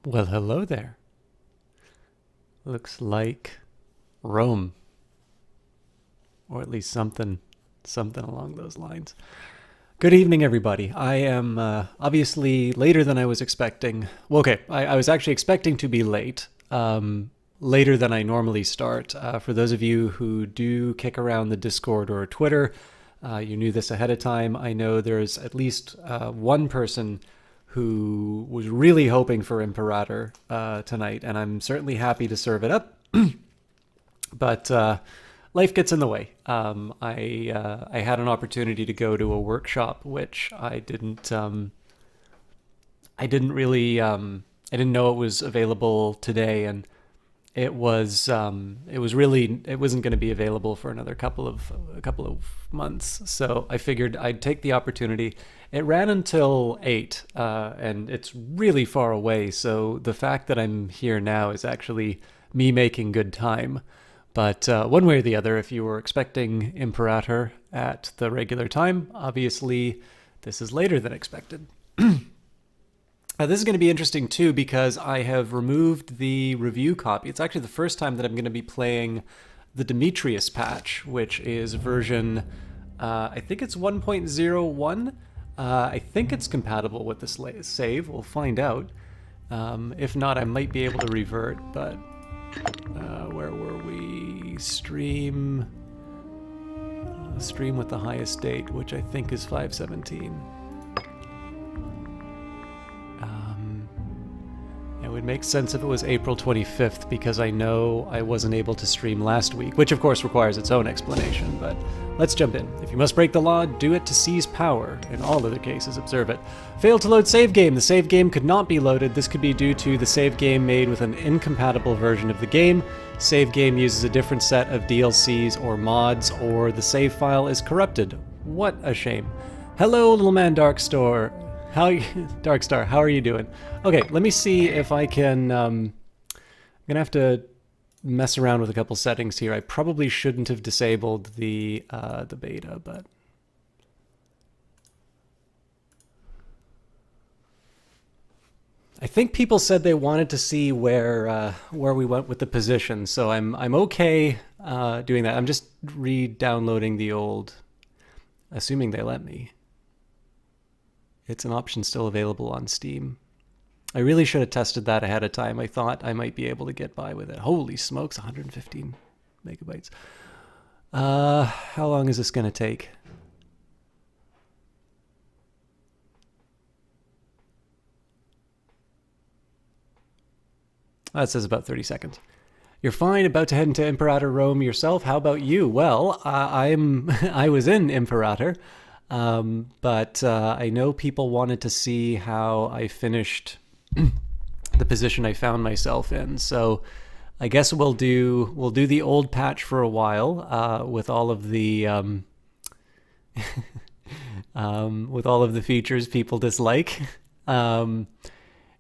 Well, hello there. Looks like Rome, or at least something along those lines. Good evening, everybody. I am obviously later than I was expecting. Well, okay, I was actually expecting to be late, later than I normally start. For those of you who do kick around the Discord or Twitter, you knew this ahead of time. I know there's at least one person who was really hoping for Imperator tonight, and I'm certainly happy to serve it up. But life gets in the way. I had an opportunity to go to a workshop, which I didn't really I didn't know it was available today, and it wasn't going to be available for another couple of months. So I figured I'd take the opportunity. It ran until 8, and it's really far away. So the fact that I'm here now is actually me making good time. But one way or the other, if you were expecting Imperator at the regular time, obviously this is later than expected. This is going to be interesting too because I have removed the review copy. It's actually the first time that I'm going to be playing the Demetrius patch, which is version, I think it's 1.01. I think it's compatible with this save. We'll find out. If not, I might be able to revert, but where were we? Stream with the highest date, which I think is 517. It would make sense if it was April 25th because I know I wasn't able to stream last week, which of course requires its own explanation, but let's jump in. If you must break the law, do it to seize power. In all other cases, observe it. Failed to load save game. The save game could not be loaded. This could be due to the save game made with an incompatible version of the game. Save game uses a different set of DLCs or mods, or the save file is corrupted. What a shame. Hello, little man Darkstar. Darkstar, how are you doing? Okay, let me see if I can. I'm gonna have to mess around with a couple settings here. I probably shouldn't have disabled the beta, but I think people said they wanted to see where we went with the position, so I'm okay doing that. I'm just re-downloading the old, assuming they let me. It's an option still available on Steam. I really should have tested that ahead of time. I thought I might be able to get by with it. Holy smokes, 115 megabytes. How long is this going to take? That says about 30 seconds. You're fine, about to head into Imperator Rome yourself. How about you? Well, I was in Imperator. But I know people wanted to see how I finished the position I found myself in. So I guess we'll do the old patch for a while with all of the with all of the features people dislike. And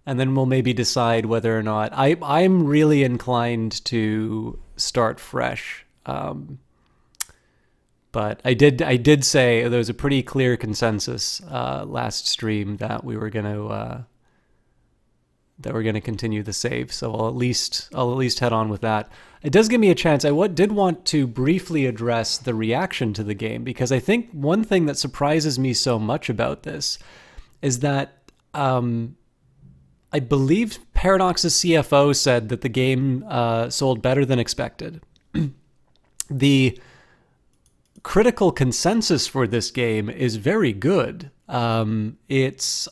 then we'll maybe decide whether or not I'm really inclined to start fresh. But I did say there was a pretty clear consensus last stream that we were gonna continue the save. So I'll at least head on with that. It does give me a chance. I did want to briefly address the reaction to the game because I think one thing that surprises me so much about this is that I believe Paradox's CFO said that the game sold better than expected. The critical consensus for this game is very good. It's,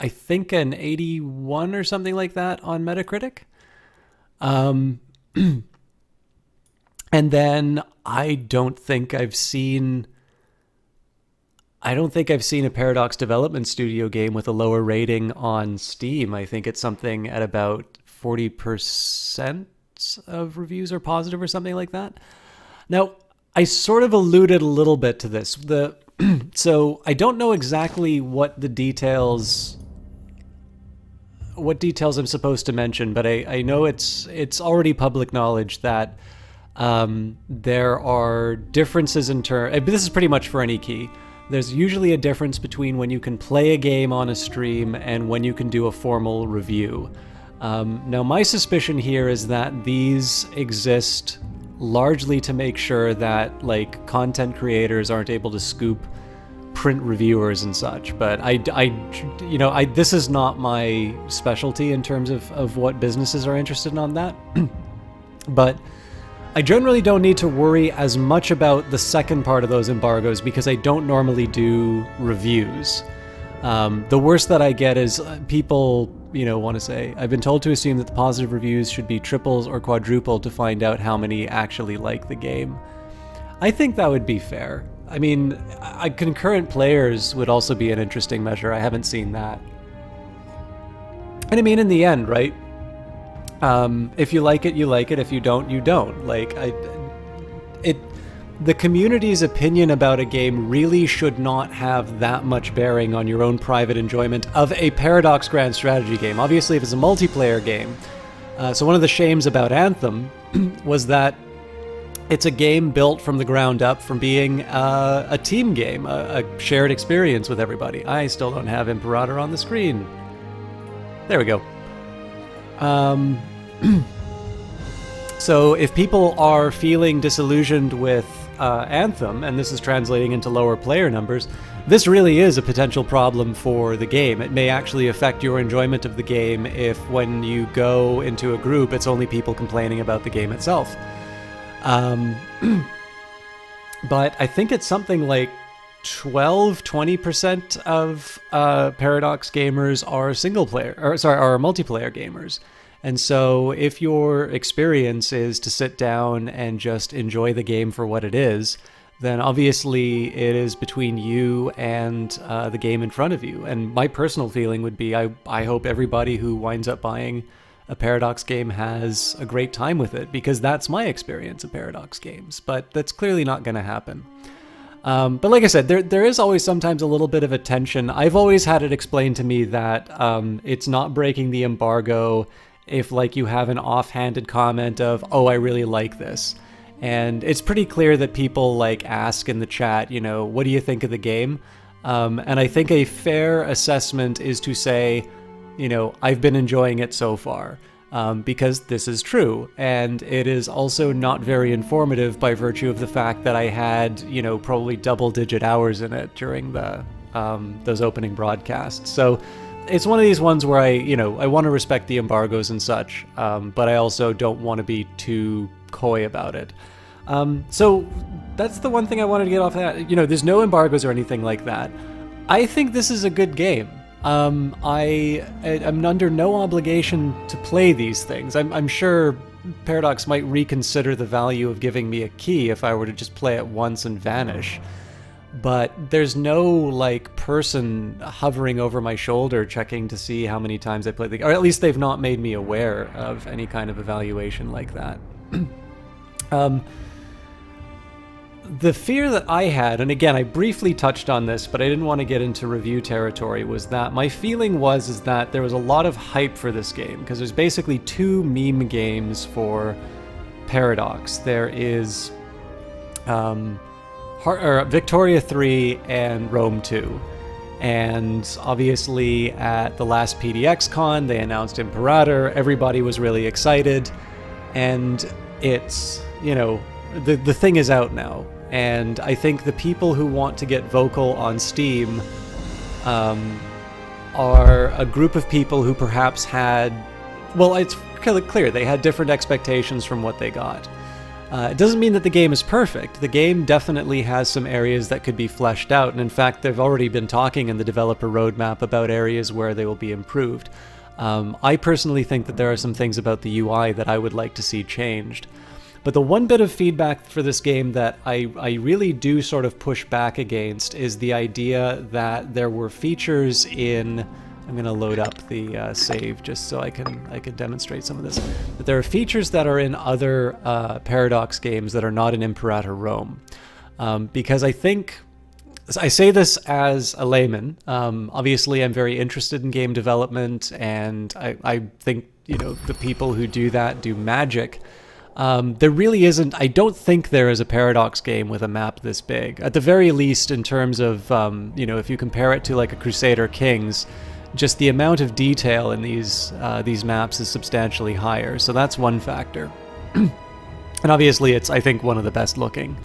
I think, an 81 or something like that on Metacritic. And then I don't think I've seen a Paradox Development Studio game with a lower rating on Steam. I think it's something at about 40% of reviews are positive or something like that. Now, I sort of alluded a little bit to this. So I don't know exactly what details I'm supposed to mention, but I know it's already public knowledge that there are differences in terms. This is pretty much for any key. There's usually a difference between when you can play a game on a stream and when you can do a formal review. Now, my suspicion here is that these exist largely to make sure that like content creators aren't able to scoop print reviewers and such. But this is not my specialty in terms of what businesses are interested in on that. But I generally don't need to worry as much about the second part of those embargoes because I don't normally do reviews. The worst that I get is people, want to say, I've been told to assume that the positive reviews should be triples or quadrupled to find out how many actually like the game. I think that would be fair. I mean, concurrent players would also be an interesting measure. I haven't seen that. And I mean, in the end, right? If you like it, you like it. If you don't, you don't. The community's opinion about a game really should not have that much bearing on your own private enjoyment of a Paradox Grand Strategy game. Obviously, if it's a multiplayer game. So one of the shames about Anthem was that it's a game built from the ground up from being a team game, a shared experience with everybody. I still don't have Imperator on the screen. There we go. So if people are feeling disillusioned with Anthem, and this is translating into lower player numbers, this really is a potential problem for the game. It may actually affect your enjoyment of the game if when you go into a group, it's only people complaining about the game itself. But I think it's something like 20% of Paradox gamers are are multiplayer gamers. And so if your experience is to sit down and just enjoy the game for what it is, then obviously it is between you and the game in front of you. And my personal feeling would be I hope everybody who winds up buying a Paradox game has a great time with it, because that's my experience of Paradox games. But that's clearly not going to happen. But like I said, there is always sometimes a little bit of a tension. I've always had it explained to me that it's not breaking the embargo if like you have an offhanded comment of, oh, I really like this. And it's pretty clear that people like ask in the chat, what do you think of the game? And I think a fair assessment is to say, I've been enjoying it so far, because this is true. And it is also not very informative by virtue of the fact that I had, probably double-digit hours in it during those opening broadcasts. So it's one of these ones where I want to respect the embargoes and such, but I also don't want to be too coy about it. So that's the one thing I wanted to get off that. There's no embargoes or anything like that. I think this is a good game. I'm under no obligation to play these things. I'm sure Paradox might reconsider the value of giving me a key if I were to just play it once and vanish. But there's no person hovering over my shoulder checking to see how many times I played the game, or at least they've not made me aware of any kind of evaluation like that. The fear that I had, and again I briefly touched on this, but I didn't want to get into review territory, was that my feeling is that there was a lot of hype for this game, because there's basically two meme games for Paradox. There is Victoria 3 and Rome 2. And obviously at the last PDX Con, they announced Imperator. Everybody was really excited. And it's, the thing is out now. And I think the people who want to get vocal on Steam are a group of people who perhaps had, it's clear they had different expectations from what they got. It doesn't mean that the game is perfect. The game definitely has some areas that could be fleshed out, and in fact, they've already been talking in the developer roadmap about areas where they will be improved. I personally think that there are some things about the UI that I would like to see changed. But the one bit of feedback for this game that I really do sort of push back against is the idea that there were features in... I'm going to load up the save just so I can demonstrate some of this. But there are features that are in other Paradox games that are not in Imperator Rome. Because I think... I say this as a layman. Obviously, I'm very interested in game development, and I think, the people who do that do magic. There really isn't... I don't think there is a Paradox game with a map this big. At the very least, in terms of, if you compare it to like a Crusader Kings... just the amount of detail in these maps is substantially higher. So that's one factor. And obviously, it's, I think, one of the best looking.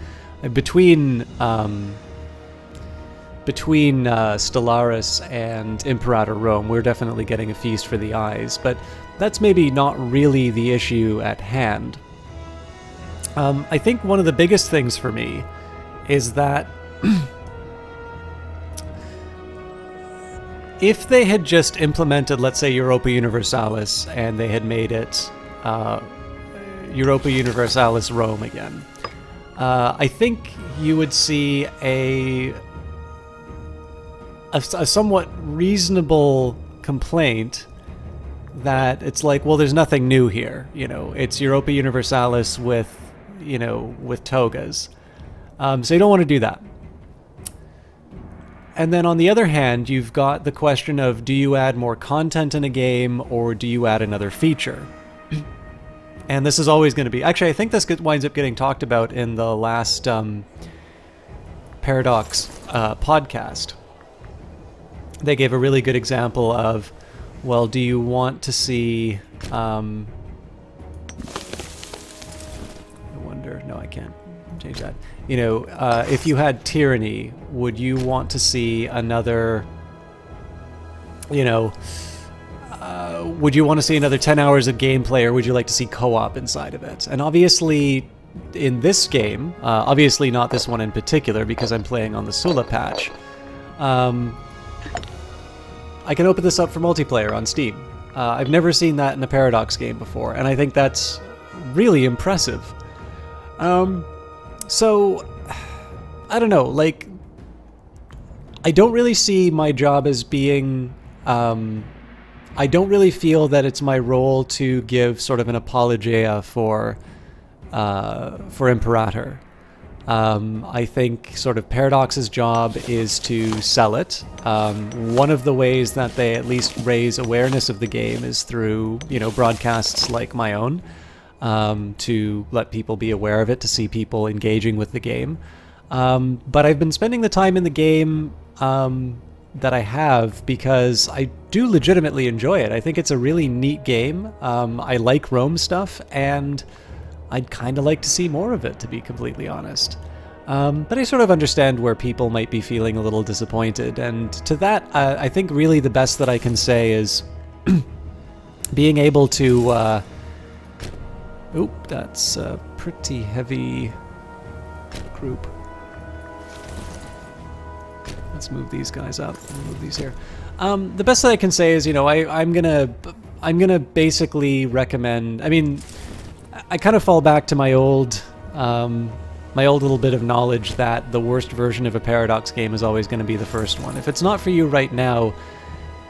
Between Stellaris and Imperator Rome, we're definitely getting a feast for the eyes, but that's maybe not really the issue at hand. I think one of the biggest things for me is that if they had just implemented, let's say, Europa Universalis, and they had made it Europa Universalis Rome again, I think you would see a somewhat reasonable complaint that it's like, well, there's nothing new here. You know, it's Europa Universalis with, you know, with togas. So you don't want to do that. And then on the other hand, you've got the question of, do you add more content in a game or do you add another feature? And this is always going to be... Actually, I think this winds up getting talked about in the last Paradox podcast. They gave a really good example of, well, do you want to see... I wonder... No, I can't change that. You know, if you had Tyranny, would you want to see another... You know... would you want to see another 10 hours of gameplay, or would you like to see co-op inside of it? And obviously, in this game, obviously not this one in particular, because I'm playing on the Sula patch, I can open this up for multiplayer on Steam. I've never seen that in a Paradox game before, and I think that's really impressive. So, I don't know, like, I don't really see my job as being... I don't really feel that it's my role to give sort of an apologia for Imperator. I think sort of Paradox's job is to sell it. One of the ways that they at least raise awareness of the game is through, you know, broadcasts like my own, to let people be aware of it, to see people engaging with the game. But I've been spending the time in the game that I have because I do legitimately enjoy it. I think it's a really neat game. I like Rome stuff, and I'd kind of like to see more of it, to be completely honest. But I sort of understand where people might be feeling a little disappointed, and to that, I think really the best that I can say is being able to... Oop, that's a pretty heavy group. Let's move these guys up. Move these here. The best that I can say is, you know, I'm gonna basically recommend. I mean, I kind of fall back to my old little bit of knowledge that the worst version of a Paradox game is always going to be the first one. If it's not for you right now,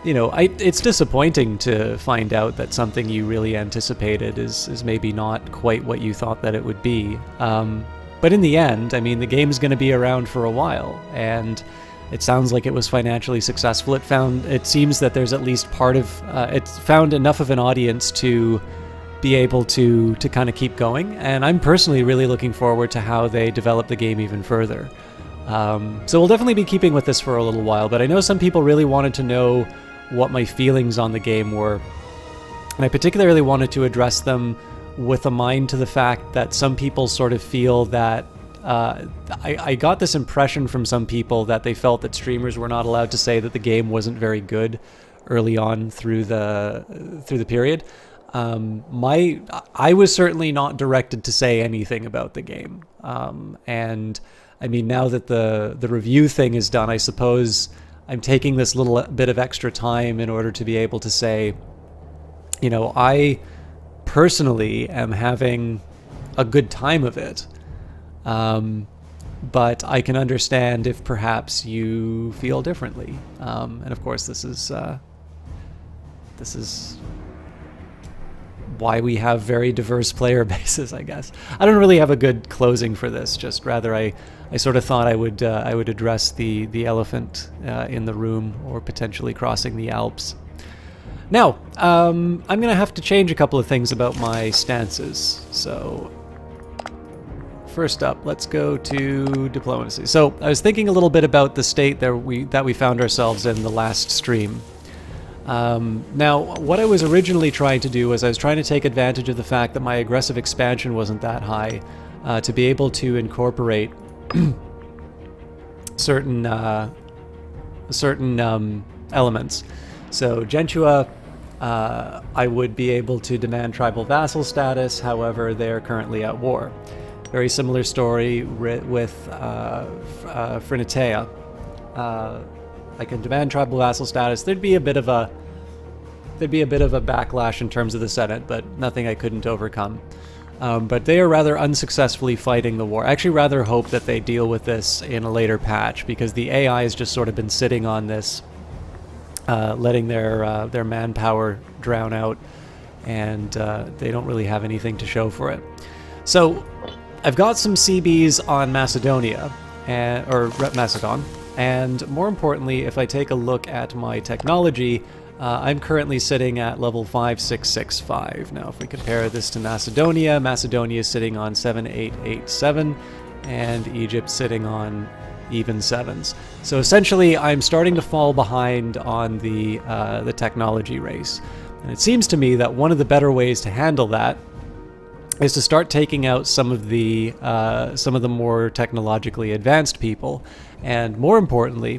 you know, it's disappointing to find out that something you really anticipated is maybe not quite what you thought that it would be. But in the end, I mean, the game's going to be around for a while, and it sounds like it was financially successful. It seems that there's at least it's found enough of an audience to be able to kind of keep going, and I'm personally really looking forward to how they develop the game even further. So we'll definitely be keeping with this for a little while, but I know some people really wanted to know what my feelings on the game were, and I particularly wanted to address them with a mind to the fact that some people sort of feel that I got this impression from some people that they felt that streamers were not allowed to say that the game wasn't very good early on through the period. I was certainly not directed to say anything about the game. And I mean, now that the review thing is done, I suppose I'm taking this little bit of extra time in order to be able to say, you know, I personally am having a good time of it. But I can understand if perhaps you feel differently. And of course, this is why we have very diverse player bases, I guess. I don't really have a good closing for this. Just rather, I sort of thought I would address the elephant in the room, or potentially crossing the Alps. Now, I'm gonna have to change a couple of things about my stances. So, first up, let's go to diplomacy. So, I was thinking a little bit about the state that we found ourselves in the last stream. Now, what I was originally trying to do was I was trying to take advantage of the fact that my aggressive expansion wasn't that high, to be able to incorporate certain elements. So Gentua, I would be able to demand tribal vassal status. However, they're currently at war. Very similar story with Frinitea. I can demand tribal vassal status. There'd be a bit of a backlash in terms of the Senate, but nothing I couldn't overcome. But they are rather unsuccessfully fighting the war. I actually rather hope that they deal with this in a later patch, because the AI has just sort of been sitting on this, letting their manpower drown out, and they don't really have anything to show for it. So I've got some CBs on Macedonia, or Macedon, and more importantly, if I take a look at my technology, I'm currently sitting at level 5665. Now, if we compare this to Macedonia, Macedonia is sitting on 7887, and Egypt sitting on even 7s. So essentially, I'm starting to fall behind on the technology race. And it seems to me that one of the better ways to handle that is to start taking out some of the more technologically advanced people. And more importantly,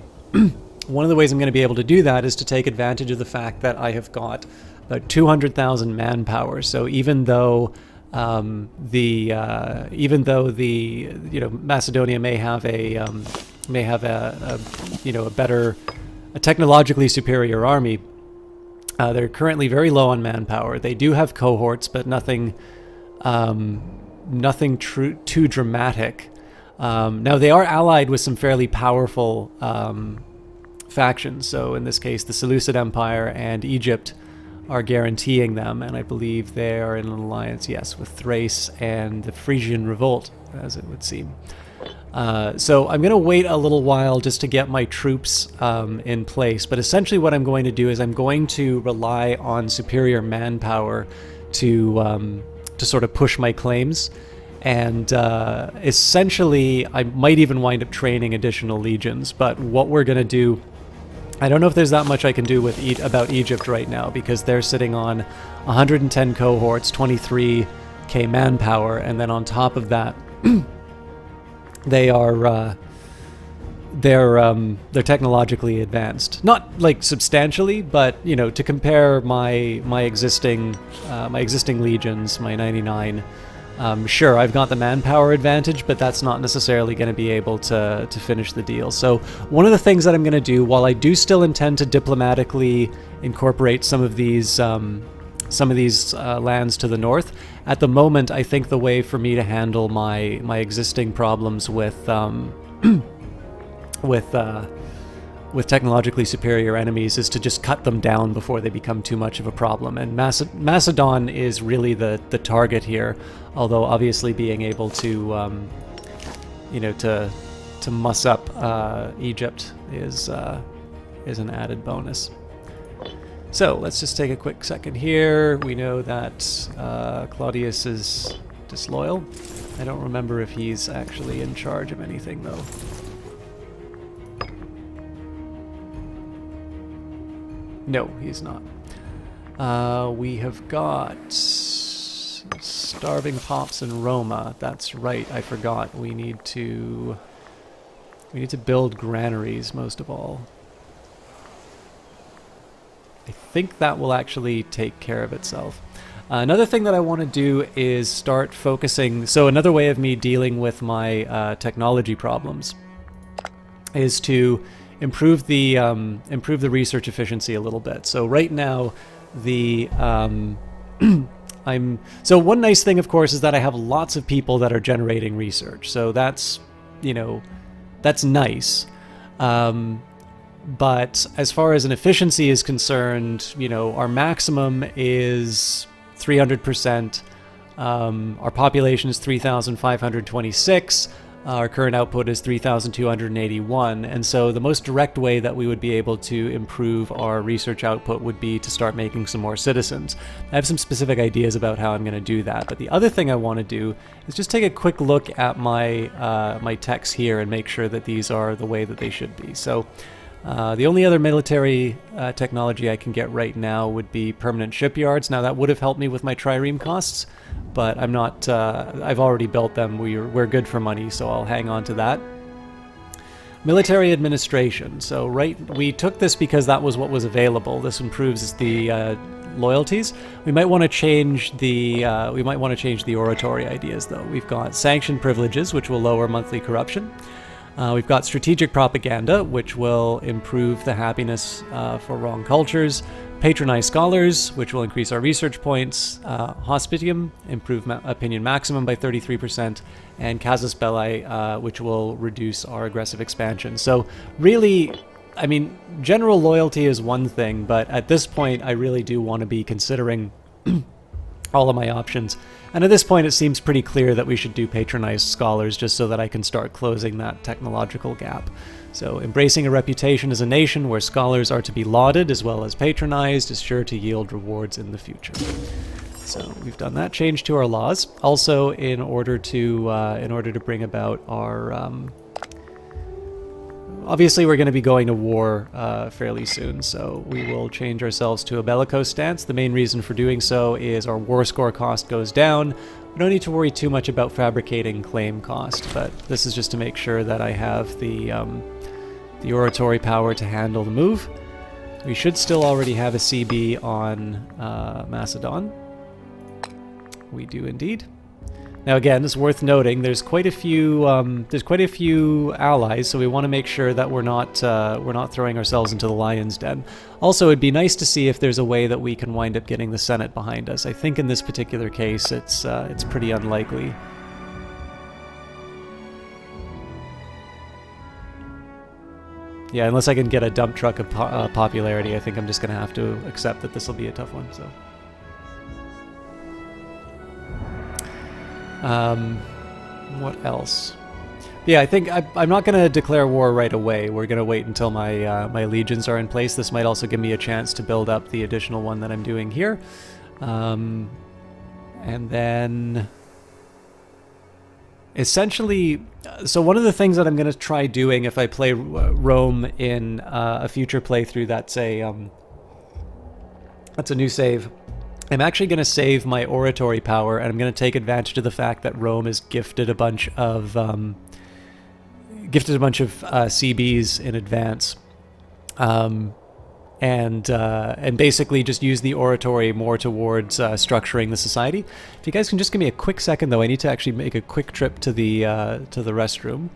one of the ways I'm going to be able to do that is to take advantage of the fact that I have got about 200,000 manpower. So even though Macedonia may have a technologically superior army, they're currently very low on manpower. They do have cohorts, but nothing too dramatic. Now they are allied with some fairly powerful factions. So in this case, the Seleucid Empire and Egypt are guaranteeing them, and I believe they are in an alliance, yes, with Thrace and the Frisian Revolt, as it would seem. So I'm going to wait a little while just to get my troops in place, but essentially what I'm going to do is I'm going to rely on superior manpower to sort of push my claims, and essentially I might even wind up training additional legions. But what we're going to do, I don't know if there's that much I can do with about Egypt right now, because they're sitting on 110 cohorts, 23k manpower, and then on top of that, they're technologically advanced. Not like substantially, but to compare my existing legions, my 99. Sure, I've got the manpower advantage, but that's not necessarily going to be able to finish the deal. So one of the things that I'm going to do, while I do still intend to diplomatically incorporate some of these lands to the north, at the moment I think the way for me to handle my existing problems with technologically superior enemies is to just cut them down before they become too much of a problem. And Macedon is really the target here, although obviously being able to muss up Egypt is an added bonus. So let's just take a quick second here. We know that Claudius is disloyal. I don't remember if he's actually in charge of anything though. No, he's not. We have got starving pops in Roma. That's right, I forgot. We need to build granaries most of all. I think that will actually take care of itself. Another thing that I want to do is start focusing. So another way of me dealing with my technology problems is to improve the research efficiency a little bit. So right now, so one nice thing, of course, is that I have lots of people that are generating research. So that's nice. But as far as an efficiency is concerned, our maximum is 300%. Our population is 3,526. Our current output is 3,281, and so the most direct way that we would be able to improve our research output would be to start making some more citizens. I have some specific ideas about how I'm going to do that, but the other thing I want to do is just take a quick look at my my techs here and make sure that these are the way that they should be. So The only other military technology I can get right now would be permanent shipyards. Now that would have helped me with my trireme costs, but I'm not. I've already built them. We're good for money, so I'll hang on to that. Military administration. So we took this because that was what was available. This improves the loyalties. We might want to change the oratory ideas though. We've got sanctioned privileges, which will lower monthly corruption. We've got strategic propaganda, which will improve the happiness for wrong cultures. Patronize scholars, which will increase our research points. Hospitium, improve opinion maximum by 33%. And Casus Belli, which will reduce our aggressive expansion. So really, I mean, general loyalty is one thing, but at this point, I really do want to be considering all of my options. And at this point, it seems pretty clear that we should do patronize scholars just so that I can start closing that technological gap. So embracing a reputation as a nation where scholars are to be lauded as well as patronized is sure to yield rewards in the future. So we've done that change to our laws. Also, in order to bring about our obviously, we're going to be going to war fairly soon, so we will change ourselves to a bellicose stance. The main reason for doing so is our war score cost goes down. We don't need to worry too much about fabricating claim cost, but this is just to make sure that I have the oratory power to handle the move. We should still already have a CB on Macedon. We do indeed. Now again, it's worth noting there's quite a few allies, so we want to make sure that we're not throwing ourselves into the lion's den. Also, it'd be nice to see if there's a way that we can wind up getting the Senate behind us. I think in this particular case, it's pretty unlikely. Yeah, unless I can get a dump truck of popularity, I think I'm just going to have to accept that this will be a tough one. So. What else? Yeah, I think I'm not going to declare war right away. We're going to wait until my legions are in place. This might also give me a chance to build up the additional one that I'm doing here. And then essentially, so one of the things that I'm going to try doing if I play Rome in a future playthrough, that's a new save. I'm actually going to save my oratory power, and I'm going to take advantage of the fact that Rome is gifted a bunch of CBs in advance, and basically just use the oratory more towards structuring the society. If you guys can just give me a quick second, though, I need to actually make a quick trip to the restroom,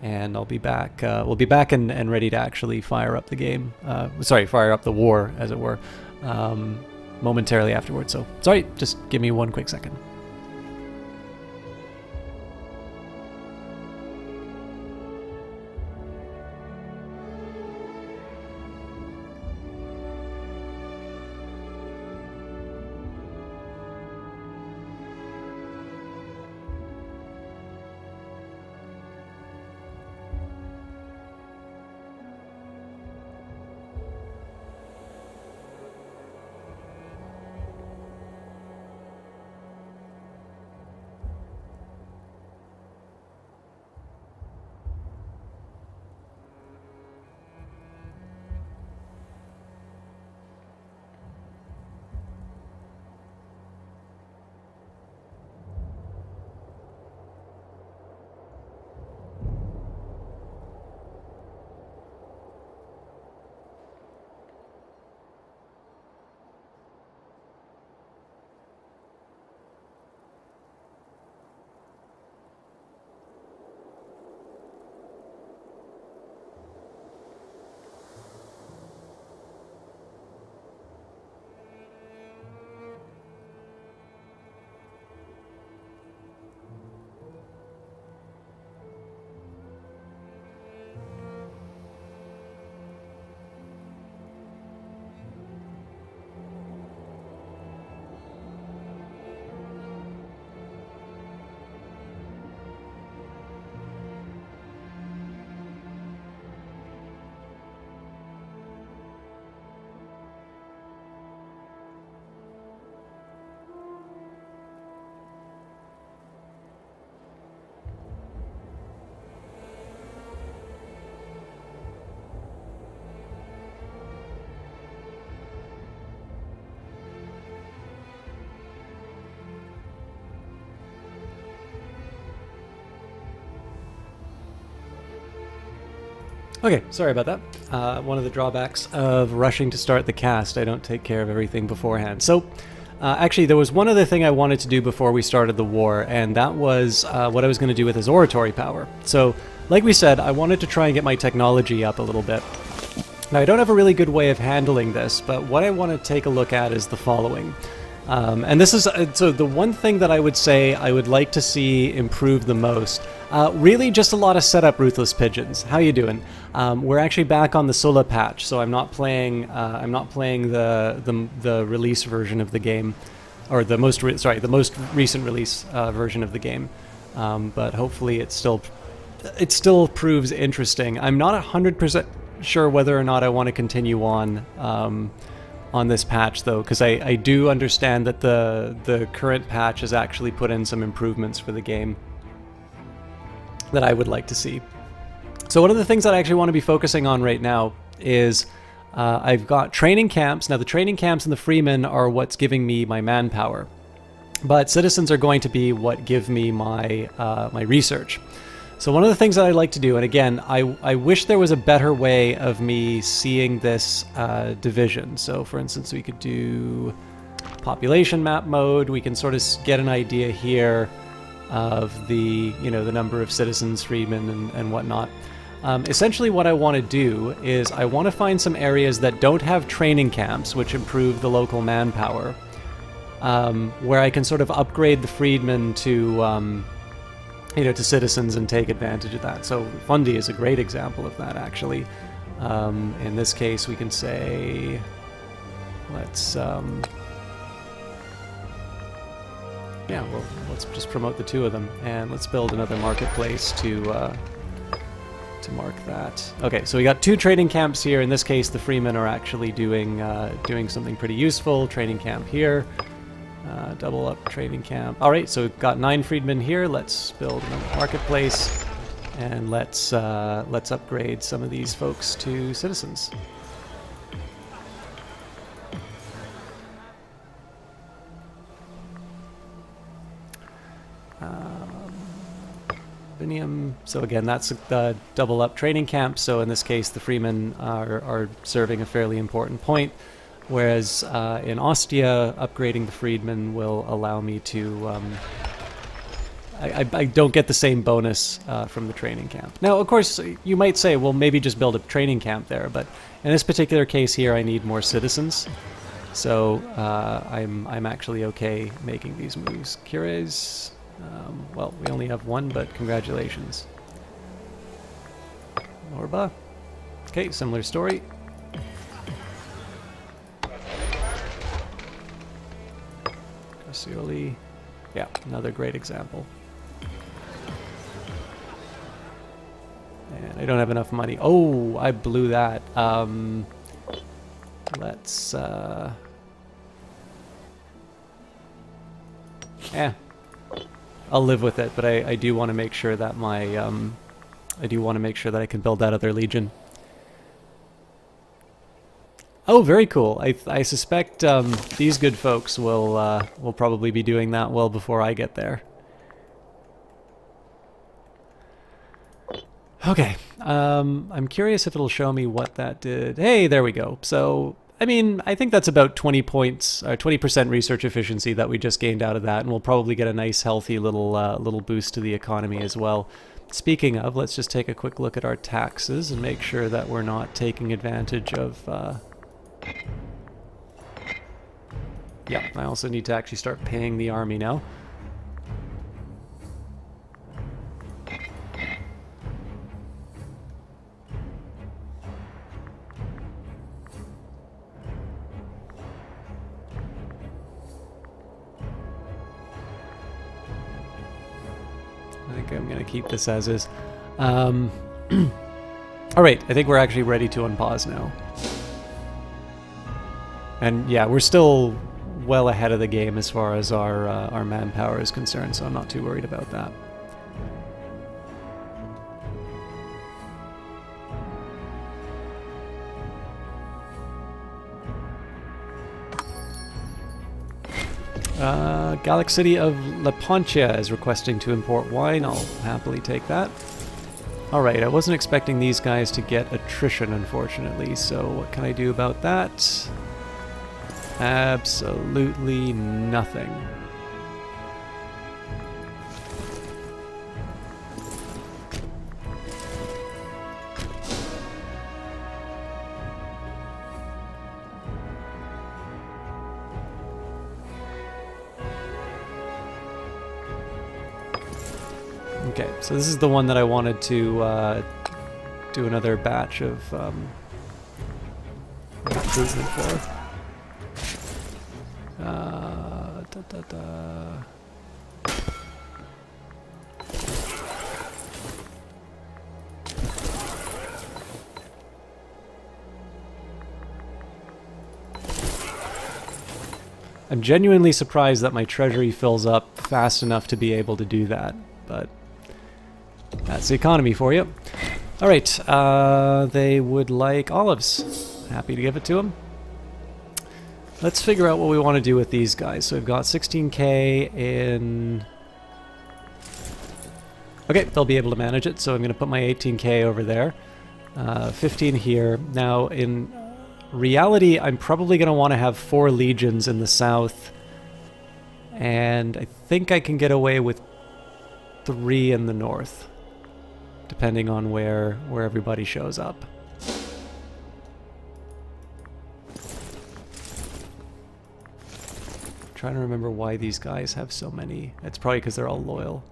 and I'll be back. We'll be back and ready to actually fire up the game. Fire up the war, as it were. Momentarily afterwards. So sorry, just give me one quick second. Okay, sorry about that. One of the drawbacks of rushing to start the cast, I don't take care of everything beforehand. So, actually, there was one other thing I wanted to do before we started the war, and that was what I was going to do with his oratory power. So, like we said, I wanted to try and get my technology up a little bit. Now, I don't have a really good way of handling this, but what I want to take a look at is the following. And this is, so the one thing that I would say I would like to see improve the most, really just a lot of setup Ruthless Pigeons. How you doing? We're actually back on the Sola patch, so I'm not playing the release version of the game, or the most recent release version of the game. But hopefully it still proves interesting. I'm not 100% sure whether or not I want to continue on this patch, though, because I do understand that the current patch has actually put in some improvements for the game that I would like to see. So one of the things that I actually want to be focusing on right now is I've got training camps. Now, the training camps and the freemen are what's giving me my manpower, but citizens are going to be what give me my my research. So one of the things that I'd like to do, and again, I wish there was a better way of me seeing this division. So for instance, we could do population map mode. We can sort of get an idea here of the, the number of citizens, freedmen, and whatnot. Essentially what I want to do is I want to find some areas that don't have training camps, which improve the local manpower, where I can sort of upgrade the freedmen to to citizens and take advantage of that. So Fundy is a great example of that, actually. In this case, we can say, let's just promote the two of them, and let's build another marketplace to mark that. Okay, so we got two trading camps here. In this case, the freemen are actually doing something pretty useful. Training camp here. Double up trading camp. All right, so we've got 9 freedmen here. Let's build another marketplace, and let's upgrade some of these folks to citizens. Vinium. So again, that's the double up trading camp. So in this case, the freemen are serving a fairly important point. Whereas in Ostia, upgrading the freedmen will allow me to... I don't get the same bonus from the training camp. Now, of course, you might say, well, maybe just build a training camp there, but in this particular case here, I need more citizens. So I'm actually okay making these moves. Cures, well, we only have one, but congratulations. Norba. Okay, similar story. Gracioli. Yeah, another great example. And I don't have enough money. Oh, I blew that. Let's... I'll live with it, but I do want to make sure that my... I do want to make sure that I can build that other legion. Oh, very cool. I suspect these good folks will probably be doing that well before I get there. Okay, I'm curious if it'll show me what that did. Hey, there we go. So, I mean, I think that's about 20 points, or 20% research efficiency that we just gained out of that, and we'll probably get a nice, healthy little boost to the economy as well. Speaking of, let's just take a quick look at our taxes and make sure that we're not taking advantage of... Yeah, I also need to actually start paying the army now. I think I'm going to keep this as is. Alright, I think we're actually ready to unpause now. And yeah, we're still well ahead of the game as far as our manpower is concerned, so I'm not too worried about that. Galaxy City of La Poncha is requesting to import wine. I'll happily take that. Alright, I wasn't expecting these guys to get attrition, unfortunately, so what can I do about that? Absolutely nothing. Okay, so this is the one that I wanted to do another batch of improvement for. I'm genuinely surprised that my treasury fills up fast enough to be able to do that, but that's the economy for you. Alright, they would like olives. Happy to give it to them. Let's figure out what we want to do with these guys. So we've got 16k in... Okay, they'll be able to manage it, so I'm going to put my 18k over there. 15 here. Now, in reality, I'm probably going to want to have 4 legions in the south. And I think I can get away with 3 in the north, depending on where everybody shows up. Trying to remember why these guys have so many. It's probably because they're all loyal.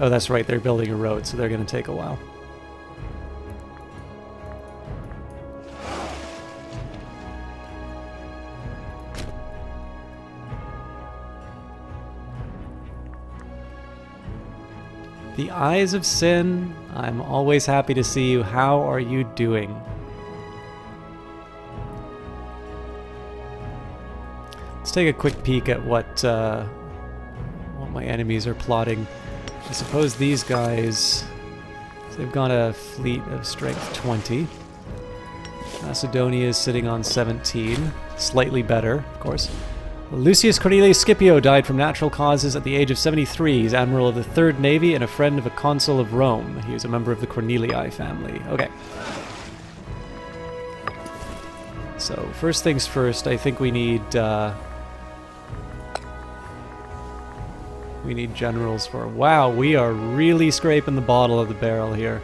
Oh, that's right, they're building a road, so they're going to take a while. The Eyes of Sin, I'm always happy to see you. How are you doing? Let's take a quick peek at what my enemies are plotting. I suppose these guys, they've got a fleet of strength 20. Macedonia is sitting on 17, slightly better, of course. Lucius Cornelius Scipio died from natural causes at the age of 73. He's admiral of the 3rd Navy and a friend of a consul of Rome. He was a member of the Cornelii family. Okay. So, first things first, I think we need generals for... Wow, we are really scraping the bottom of the barrel here.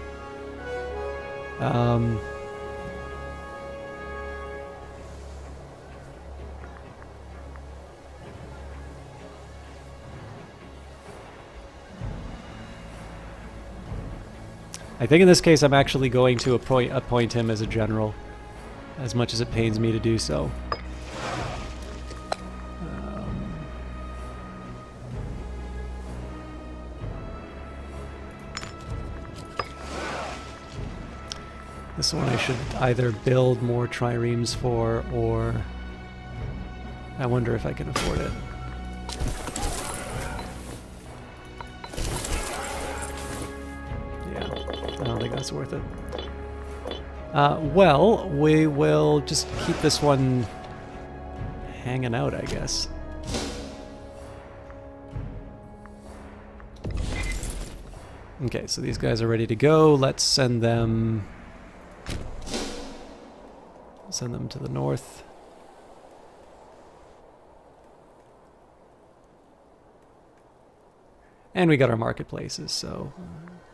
I think in this case I'm actually going to appoint him as a general, as much as it pains me to do so. This one I should either build more triremes for, or I wonder if I can afford it. Yeah, I don't think that's worth it. Well, we will just keep this one hanging out, I guess. Okay, so these guys are ready to go. Let's send them to the north. And we got our marketplaces, so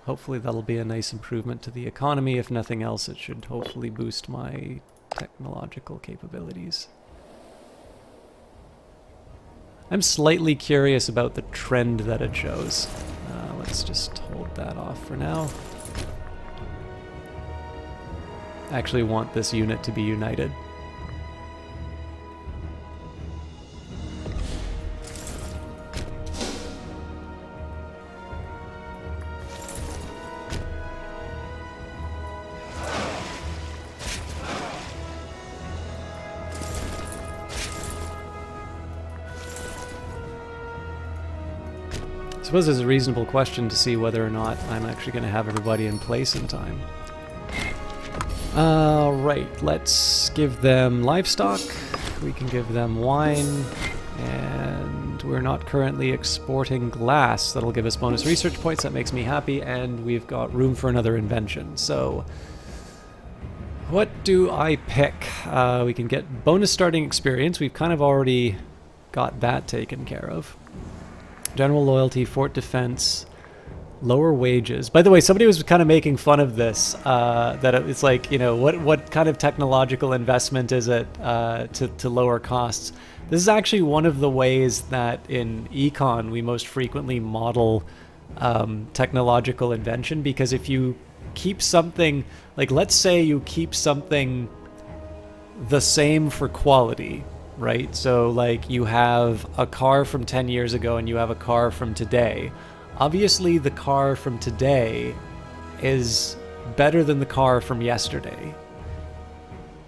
hopefully that'll be a nice improvement to the economy. If nothing else, it should hopefully boost my technological capabilities. I'm slightly curious about the trend that it shows. Let's just hold that off for now. I actually want this unit to be united. I suppose it's a reasonable question to see whether or not I'm actually going to have everybody in place in time. Right, let's give them livestock. We can give them wine, and Excellent. We're not currently exporting glass. That'll give us bonus research points. That makes me happy. And we've got room for another invention. So what do I pick? We can get bonus starting experience. We've kind of already got that taken care of. General loyalty, fort defense, lower wages. By the way, somebody was kind of making fun of this, that it's like, you know, what kind of technological investment is it to lower costs? This is actually one of the ways that in econ we most frequently model technological invention, because if you keep something, like let's say you keep something the same for quality, right? So like you have a car from 10 years ago and you have a car from today. Obviously the car from today is better than the car from yesterday.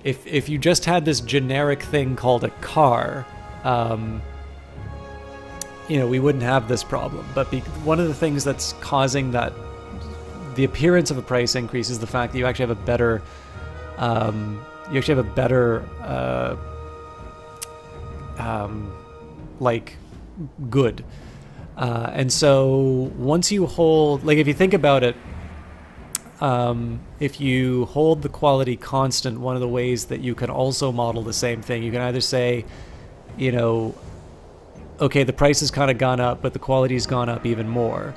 If you just had this generic thing called a car, you know, we wouldn't have this problem. But one of the things that's causing that, the appearance of a price increase, is the fact that you actually have a better, like good. And so once you hold, like if you think about it, if you hold the quality constant, one of the ways that you can also model the same thing, you can either say, you know, okay, the price has kind of gone up, but the quality's gone up even more.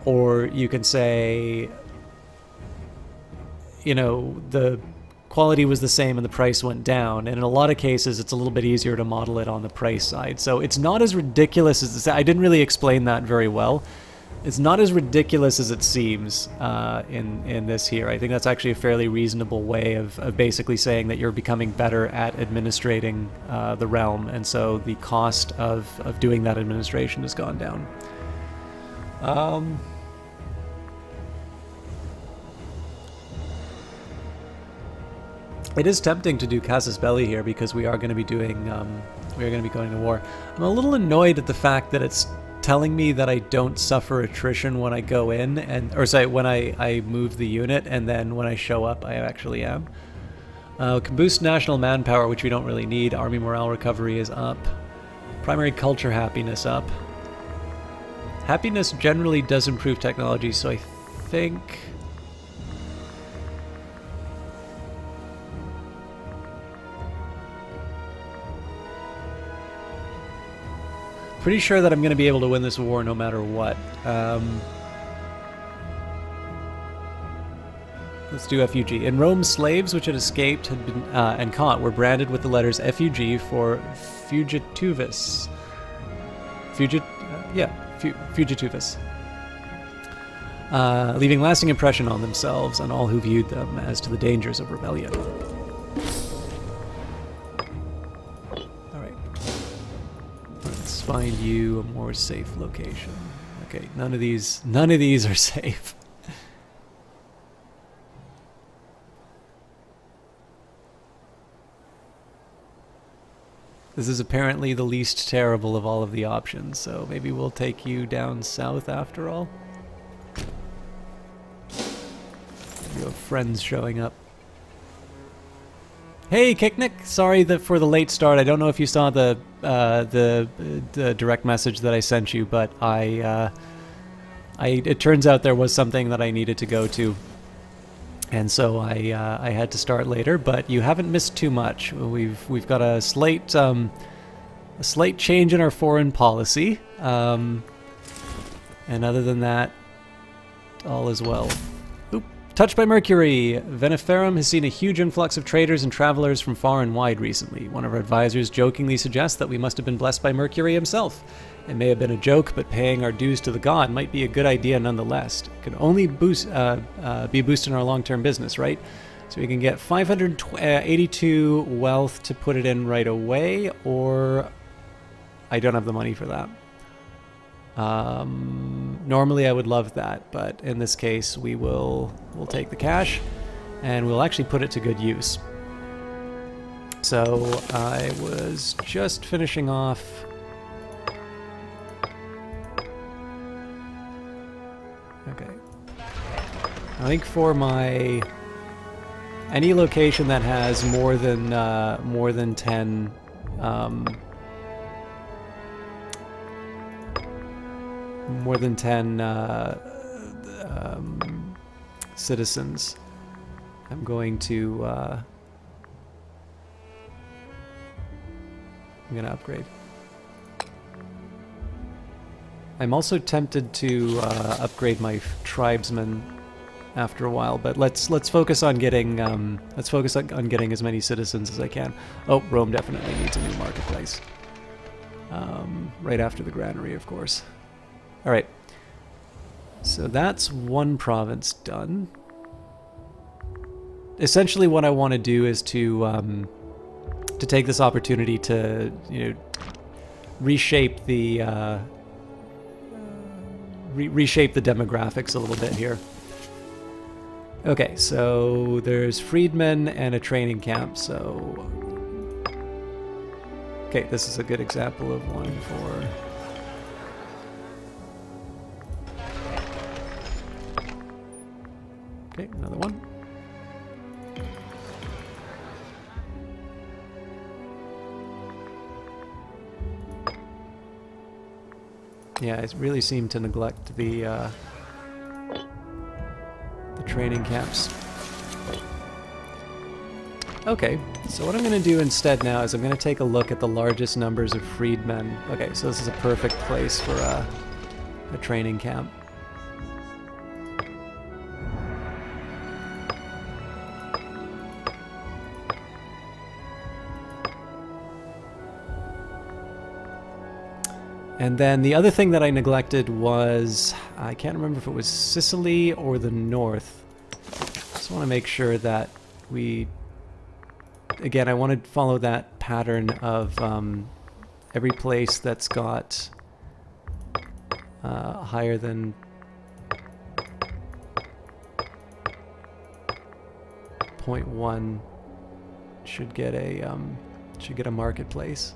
Or you can say, you know, the quality was the same and the price went down. And in a lot of cases, it's a little bit easier to model it on the price side. So it's not as ridiculous as I didn't really explain that very well. It's not as ridiculous as it seems in this here. I think that's actually a fairly reasonable way of basically saying that you're becoming better at administrating the realm. And so the cost of doing that administration has gone down. It is tempting to do Casus Belli here because we are going to be doing, we are going to be going to war. I'm a little annoyed at the fact that it's telling me that I don't suffer attrition when I go in, when I move the unit, and then when I show up, I actually am. Can boost national manpower, which we don't really need. Army morale recovery is up. Primary culture happiness up. Happiness generally does improve technology, so I think... Pretty sure that I'm going to be able to win this war no matter what. Let's do FUG. In Rome, slaves which had escaped had been and caught were branded with the letters FUG for fugitivus. Fugitivus. Leaving lasting impression on themselves and all who viewed them as to the dangers of rebellion. Find you a more safe location. Okay, none of these are safe. This is apparently the least terrible of all of the options, so maybe we'll take you down south after all. You have friends showing up. Hey, Kicknick! Sorry for the late start. I don't know if you saw the direct message that I sent you, but it turns out there was something that I needed to go to, and so I had to start later. But you haven't missed too much. We've got a slight change in our foreign policy, and other than that, all is well. Touched by Mercury, Veniferum has seen a huge influx of traders and travelers from far and wide recently. One of our advisors jokingly suggests that we must have been blessed by Mercury himself. It may have been a joke, but paying our dues to the god might be a good idea nonetheless. It could only be a boost in our long-term business, right? So we can get 582 wealth to put it in right away, or I don't have the money for that. Normally I would love that, but in this case we'll take the cash and we'll actually put it to good use. So I was just finishing off okay. I think for my any location that has more than 10 more than 10 citizens, I'm going to upgrade. I'm also tempted to upgrade my tribesmen after a while, but let's focus on getting getting as many citizens as I can. Oh, Rome definitely needs a new marketplace. Right after the granary, of course. All right. So that's one province done. Essentially, what I want to do is to take this opportunity to, reshape the reshape the demographics a little bit here. Okay, so there's freedmen and a training camp. So, okay, this is a good example of one for. Okay, another one. Yeah, I really seem to neglect the training camps. Okay, so what I'm going to do instead now is I'm going to take a look at the largest numbers of freedmen. Okay, so this is a perfect place for a training camp. And then the other thing that I neglected was, I can't remember if it was Sicily or the north. Just want to make sure that we, again, I want to follow that pattern of every place that's got higher than 0.1 should get a marketplace.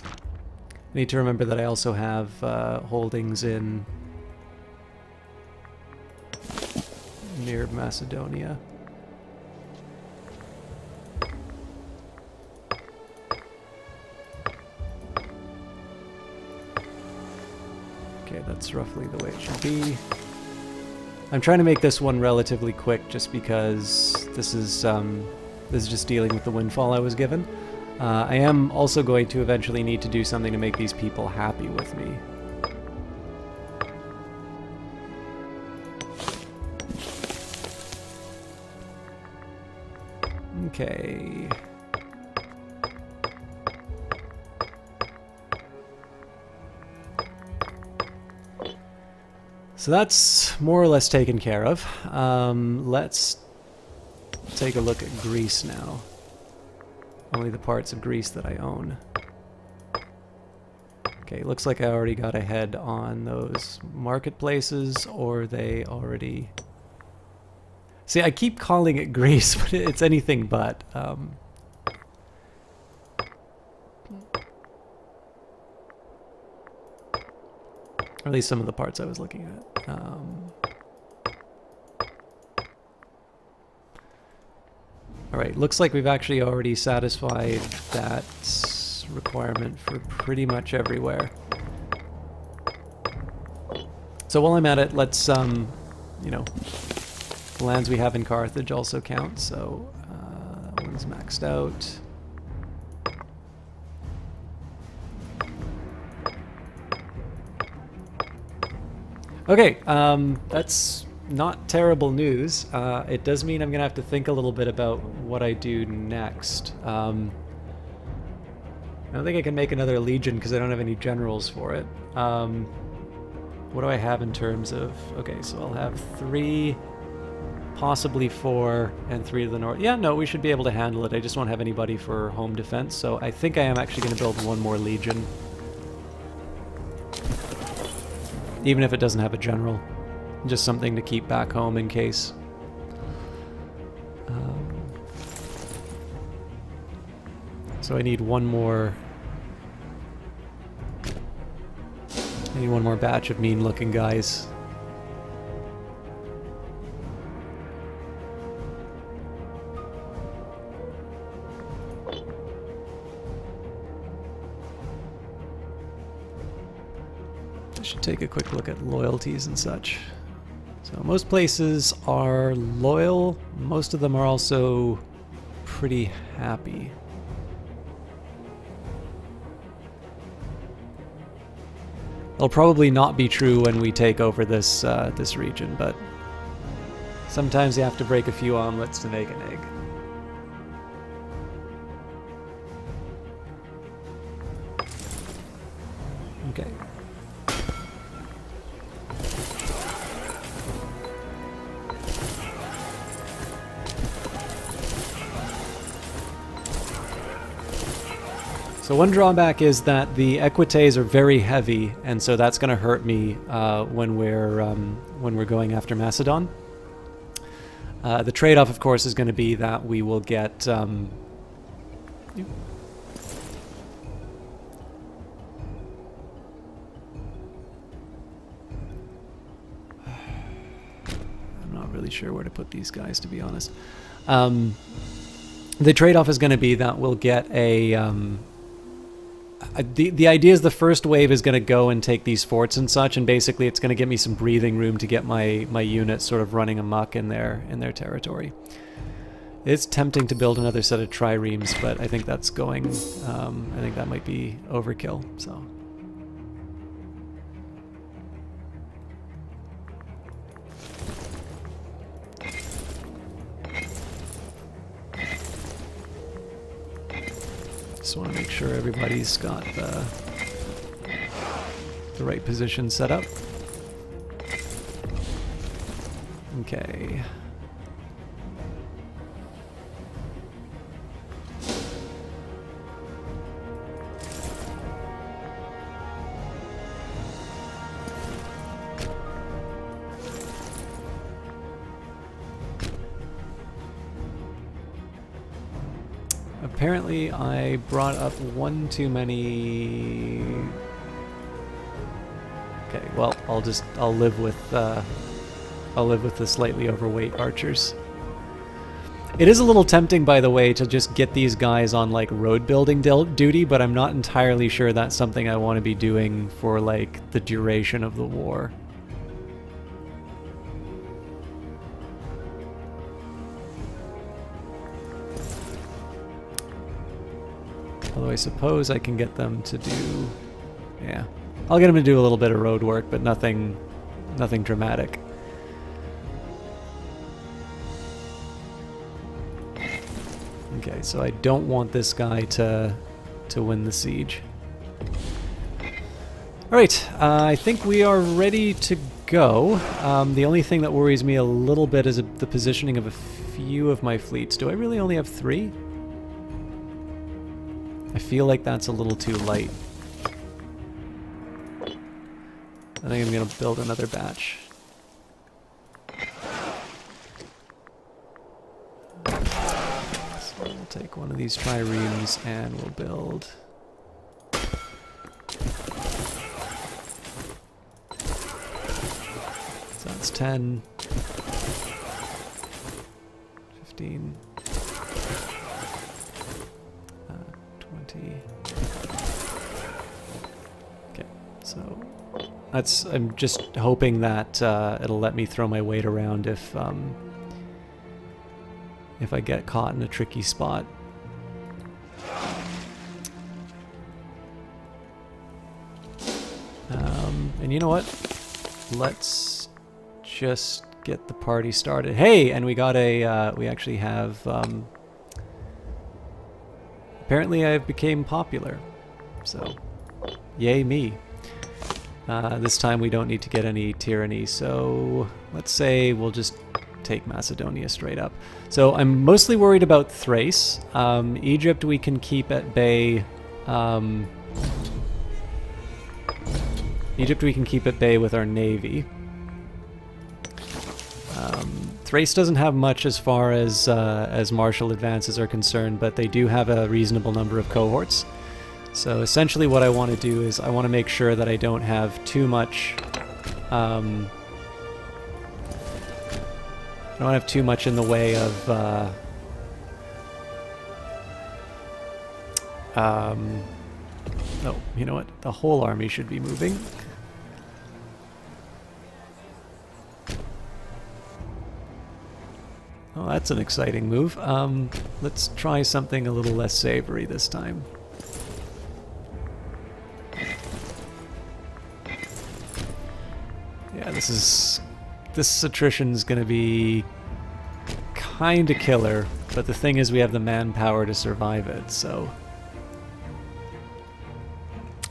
I need to remember that I also have holdings in near Macedonia. Okay, that's roughly the way it should be. I'm trying to make this one relatively quick just because this is just dealing with the windfall I was given. I am also going to eventually need to do something to make these people happy with me. Okay. So that's more or less taken care of. Let's take a look at Greece now. Only the parts of Greece that I own. Okay, looks like I already got ahead on those marketplaces, or they already... See, I keep calling it Greece, but it's anything but. Or at least some of the parts I was looking at. Alright, looks like we've actually already satisfied that requirement for pretty much everywhere. So while I'm at it, let's, the lands we have in Carthage also count, so that one's maxed out. Okay, that's not terrible news. It does mean I'm gonna have to think a little bit about what I do next. I don't think I can make another legion because I don't have any generals for it. What do I have in terms of... Okay, so I'll have 3, possibly 4, and 3 to the north. Yeah, no, we should be able to handle it. I just won't have anybody for home defense, so I think I am actually going to build 1 more legion. Even if it doesn't have a general. Just something to keep back home in case. So I need one more... I need one more batch of mean-looking guys. I should take a quick look at loyalties and such. So most places are loyal. Most of them are also pretty happy. It'll probably not be true when we take over this this region, but sometimes you have to break a few omelets to make an egg. Okay. So one drawback is that the equites are very heavy, and so that's going to hurt me when we're going after Macedon. The trade-off, of course, is going to be that we will get. I'm not really sure where to put these guys, to be honest. The trade-off is going to be that we'll get a. The idea is the first wave is going to go and take these forts and such, and basically it's going to give me some breathing room to get my units sort of running amok in their territory. It's tempting to build another set of triremes, but I think that's going. I think that might be overkill. So. Just want to make sure everybody's got the right position set up. Okay. Apparently, I brought up one too many. Okay, well, I'll live with the slightly overweight archers. It is a little tempting, by the way, to just get these guys on like road building duty, but I'm not entirely sure that's something I want to be doing for like the duration of the war. Although I suppose I can get them to do... Yeah. I'll get them to do a little bit of road work, but nothing dramatic. Okay, so I don't want this guy to win the siege. Alright, I think we are ready to go. The only thing that worries me a little bit is the positioning of a few of my fleets. Do I really only have 3? I feel like that's a little too light. I think I'm going to build another batch. So we'll take one of these triremes and we'll build... So that's 10, 15... 20. Okay, so I'm just hoping that it'll let me throw my weight around if I get caught in a tricky spot. And you know what? Let's just get the party started. Hey, and we got a we actually have. Apparently I've became popular, so yay me. This time we don't need to get any tyranny, so let's say we'll just take Macedonia straight up. So I'm mostly worried about Thrace. Egypt we can keep at bay. Egypt we can keep at bay with our navy. Thrace doesn't have much as far as martial advances are concerned, but they do have a reasonable number of cohorts. So essentially what I want to do is I want to make sure that I don't have too much... I don't have too much in the way of... oh, you know what? The whole army should be moving. Oh, that's an exciting move. Let's try something a little less savory this time. Yeah, this attrition's gonna be kinda killer, but the thing is we have the manpower to survive it, so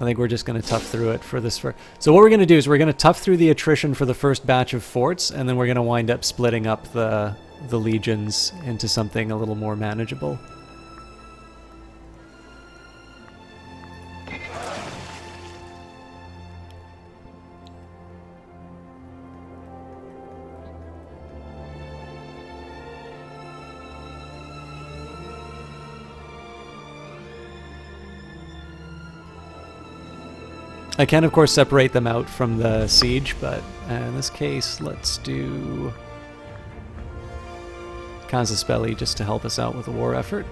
I think we're just going to tough through it for this. So what we're going to do is we're going to tough through the attrition for the first batch of forts, and then we're going to wind up splitting up the legions into something a little more manageable. I can, of course, separate them out from the siege, but in this case, let's do Casaspelli just to help us out with the war effort.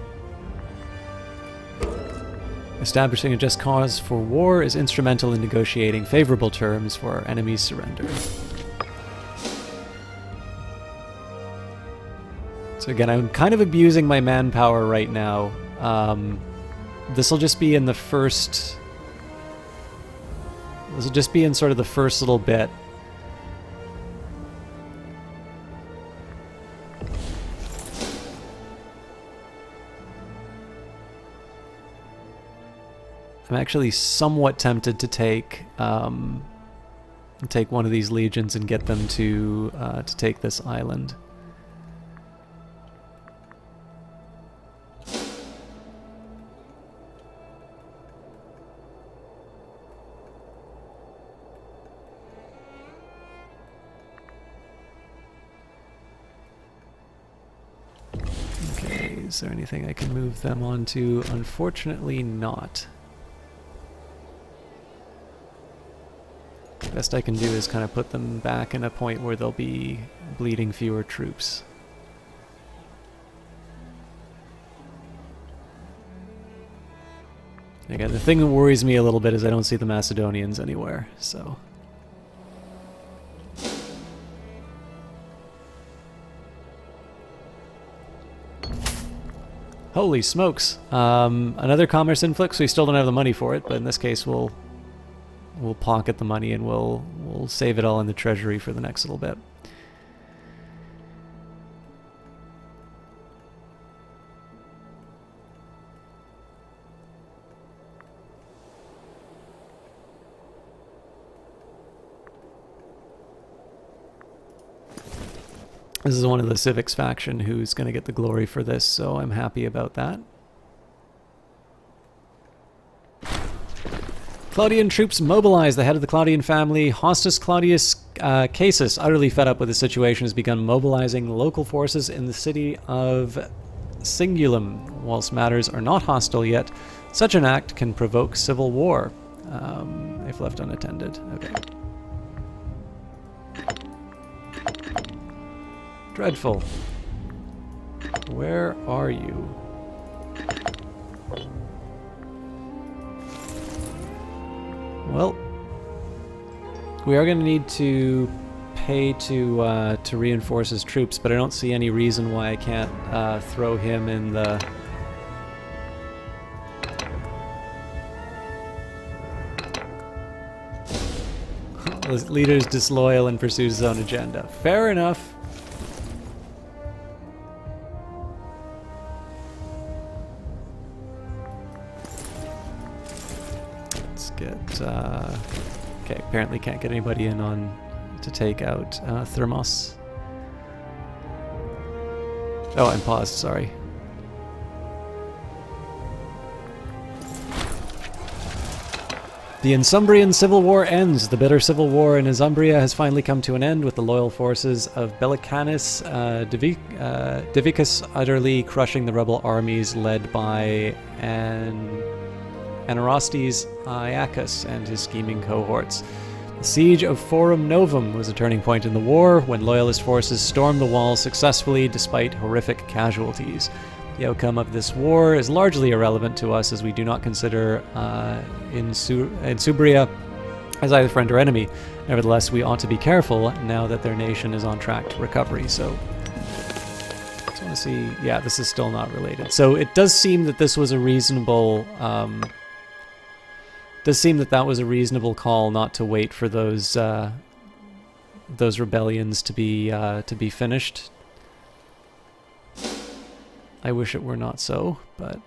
Establishing a just cause for war is instrumental in negotiating favorable terms for our enemy's surrender. So again, I'm kind of abusing my manpower right now. This will just be in the first... This will just be in sort of the first little bit. I'm actually somewhat tempted to take one of these legions and get them to take this island. Is there anything I can move them onto? Unfortunately not. Best I can do is kind of put them back in a point where they'll be bleeding fewer troops. Again, the thing that worries me a little bit is I don't see the Macedonians anywhere, so... Holy smokes! Another commerce influx. We still don't have the money for it, but in this case, we'll pocket the money and we'll save it all in the treasury for the next little bit. This is one of the Civics faction who's going to get the glory for this, so I'm happy about that. Claudian troops mobilized. The head of the Claudian family, Hostus Claudius Casus, utterly fed up with the situation, has begun mobilizing local forces in the city of Singulum. Whilst matters are not hostile yet, such an act can provoke civil war if left unattended. Okay. Dreadful. Where are you? Well, we are going to need to pay to reinforce his troops, but I don't see any reason why I can't throw him in the... The leader's disloyal and pursues his own agenda. Fair enough. Okay, apparently can't get anybody in on to take out Thermos. Oh, I'm paused, sorry. The Insumbrian Civil War ends. The bitter civil war in Insumbria has finally come to an end, with the loyal forces of Bellicanus Divicus utterly crushing the rebel armies led by Anarostes Iacus and his scheming cohorts. The siege of Forum Novum was a turning point in the war, when loyalist forces stormed the walls successfully despite horrific casualties. The outcome of this war is largely irrelevant to us, as we do not consider Insubria as either friend or enemy. Nevertheless, we ought to be careful now that their nation is on track to recovery. So Just want to see. Yeah, this is still not related. So it does seem that this was a reasonable. Does seem that that was a reasonable call, not to wait for those rebellions to be finished. I wish it were not so, but.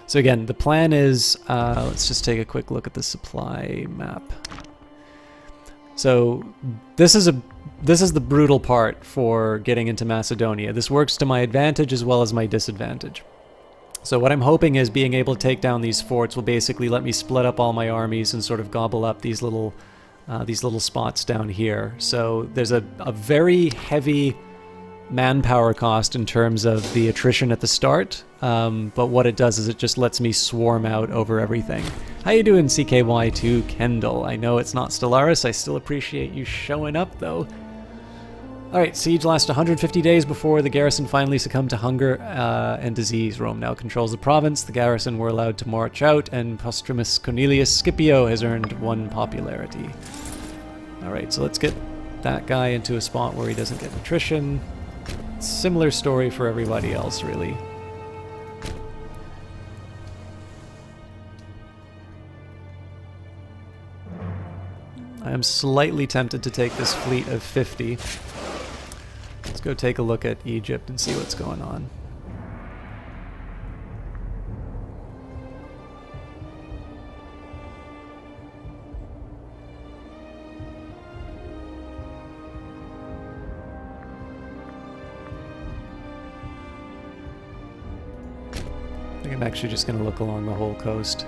So again, the plan is, let's just take a quick look at the supply map. So this is the brutal part for getting into Macedonia. This works to my advantage as well as my disadvantage. So what I'm hoping is being able to take down these forts will basically let me split up all my armies and sort of gobble up these little spots down here. So there's a very heavy manpower cost in terms of the attrition at the start, but what it does is it just lets me swarm out over everything. How you doing, CKY2 Kendall? I know it's not Stellaris, I still appreciate you showing up though. Alright, siege lasted 150 days before the garrison finally succumbed to hunger and disease. Rome now controls the province, the garrison were allowed to march out, and Postumus Cornelius Scipio has earned 1 popularity. Alright, so let's get that guy into a spot where he doesn't get attrition. Similar story for everybody else, really. I am slightly tempted to take this fleet of 50. Let's go take a look at Egypt and see what's going on. I think I'm actually just going to look along the whole coast.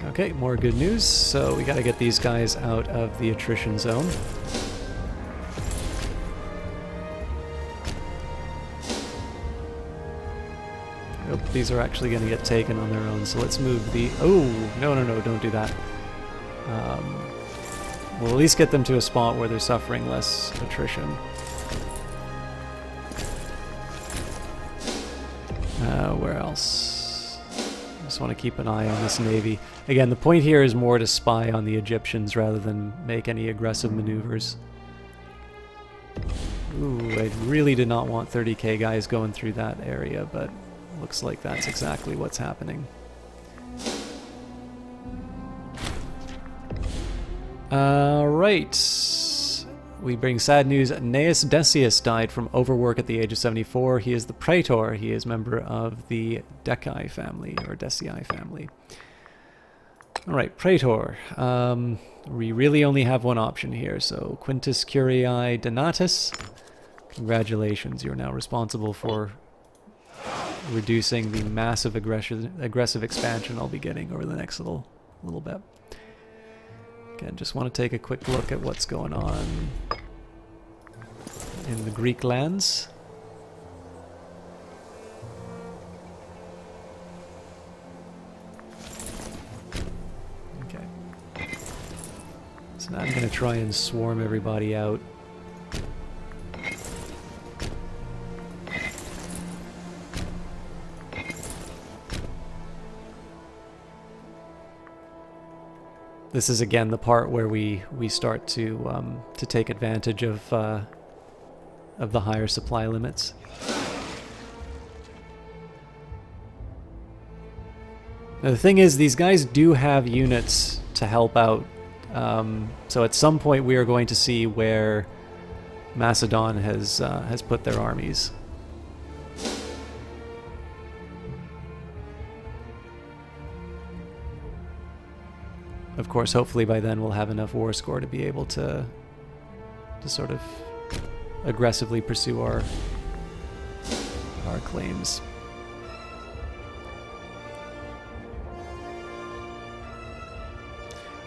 Okay, more good news. So we got to get these guys out of the attrition zone. Nope, these are actually going to get taken on their own. So let's move the... Oh, no, don't do that. We'll at least get them to a spot where they're suffering less attrition. Where else? I just want to keep an eye on this navy. Again, the point here is more to spy on the Egyptians rather than make any aggressive maneuvers. Ooh, I really did not want 30k guys going through that area, but looks like that's exactly what's happening. Alright. We bring sad news. Gnaeus Decius died from overwork at the age of 74. He is the Praetor. He is member of the Decii family, or Decii family. Alright, Praetor. We really only have one option here, so Quintus Curii Donatus. Congratulations, you're now responsible for reducing the massive aggressive expansion I'll be getting over the next little bit. Again, just want to take a quick look at what's going on in the Greek lands. Okay. So now I'm going to try and swarm everybody out. This is again the part where we start to take advantage of the higher supply limits. Now the thing is, these guys do have units to help out. So at some point we are going to see where Macedon has put their armies. Of course, hopefully by then we'll have enough war score to be able to sort of aggressively pursue our claims.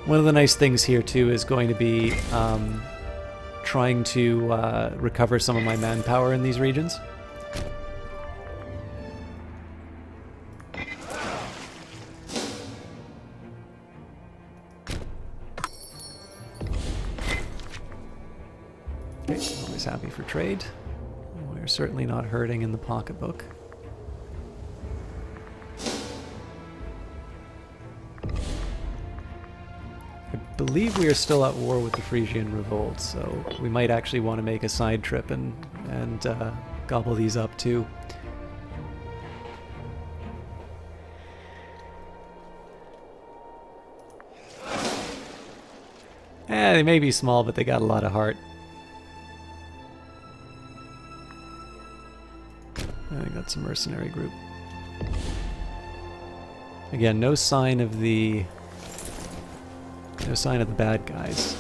One of the nice things here too is going to be trying to recover some of my manpower in these regions. Happy for trade. We're certainly not hurting in the pocketbook. I believe we are still at war with the Frisian Revolt, so we might actually want to make a side trip and gobble these up too. They may be small, but they got a lot of heart. I got some mercenary group. Again, no sign of the bad guys.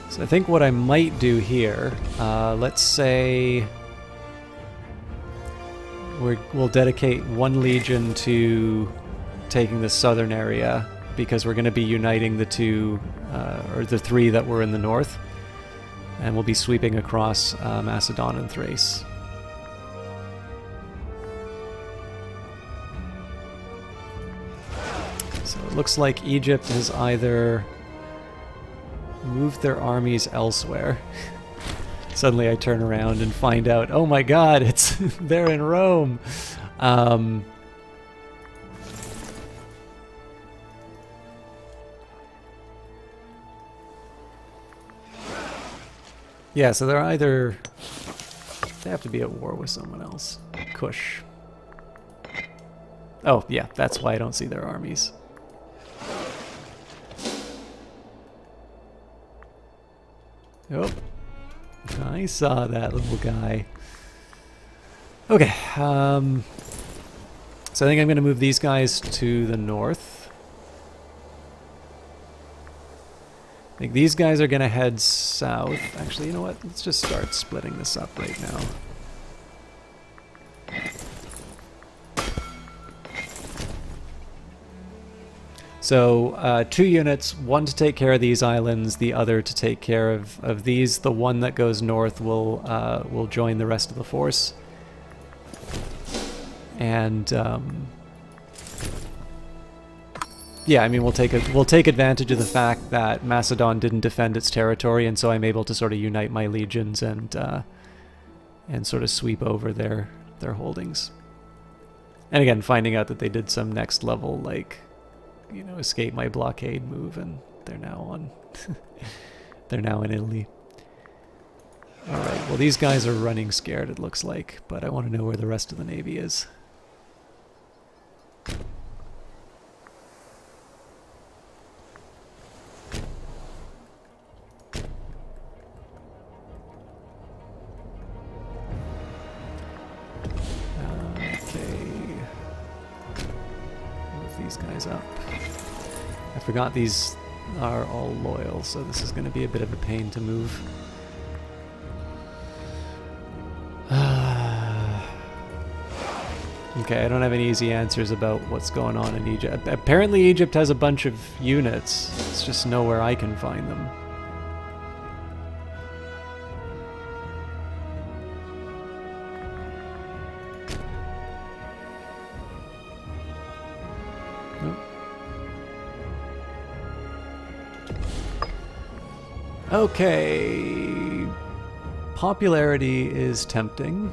So I think what I might do here, let's say we'll dedicate one legion to taking the southern area, because we're going to be uniting the two, or the three that were in the north, and we'll be sweeping across Macedon and Thrace. So it looks like Egypt has either moved their armies elsewhere. Suddenly I turn around and find out, oh my god, it's they're in Rome. Yeah, so they're either... They have to be at war with someone else. Kush. Oh, yeah, that's why I don't see their armies. Oh, I saw that little guy. Okay, so I think I'm going to move these guys to the north. I think these guys are going to head south. Actually, you know what? Let's just start splitting this up right now. So, 2 units, one to take care of these islands, the other to take care of these. The one that goes north will join the rest of the force. And, yeah, I mean, we'll take advantage of the fact that Macedon didn't defend its territory, and so I'm able to sort of unite my legions and sort of sweep over their holdings. And again, finding out that they did some next level, like, you know, escape my blockade move, and they're now on. They're now in Italy. All right. Well, these guys are running scared, it looks like, but I want to know where the rest of the navy is. Guys up. I forgot these are all loyal, so this is going to be a bit of a pain to move. Okay, I don't have any easy answers about what's going on in Egypt. Apparently Egypt has a bunch of units. It's just nowhere I can find them. Okay, popularity is tempting.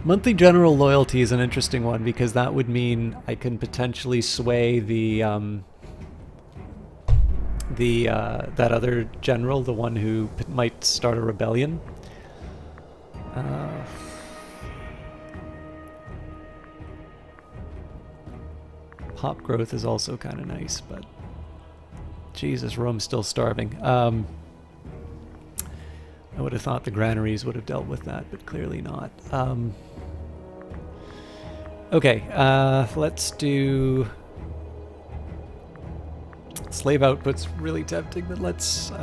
Monthly general loyalty is an interesting one, because that would mean I can potentially sway that other general, the one who might start a rebellion. Pop growth is also kind of nice, but Jesus, Rome's still starving. I would have thought the granaries would have dealt with that, but clearly not. Okay, let's do... Slave output's really tempting, but let's...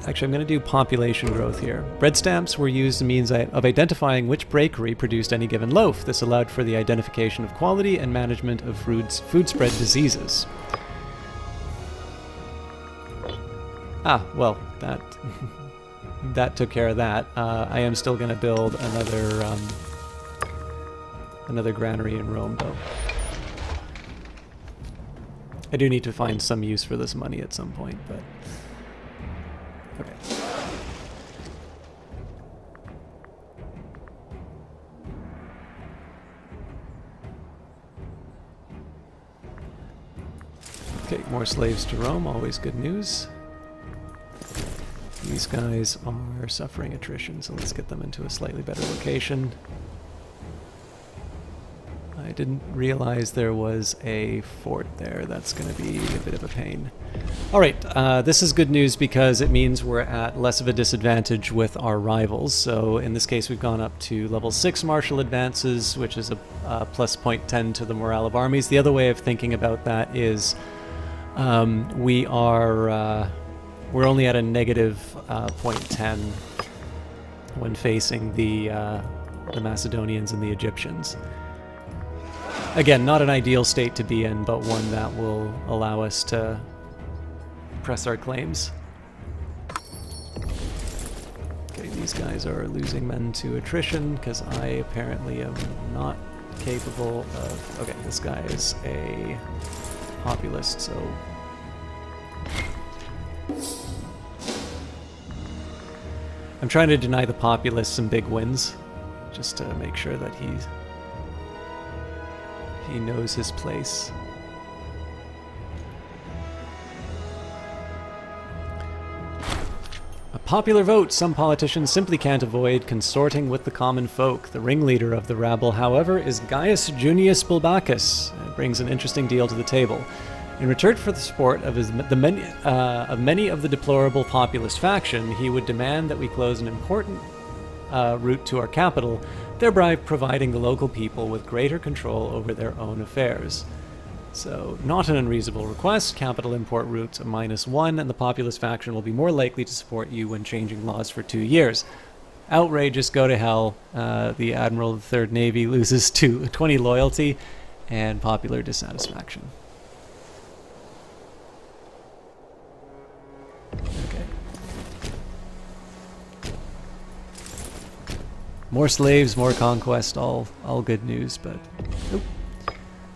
Actually, I'm going to do population growth here. Bread stamps were used as a means of identifying which bakery produced any given loaf. This allowed for the identification of quality and management of food spread diseases. Ah, well, that... that took care of that. I am still going to build another granary in Rome, though. I do need to find some use for this money at some point, but... Okay. Okay, more slaves to Rome, always good news. These guys are suffering attrition, so let's get them into a slightly better location. I didn't realize there was a fort there. That's going to be a bit of a pain. Alright, this is good news because it means we're at less of a disadvantage with our rivals. So in this case we've gone up to level 6 martial advances, which is a plus 0.10 to the morale of armies. The other way of thinking about that is we're only at a negative 0.10 when facing the Macedonians and the Egyptians. Again, not an ideal state to be in, but one that will allow us to press our claims. Okay, these guys are losing men to attrition because I apparently am not capable of... Okay, this guy is a populist, so... I'm trying to deny the populist some big wins, just to make sure that he knows his place. A popular vote. Some politicians simply can't avoid consorting with the common folk. The ringleader of the rabble, however, is Gaius Junius Bulbacus. It brings an interesting deal to the table. In return for the support of many of the deplorable populist faction, he would demand that we close an important route to our capital, thereby providing the local people with greater control over their own affairs. So, not an unreasonable request. Capital import routes a -1, and the populist faction will be more likely to support you when changing laws for 2 years. Outrageous, go to hell. The Admiral of the Third Navy loses 20 loyalty and popular dissatisfaction. Okay. More slaves, more conquest, all good news, but... Oop.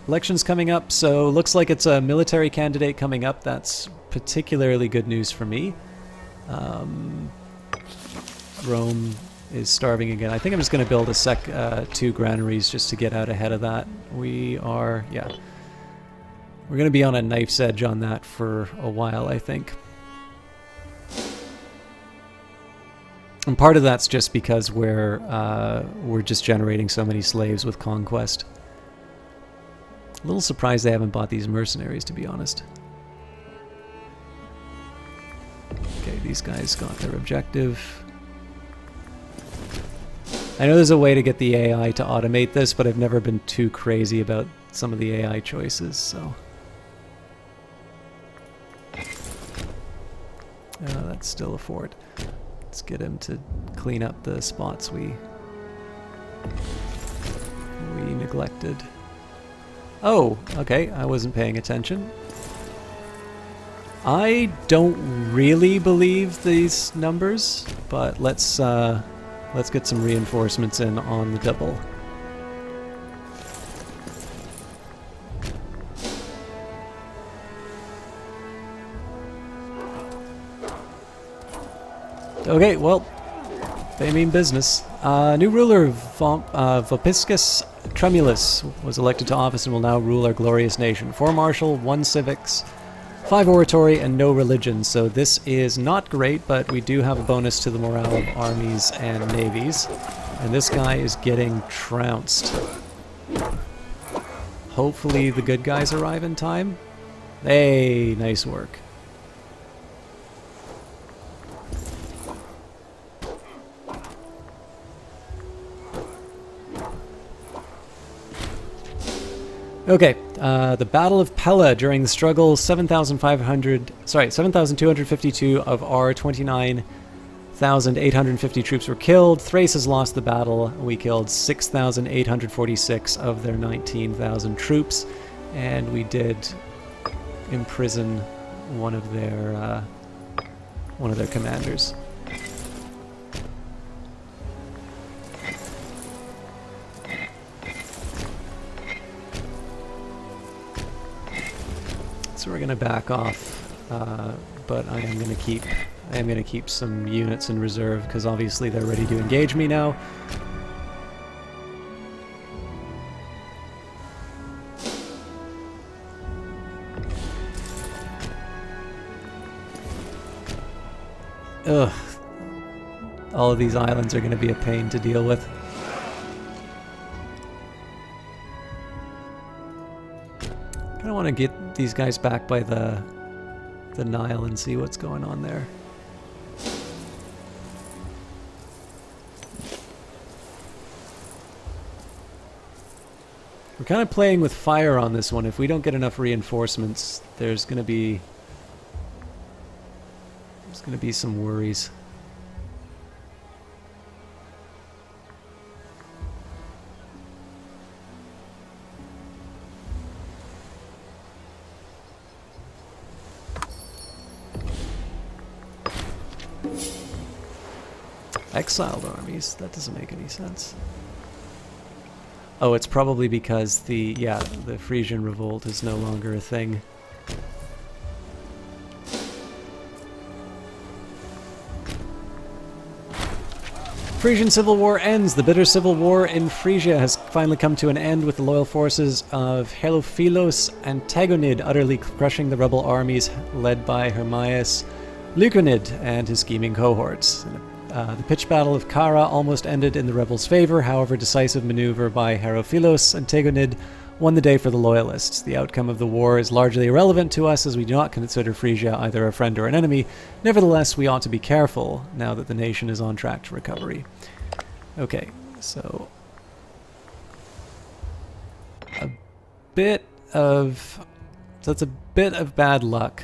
Election's coming up, so looks like it's a military candidate coming up. That's particularly good news for me. Rome is starving again. I think I'm just going to build a 2 granaries just to get out ahead of that. We're going to be on a knife's edge on that for a while, I think. And part of that's just because we're just generating so many slaves with conquest. A little surprised they haven't bought these mercenaries, to be honest. Okay, these guys got their objective. I know there's a way to get the AI to automate this, but I've never been too crazy about some of the AI choices, so... that's still a fort. Let's get him to clean up the spots we neglected. Oh, okay, I wasn't paying attention. I don't really believe these numbers, but let's get some reinforcements in on the double. Okay, well, they mean business. New ruler Vopiscus Tremulus was elected to office and will now rule our glorious nation. 4 martial, 1 civics, 5 oratory, and no religion. So this is not great, but we do have a bonus to the morale of armies and navies. And this guy is getting trounced. Hopefully the good guys arrive in time. Hey, nice work. Okay, the Battle of Pella. During the struggle, 7,252 of our 29,850 troops were killed. Thrace has lost the battle. We killed 6,846 of their 19,000 troops, and we did imprison one of their commanders. So we're gonna back off, but I am gonna keep some units in reserve because obviously they're ready to engage me now. Ugh. All of these islands are going to be a pain to deal with. I kind of want to get these guys back by the Nile and see what's going on there. We're kind of playing with fire on this one. If we don't get enough reinforcements, there's going to be some worries. Exiled armies? That doesn't make any sense. Oh, it's probably because the Frisian revolt is no longer a thing. Frisian Civil War ends. The bitter civil war in Frisia has finally come to an end with the loyal forces of Helophilos Antagonid utterly crushing the rebel armies led by Hermias Leuconid and his scheming cohorts. The pitched battle of Kara almost ended in the rebels' favor. However, decisive maneuver by Herophilos Antagonid won the day for the loyalists. The outcome of the war is largely irrelevant to us as we do not consider Frisia either a friend or an enemy. Nevertheless, we ought to be careful now that the nation is on track to recovery. Okay, so that's a bit of bad luck,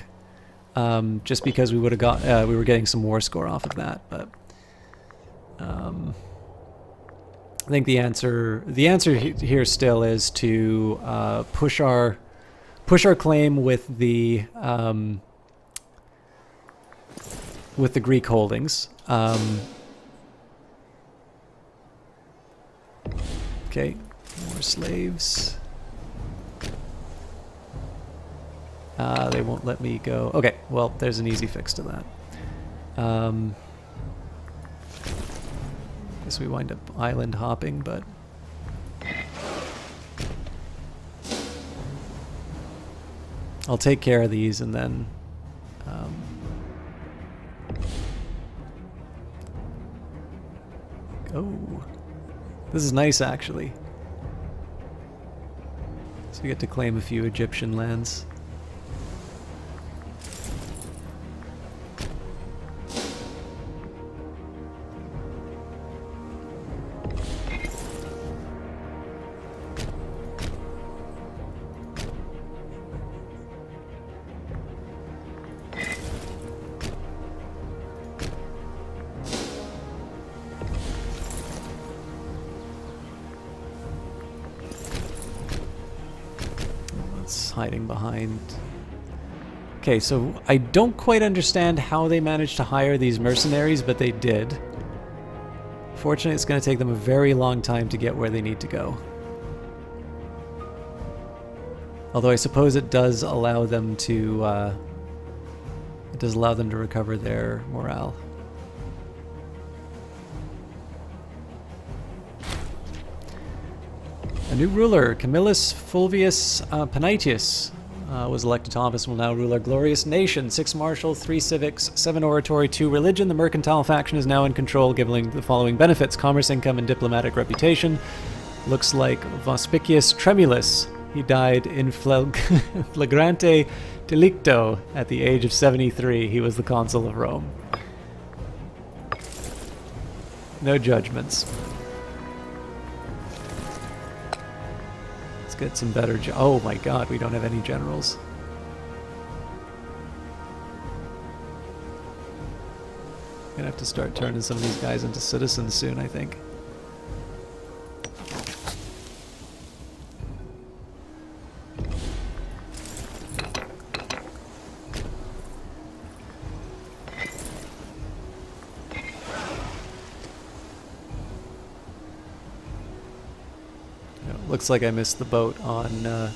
just because we would have got we were getting some war score off of that, but I think the answer here still is to push our claim with the Greek holdings. Okay, more slaves. They won't let me go. Okay, well, there's an easy fix to that. Guess we wind up island hopping, but I'll take care of these and then oh, this is nice actually. So we get to claim a few Egyptian lands. Hiding behind. Okay, so I don't quite understand how they managed to hire these mercenaries, but they did. Fortunately, it's going to take them a very long time to get where they need to go. Although I suppose it does allow them to recover their morale. A new ruler, Camillus Fulvius Panaetius, was elected to office and will now rule our glorious nation. 6 martial, 3 civics, 7 oratory, 2 religion. The mercantile faction is now in control, giving the following benefits: commerce income and diplomatic reputation. Looks like Vospicius Tremulus. He died in flagrante delicto at the age of 73. He was the consul of Rome. No judgments. Get some better oh my god, we don't have any generals. Gonna have to start turning some of these guys into citizens soon, I think. looks like I missed the boat on,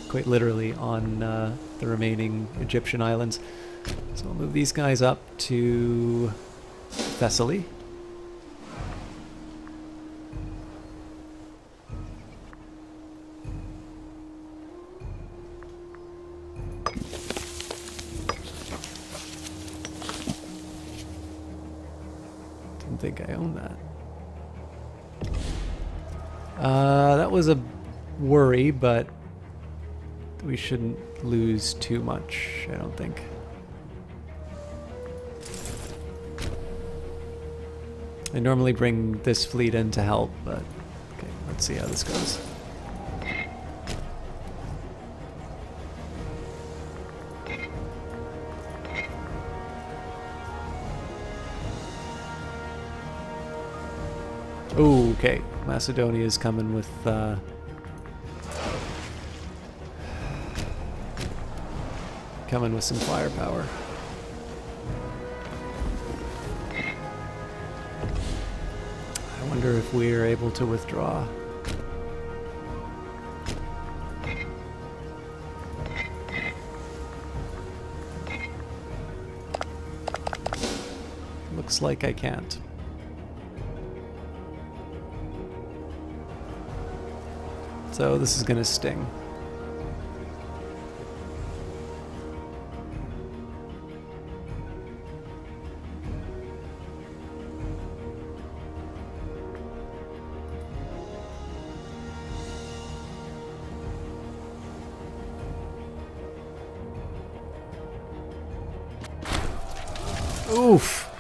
quite literally, on the remaining Egyptian islands. So I'll move these guys up to Thessaly. Didn't think I owned that. That was a worry, but we shouldn't lose too much, I don't think. I normally bring this fleet in to help, but okay, let's see how this goes. Ooh, okay, Macedonia is coming with some firepower. I wonder if we are able to withdraw. Looks like I can't. So this is gonna sting. Oof.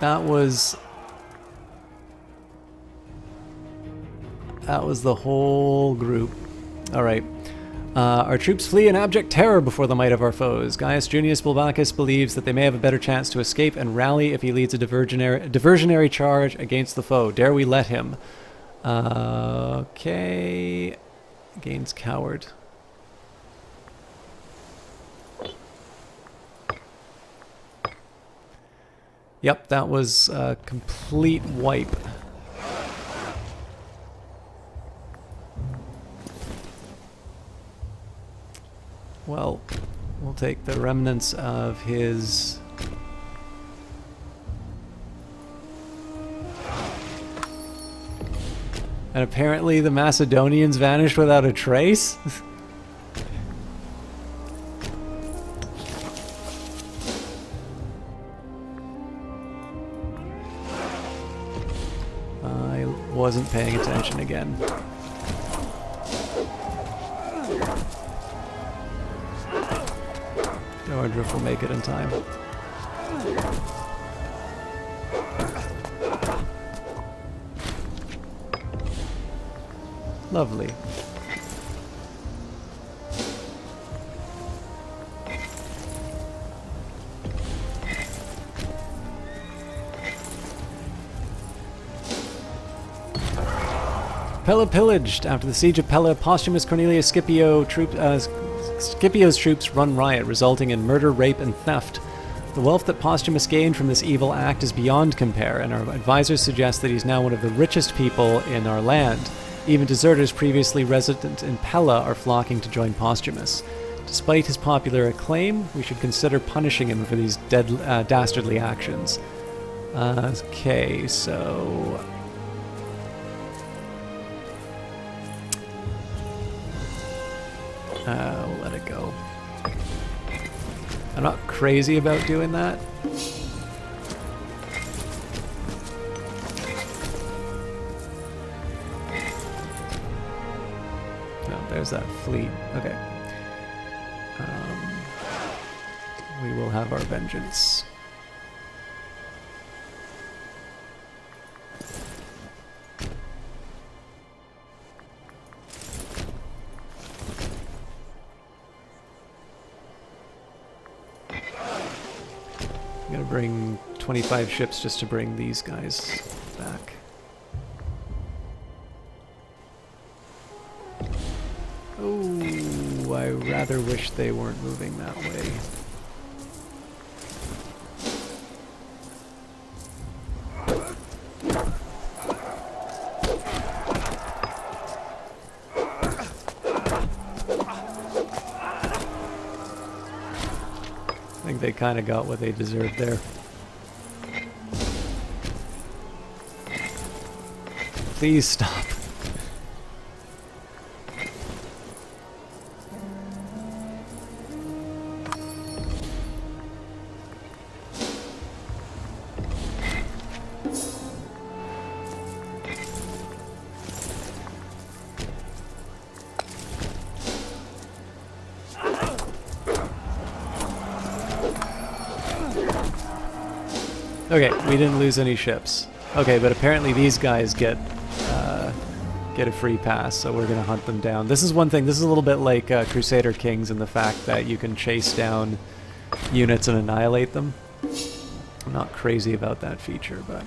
That was the whole group. All right. Our troops flee in abject terror before the might of our foes. Gaius Junius Bulbacus believes that they may have a better chance to escape and rally if he leads a diversionary charge against the foe. Dare we let him? Okay. Gains coward. Yep, that was a complete wipe. Well, we'll take the remnants of his... And apparently the Macedonians vanished without a trace? I wasn't paying attention again. Ordriff will make it in time. Lovely. Pella pillaged. After the siege of Pella, Posthumus Cornelius Scipio's troops run riot, resulting in murder, rape, and theft. The wealth that Posthumus gained from this evil act is beyond compare, and our advisors suggest that he's now one of the richest people in our land. Even deserters previously resident in Pella are flocking to join Posthumus. Despite his popular acclaim, we should consider punishing him for these dastardly actions. Okay, so... we'll let it go. I'm not crazy about doing that. No, there's that fleet. Okay. We will have our vengeance. I'm gonna bring 25 ships just to bring these guys back. Oh, I rather wish they weren't moving that way. think they kind of got what they deserved there. Please stop. Okay, we didn't lose any ships. Okay, but apparently these guys get a free pass, so we're gonna hunt them down. This is one thing. This is a little bit like Crusader Kings in the fact that you can chase down units and annihilate them. I'm not crazy about that feature, but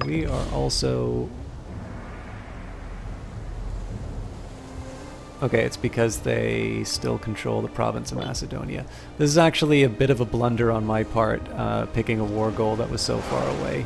we are also... Okay, it's because they still control the province of Macedonia. This is actually a bit of a blunder on my part, picking a war goal that was so far away.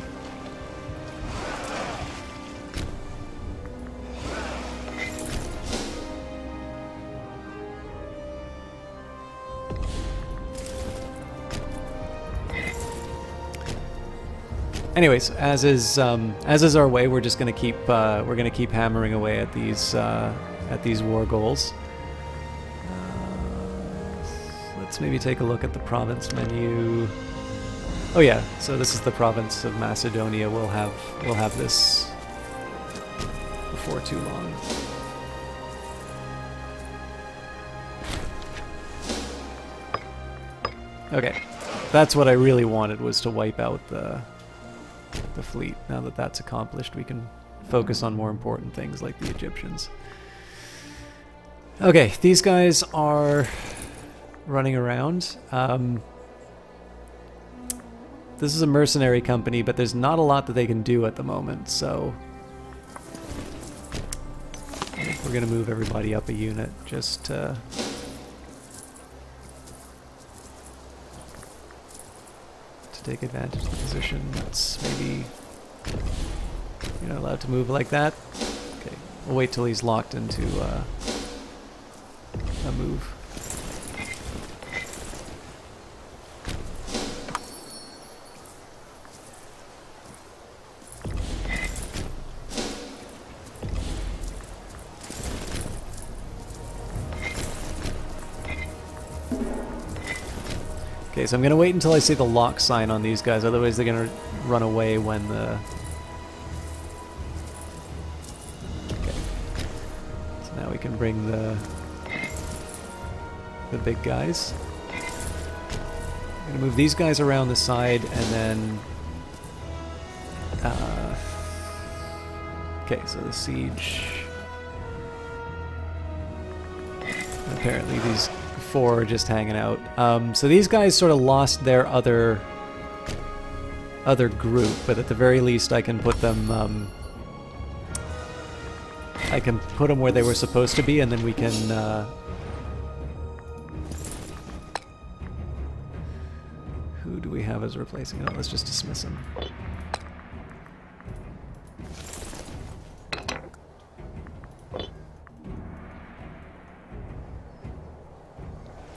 Anyways, as is our way, we're just gonna keep hammering away at these war goals. Let's maybe take a look at the province menu. Oh yeah, so this is the province of Macedonia. We'll have this before too long. Okay, that's what I really wanted, was to wipe out the fleet. Now that that's accomplished, we can focus on more important things like the Egyptians. Okay, these guys are running around. This is a mercenary company, but there's not a lot that they can do at the moment, so I think we're gonna move everybody up a unit just to take advantage of the position. That's maybe... You're not allowed to move like that? Okay, we'll wait till he's locked into a move. Okay, so I'm gonna wait until I see the lock sign on these guys, otherwise they're gonna run away when the... Okay. So now we can bring the big guys. I'm gonna move these guys around the side and then... okay, so the siege... Apparently these... four are just hanging out. So these guys sort of lost their other group, but at the very least I can put them where they were supposed to be, and then we can who do we have as replacing it? Let's just dismiss him.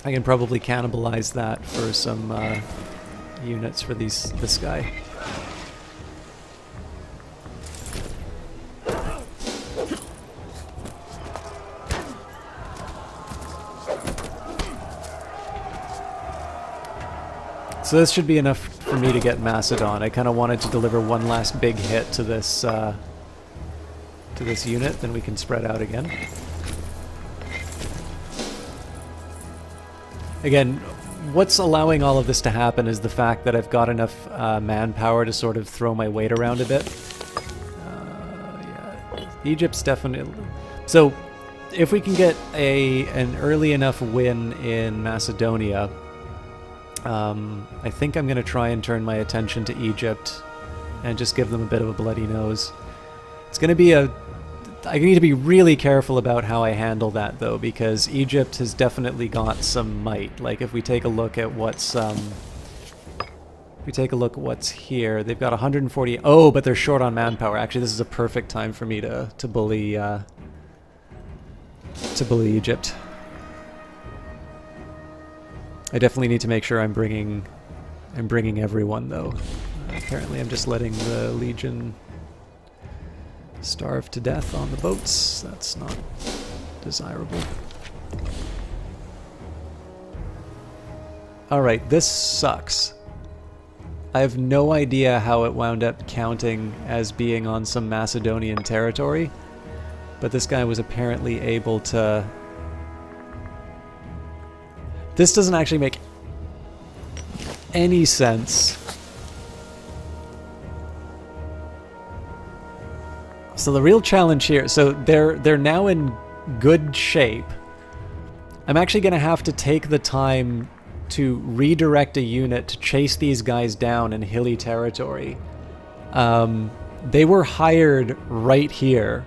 I can probably cannibalize that for some units for this guy. So this should be enough for me to get Macedon. I kind of wanted to deliver one last big hit to this unit, then we can spread out again. Again, what's allowing all of this to happen is the fact that I've got enough manpower to sort of throw my weight around a bit. Yeah, Egypt's definitely... So, if we can get an early enough win in Macedonia, I think I'm going to try and turn my attention to Egypt and just give them a bit of a bloody nose. It's going to be I need to be really careful about how I handle that, though, because Egypt has definitely got some might. Like, if we take a look at what's here, they've got 140. Oh, but they're short on manpower. Actually, this is a perfect time for me to bully Egypt. I definitely need to make sure I'm bringing everyone though. Apparently I'm just letting the Legion starve to death on the boats. That's not desirable. Alright, this sucks. I have no idea how it wound up counting as being on some Macedonian territory, but this guy was apparently able to... This doesn't actually make any sense. So the real challenge here, so they're now in good shape. I'm actually going to have to take the time to redirect a unit to chase these guys down in hilly territory. They were hired right here.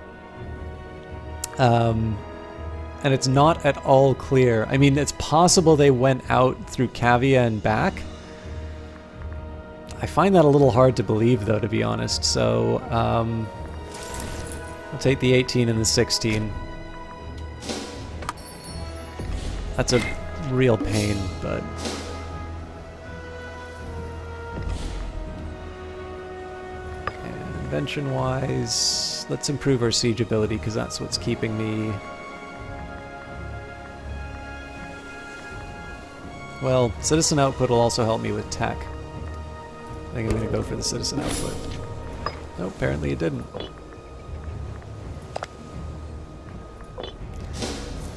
And it's not at all clear. I mean, it's possible they went out through Kavia and back. I find that a little hard to believe, though, to be honest. So, I'll take the 18 and the 16. That's a real pain, but... And invention-wise, let's improve our siege ability, because that's what's keeping me... Well, citizen output will also help me with tech. I think I'm going to go for the citizen output. No, apparently it didn't.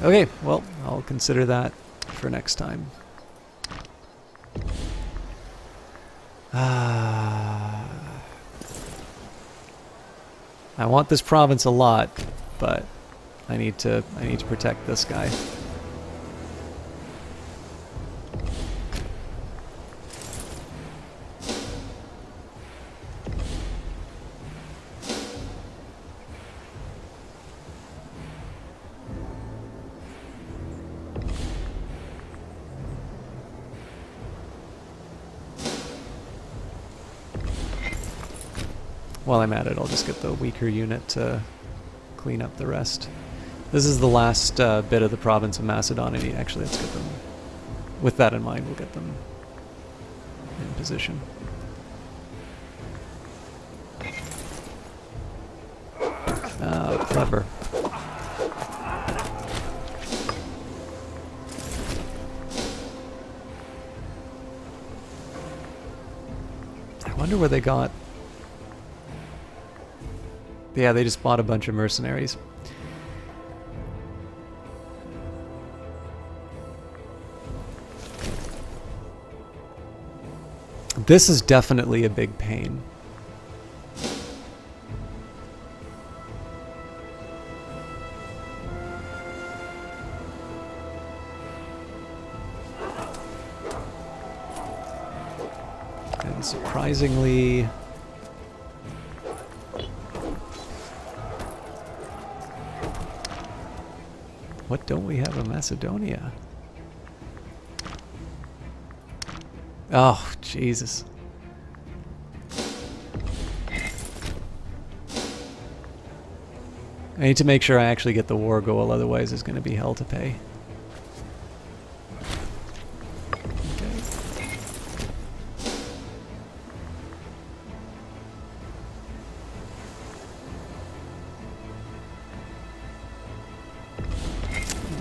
Okay, well, I'll consider that for next time. I want this province a lot, but I need to protect this guy. While I'm at it, I'll just get the weaker unit to clean up the rest. This is the last bit of the province of Macedonia. Actually, let's get them... With that in mind, we'll get them in position. Ah, clever. I wonder where they got... Yeah, they just bought a bunch of mercenaries. This is definitely a big pain. And surprisingly... What don't we have in Macedonia? Oh, Jesus. I need to make sure I actually get the war goal, otherwise it's going to be hell to pay. Okay.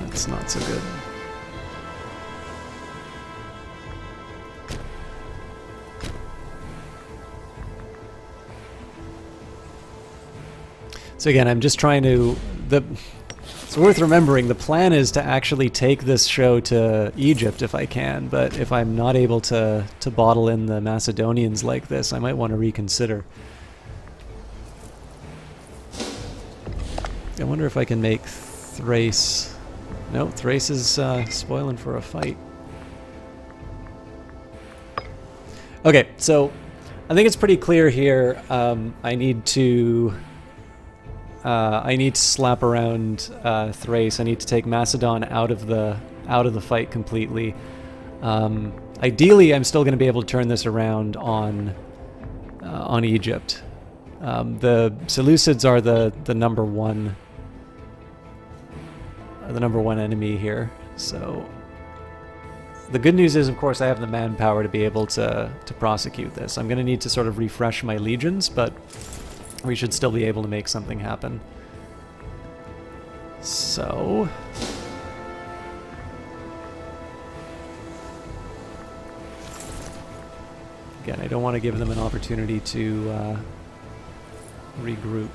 That's not so good. So again, I'm just trying to... It's worth remembering, the plan is to actually take this show to Egypt if I can, but if I'm not able to bottle in the Macedonians like this, I might want to reconsider. I wonder if I can make Thrace... No, Thrace is spoiling for a fight. Okay, so I think it's pretty clear here. I need to slap around Thrace. I need to take Macedon out of the fight completely. Ideally, I'm still going to be able to turn this around on Egypt. The Seleucids are the number one enemy here. So The good news is, of course, I have the manpower to be able to prosecute this. I'm going to need to sort of refresh my legions, but we should still be able to make something happen. So... Again, I don't want to give them an opportunity to regroup.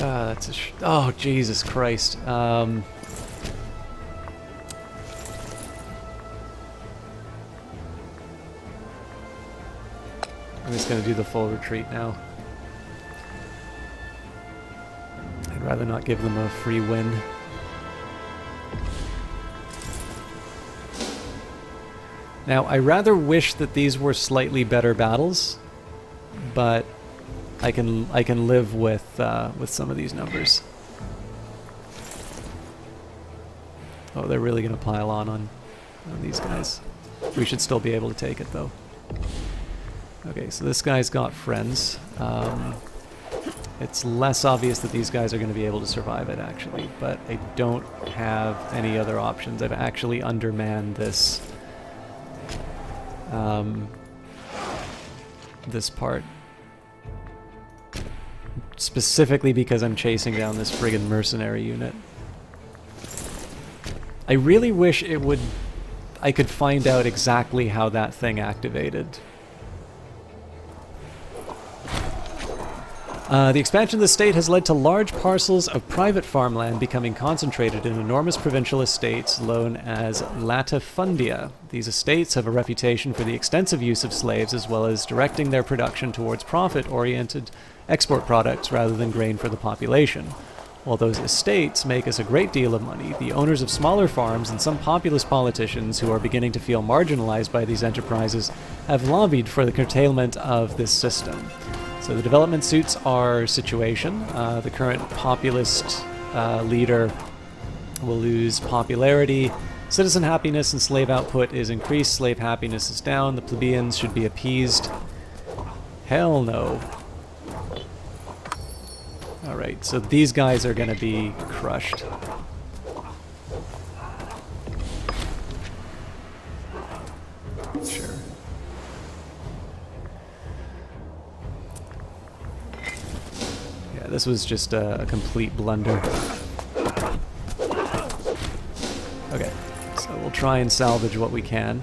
That's a oh, Jesus Christ. I'm just going to do the full retreat now. I'd rather not give them a free win. Now, I rather wish that these were slightly better battles, but I can live with some of these numbers. Oh, they're really going to pile on these guys. We should still be able to take it, though. Okay, so this guy's got friends. It's less obvious that these guys are going to be able to survive it, actually, but I don't have any other options. I've actually undermanned this this part. Specifically because I'm chasing down this friggin' mercenary unit. I really wish I could find out exactly how that thing activated. The expansion of the state has led to large parcels of private farmland becoming concentrated in enormous provincial estates known as latifundia. These estates have a reputation for the extensive use of slaves as well as directing their production towards profit-oriented export products rather than grain for the population. While those estates make us a great deal of money, the owners of smaller farms and some populist politicians who are beginning to feel marginalized by these enterprises have lobbied for the curtailment of this system. So the development suits our situation. The current populist leader will lose popularity. Citizen happiness and slave output is increased. Slave happiness is down. The plebeians should be appeased. Hell no. Alright, so these guys are going to be crushed. Sure. Yeah, this was just a complete blunder. Okay, so we'll try and salvage what we can.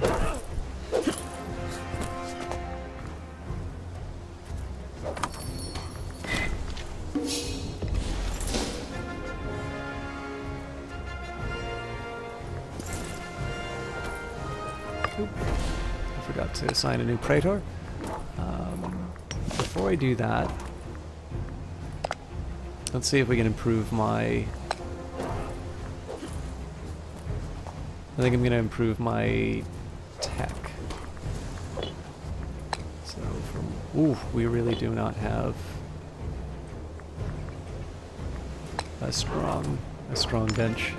To assign a new praetor. Before I do that, let's see if we can improve my... I think I'm going to improve my tech. So from... Ooh, we really do not have a strong bench.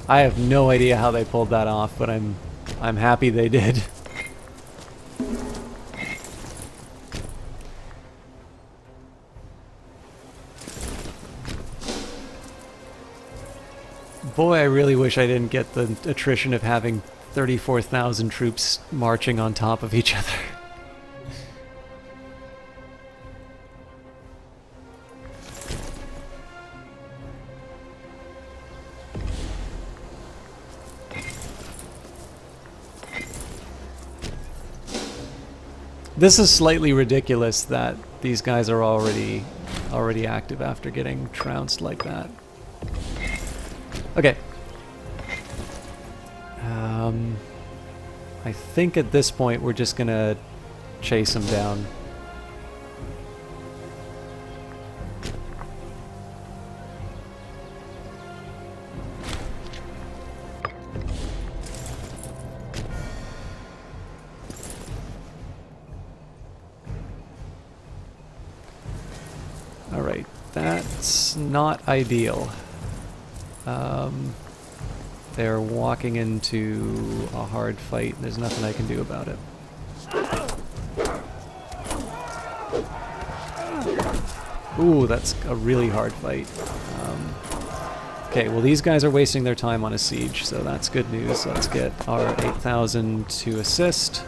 I have no idea how they pulled that off, but I'm happy they did. Boy, I really wish I didn't get the attrition of having 34,000 troops marching on top of each other. This is slightly ridiculous that these guys are already active after getting trounced like that. Okay. I think at this point we're just gonna chase him down. That's not ideal. They're walking into a hard fight. There's nothing I can do about it. Ooh, that's a really hard fight. Okay, well these guys are wasting their time on a siege, so that's good news. Let's get our 8,000 to assist.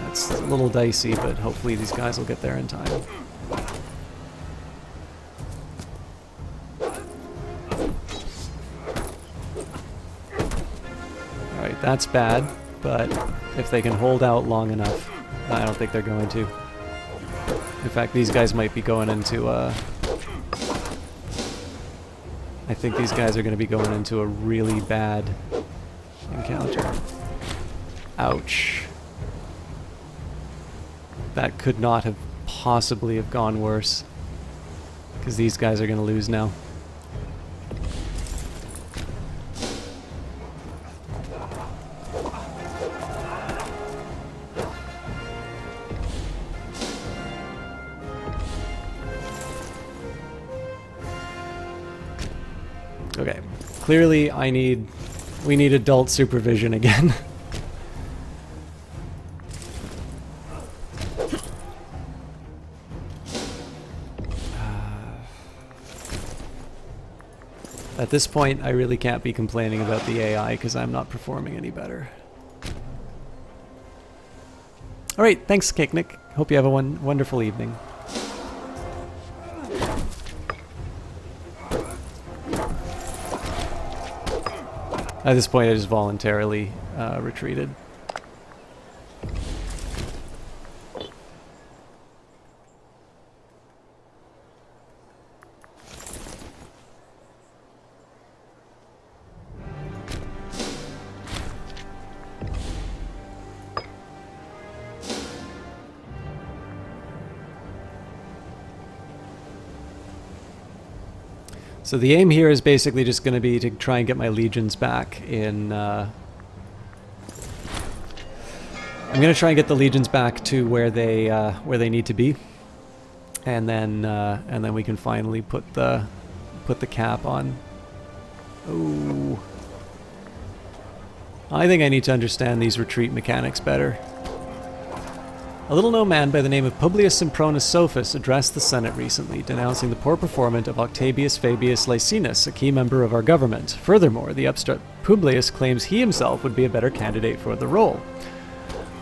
That's a little dicey, but hopefully these guys will get there in time. Alright, that's bad, but if they can hold out long enough, I don't think they're going to. In fact, these guys might be going into I think these guys are going to be going into a really bad encounter. Ouch. That could not have possibly have gone worse. Because these guys are going to lose now. Okay, clearly we need adult supervision again. At this point, I really can't be complaining about the AI because I'm not performing any better. Alright, thanks Cake-Nick. Hope you have a wonderful evening. At this point, I just voluntarily retreated. So the aim here is basically just going to be to try and get my legions back in... I'm going to try and get the legions back to where they need to be, and then we can finally put the cap on. Ooh. I think I need to understand these retreat mechanics better. A little-known man by the name of Publius Sempronius Sophus addressed the Senate recently, denouncing the poor performance of Octavius Fabius Licinius, a key member of our government. Furthermore, the upstart Publius claims he himself would be a better candidate for the role.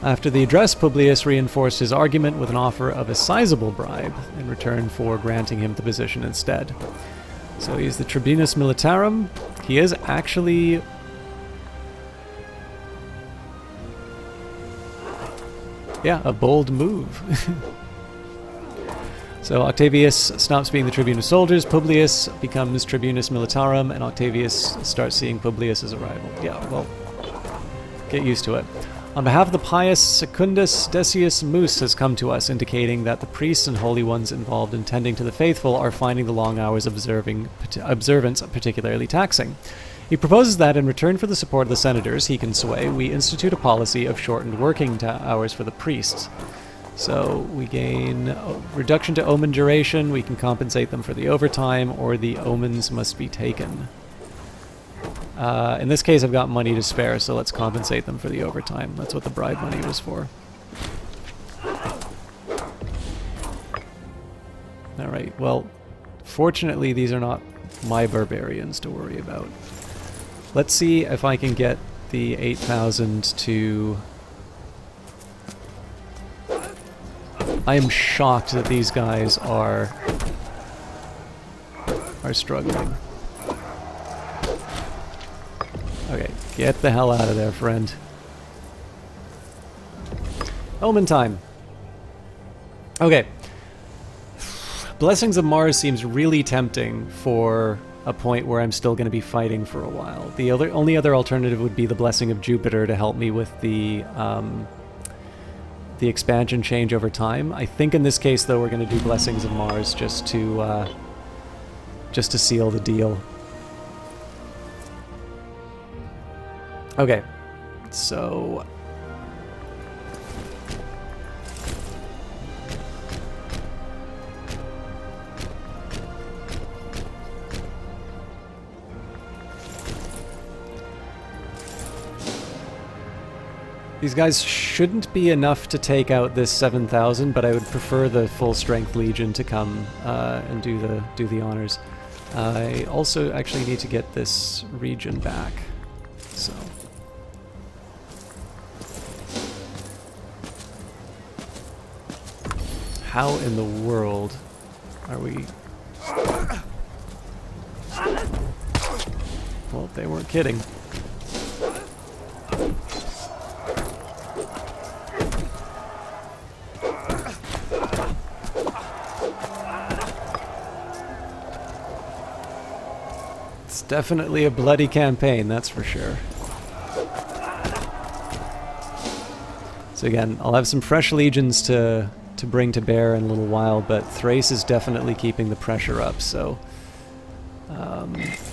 After the address, Publius reinforced his argument with an offer of a sizable bribe in return for granting him the position instead. So he's the Tribunus Militarum. He is actually... yeah, a bold move. So Octavius stops being the Tribune of Soldiers, Publius becomes Tribunus Militarum, and Octavius starts seeing Publius as a rival. Yeah, well, get used to it. On behalf of the pious Secundus, Decius Mus has come to us, indicating that the priests and holy ones involved in tending to the faithful are finding the long hours of observance particularly taxing. He proposes that, in return for the support of the senators he can sway, we institute a policy of shortened working hours for the priests. So we gain reduction to omen duration, we can compensate them for the overtime, or the omens must be taken. In this case I've got money to spare, so let's compensate them for the overtime. That's what the bribe money was for. Alright, well, fortunately these are not my barbarians to worry about. Let's see if I can get the 8,000 to... I am shocked that these guys are struggling. Okay, get the hell out of there, friend. Omen time. Okay. Blessings of Mars seems really tempting for a point where I'm still going to be fighting for a while. The only other alternative would be the Blessing of Jupiter to help me with the expansion change over time. I think in this case, though, we're going to do Blessings of Mars just to seal the deal. Okay, so These guys shouldn't be enough to take out this 7,000, but I would prefer the full strength legion to come and do the honors. I also actually need to get this region back, so. How in the world are we? Well, they weren't kidding. It's definitely a bloody campaign, that's for sure. So again, I'll have some fresh legions to bring to bear in a little while, but Thrace is definitely keeping the pressure up, so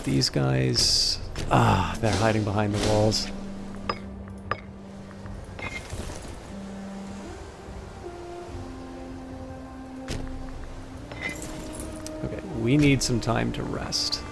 these guys, they're hiding behind the walls. Okay, we need some time to rest.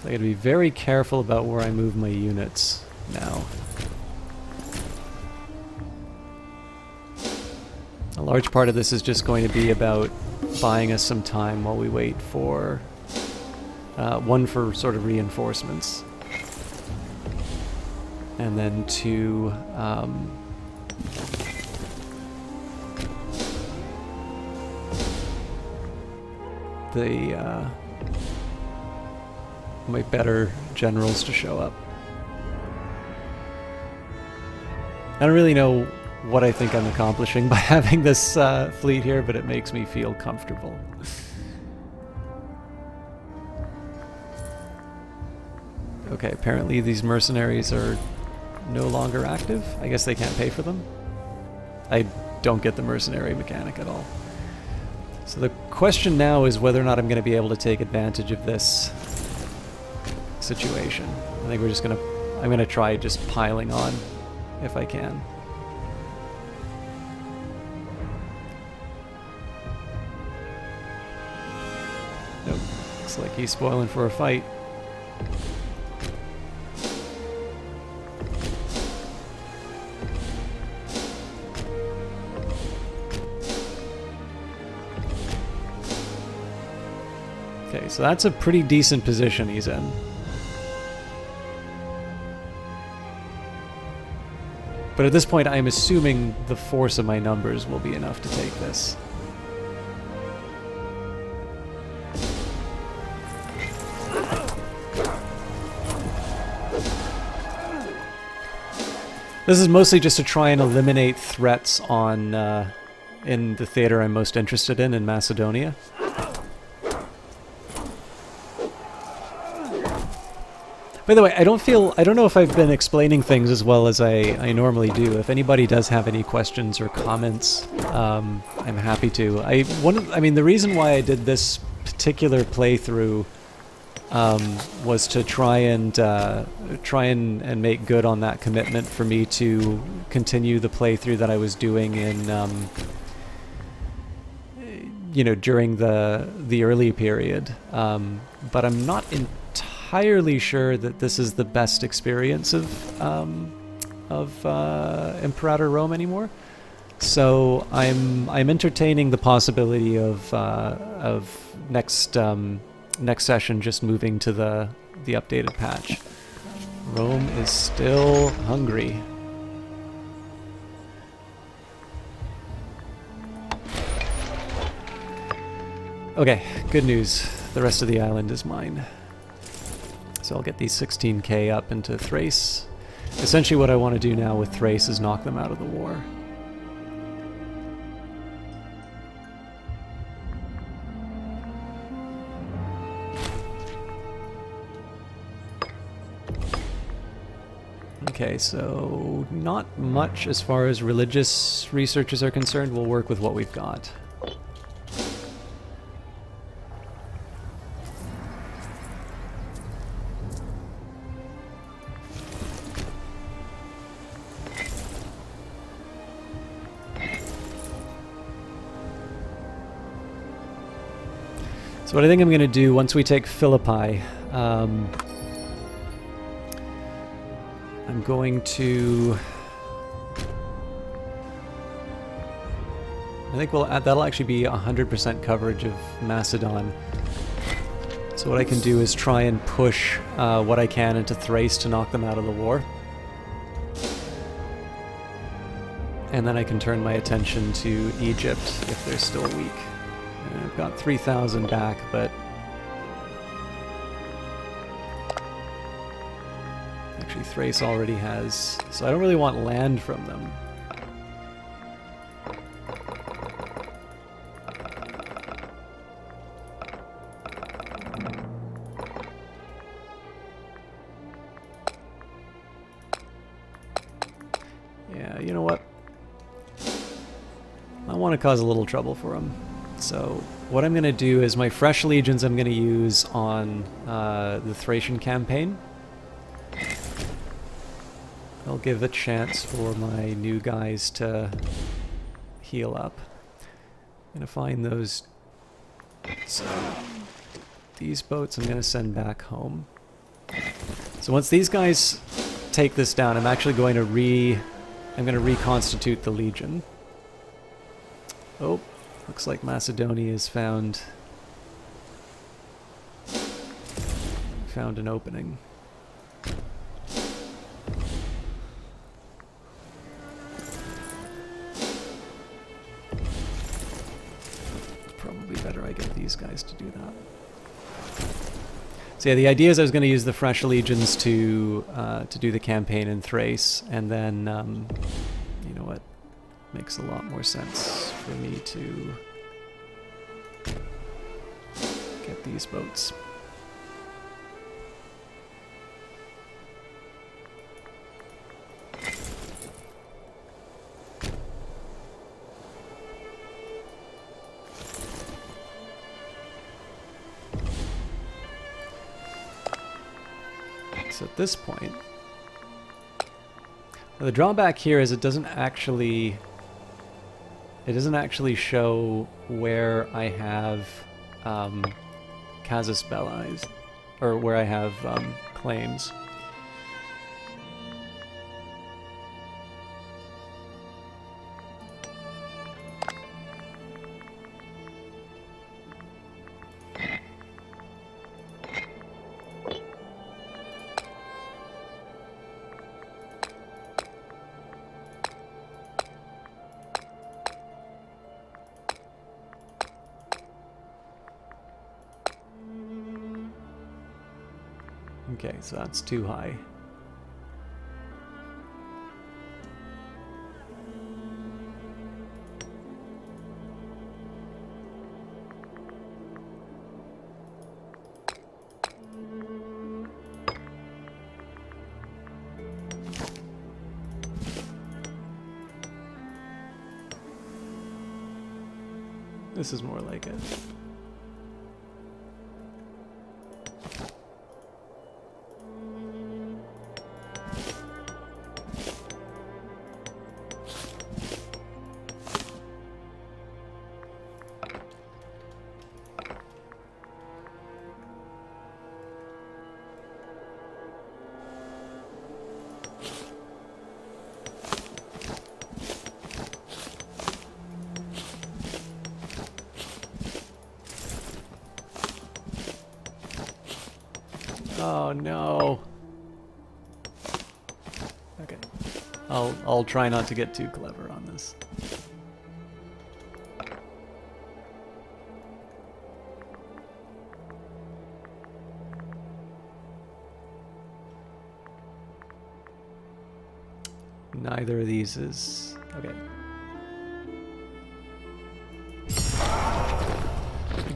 I gotta be very careful about where I move my units now. A large part of this is just going to be about buying us some time while we wait for one, for sort of reinforcements, and then two, my better generals to show up. I don't really know what I think I'm accomplishing by having this fleet here, but it makes me feel comfortable. Okay, apparently these mercenaries are no longer active. I guess they can't pay for them. I don't get the mercenary mechanic at all. So the question now is whether or not I'm going to be able to take advantage of this situation. I think I'm gonna try just piling on if I can. Nope. Looks like he's spoiling for a fight. Okay, so that's a pretty decent position he's in. But at this point, I'm assuming the force of my numbers will be enough to take this. This is mostly just to try and eliminate threats on in the theater I'm most interested in Macedonia. By the way, I don't know if I've been explaining things as well as I normally do. If anybody does have any questions or comments, I'm happy to. The reason why I did this particular playthrough was to try and make good on that commitment for me to continue the playthrough that I was doing in during the early period. But I'm not entirely sure that this is the best experience of Imperator Rome anymore. So I'm entertaining the possibility of next session just moving to the updated patch. Rome is still hungry. Okay, good news. The rest of the island is mine. So I'll get these 16k up into Thrace. Essentially what I want to do now with Thrace is knock them out of the war. Okay, so not much as far as religious researchers are concerned. We'll work with what we've got. So what I think I'm going to do once we take Philippi, I'm going to... I think that'll actually be 100% coverage of Macedon. So what I can do is try and push what I can into Thrace to knock them out of the war. And then I can turn my attention to Egypt if they're still weak. And I've got 3,000 back, but... Actually, Thrace already has... So I don't really want land from them. Yeah, you know what? I want to cause a little trouble for them. So what I'm going to do is my fresh legions I'm going to use on the Thracian campaign. I'll give a chance for my new guys to heal up. I'm going to find those... So these boats I'm going to send back home. So once these guys take this down, I'm actually going to reconstitute the legion. Oh. Looks like Macedonia has found an opening. It's probably better I get these guys to do that. So yeah, the idea is I was going to use the fresh legions to do the campaign in Thrace, and then you know what? Makes a lot more sense for me to get these boats. So at this point, the drawback here is it doesn't actually show where I have casus belli, or where I have claims. Okay, so that's too high. This is more like it. Oh no. Okay. I'll try not to get too clever on this. Neither of these is... Okay.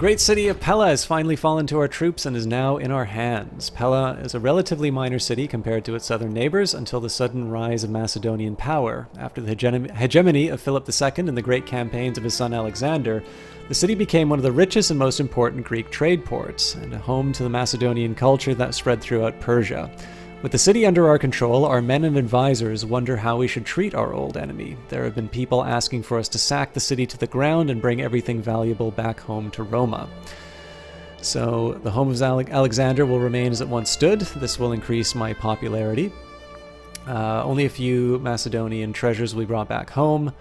great city of Pella has finally fallen to our troops and is now in our hands. Pella is a relatively minor city compared to its southern neighbors until the sudden rise of Macedonian power. After the hegemony of Philip II and the great campaigns of his son Alexander, the city became one of the richest and most important Greek trade ports, and a home to the Macedonian culture that spread throughout Persia. With the city under our control, our men and advisors wonder how we should treat our old enemy. There have been people asking for us to sack the city to the ground and bring everything valuable back home to Roma. So the home of Alexander will remain as it once stood. This will increase my popularity. Only a few Macedonian treasures will be brought back home.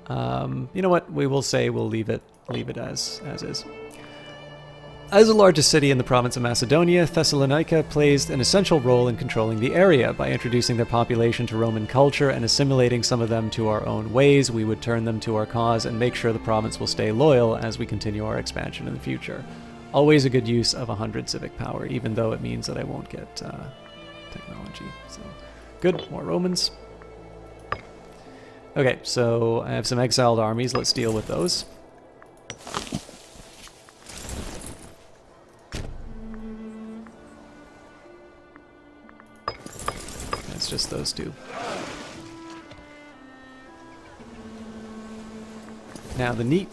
You know what? We will say we'll leave it as is. As the largest city in the province of Macedonia, Thessalonica plays an essential role in controlling the area. By introducing their population to Roman culture and assimilating some of them to our own ways, we would turn them to our cause and make sure the province will stay loyal as we continue our expansion in the future. Always a good use of 100 civic power, even though it means that I won't get technology. So, good, more Romans. Okay, so I have some exiled armies. Let's deal with those. It's just those two. Now the neat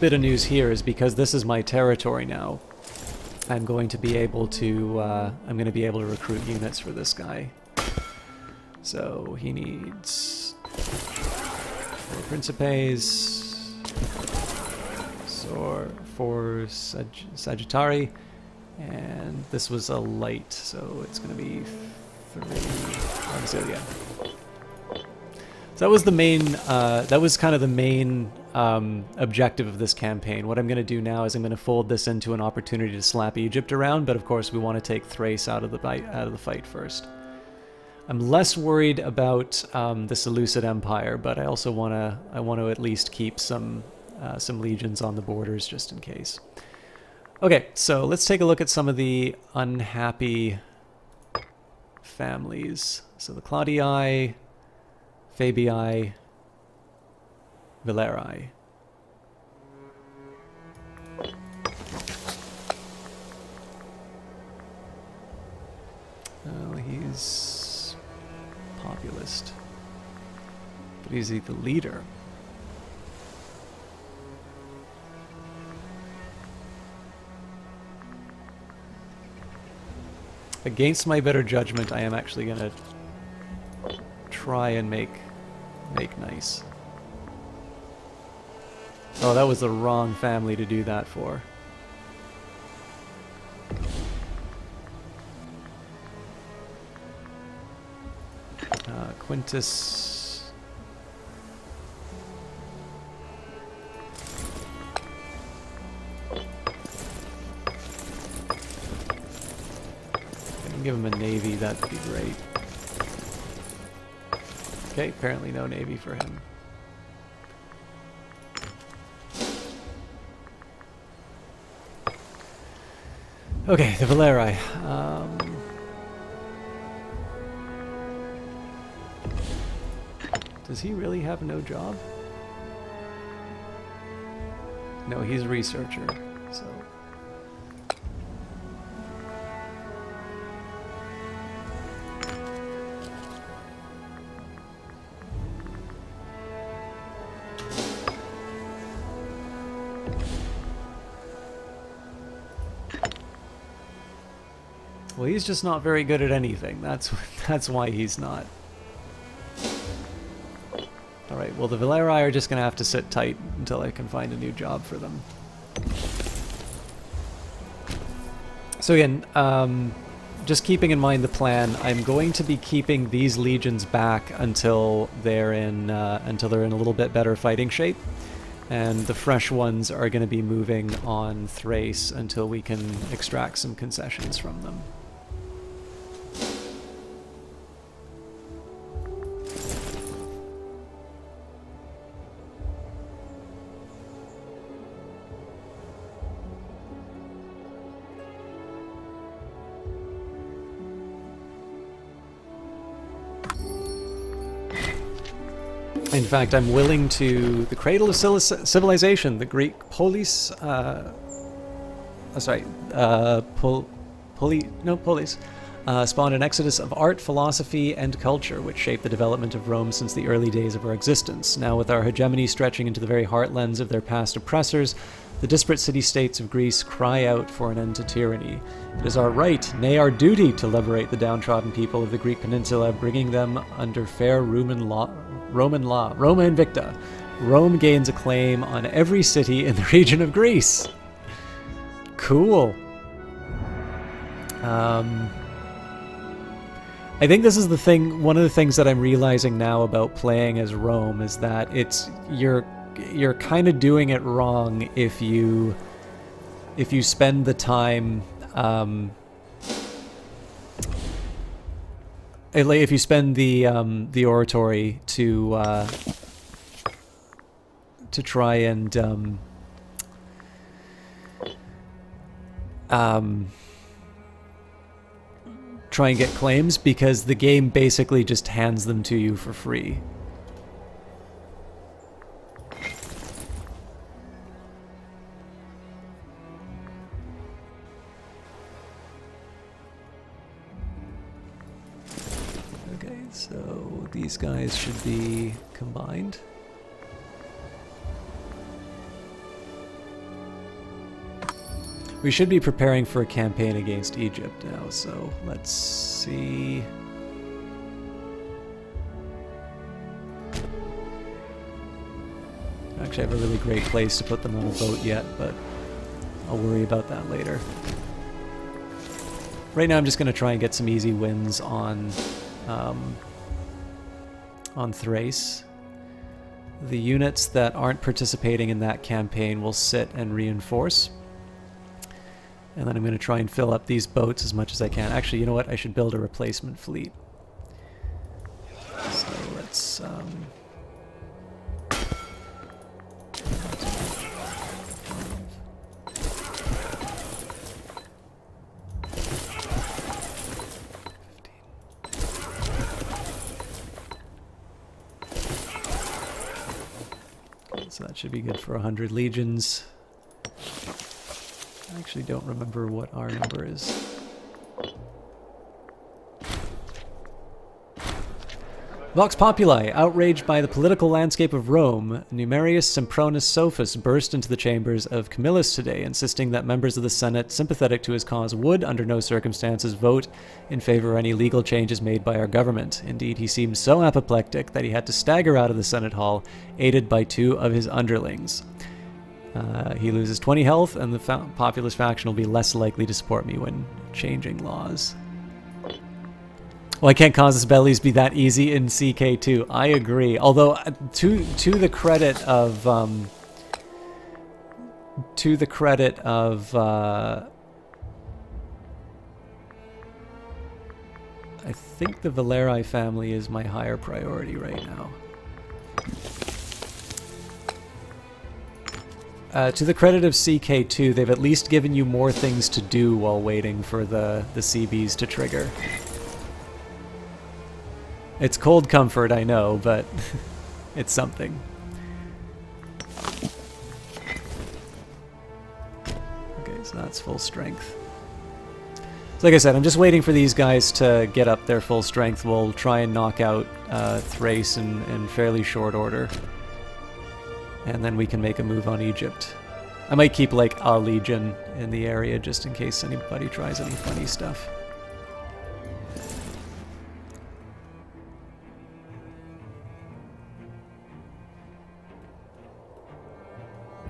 bit of news here is because this is my territory now, I'm going to be able to recruit units for this guy. So he needs 4 Principes, for Sagittari, and this was a light, so it's going to be 3 Auxilia. So that was the main, that was kind of the main objective of this campaign. What I'm going to do now is I'm going to fold this into an opportunity to slap Egypt around, but of course we want to take Thrace out of the fight first. I'm less worried about the Seleucid Empire, but I also want to at least keep some legions on the borders just in case. Okay, so let's take a look at some of the unhappy families. So the Claudii, Fabii, Valerii. Oh, he's populist, but is he the leader? Against my better judgment, I am actually gonna try and make nice. Oh, that was the wrong family to do that for. Quintus. I can give him a navy, that'd be great. Okay, apparently no navy for him. Okay, the Valerii. Does he really have no job? No, he's a researcher, so... Well, he's just not very good at anything. That's why he's not. Alright, well the Valerii are just going to have to sit tight until I can find a new job for them. So again, just keeping in mind the plan, I'm going to be keeping these legions back until they're in a little bit better fighting shape. And the fresh ones are going to be moving on Thrace until we can extract some concessions from them. In fact, I'm willing to... The cradle of civilization, the Greek polis... polis... spawned an exodus of art, philosophy, and culture, which shaped the development of Rome since the early days of our existence. Now, with our hegemony stretching into the very heartlands of their past oppressors, the disparate city-states of Greece cry out for an end to tyranny. It is our right, nay our duty, to liberate the downtrodden people of the Greek peninsula, bringing them under fair Roman law, Roma Invicta. Rome gains a claim on every city in the region of Greece. Cool. I think this is the thing. One of the things that I'm realizing now about playing as Rome is that you're kind of doing it wrong if you spend the time if you spend the oratory to try and try and get claims, because the game basically just hands them to you for free. Okay, so these guys should be combined. We should be preparing for a campaign against Egypt now, so let's see. Actually, I have a really great place to put them on a boat yet, but I'll worry about that later. Right now I'm just going to try and get some easy wins on Thrace. The units that aren't participating in that campaign will sit and reinforce. And then I'm going to try and fill up these boats as much as I can. Actually, you know what? I should build a replacement fleet. So let's... so that should be good for 100 legions. I actually don't remember what our number is. Vox Populi, outraged by the political landscape of Rome, Numerius Sempronius Sophus burst into the chambers of Camillus today, insisting that members of the Senate sympathetic to his cause would, under no circumstances, vote in favor of any legal changes made by our government. Indeed, he seemed so apoplectic that he had to stagger out of the Senate hall, aided by 2 of his underlings. He loses 20 health, and the populist faction will be less likely to support me when changing laws. Why can't casus bellis be that easy in CK2? I agree. Although, to the credit of I think the Valeri family is my higher priority right now. To the credit of CK2, they've at least given you more things to do while waiting for the CBs to trigger. It's cold comfort, I know, but it's something. Okay, so that's full strength. So like I said, I'm just waiting for these guys to get up their full strength. We'll try and knock out Thrace in fairly short order. And then we can make a move on Egypt. I might keep like a legion in the area just in case anybody tries any funny stuff.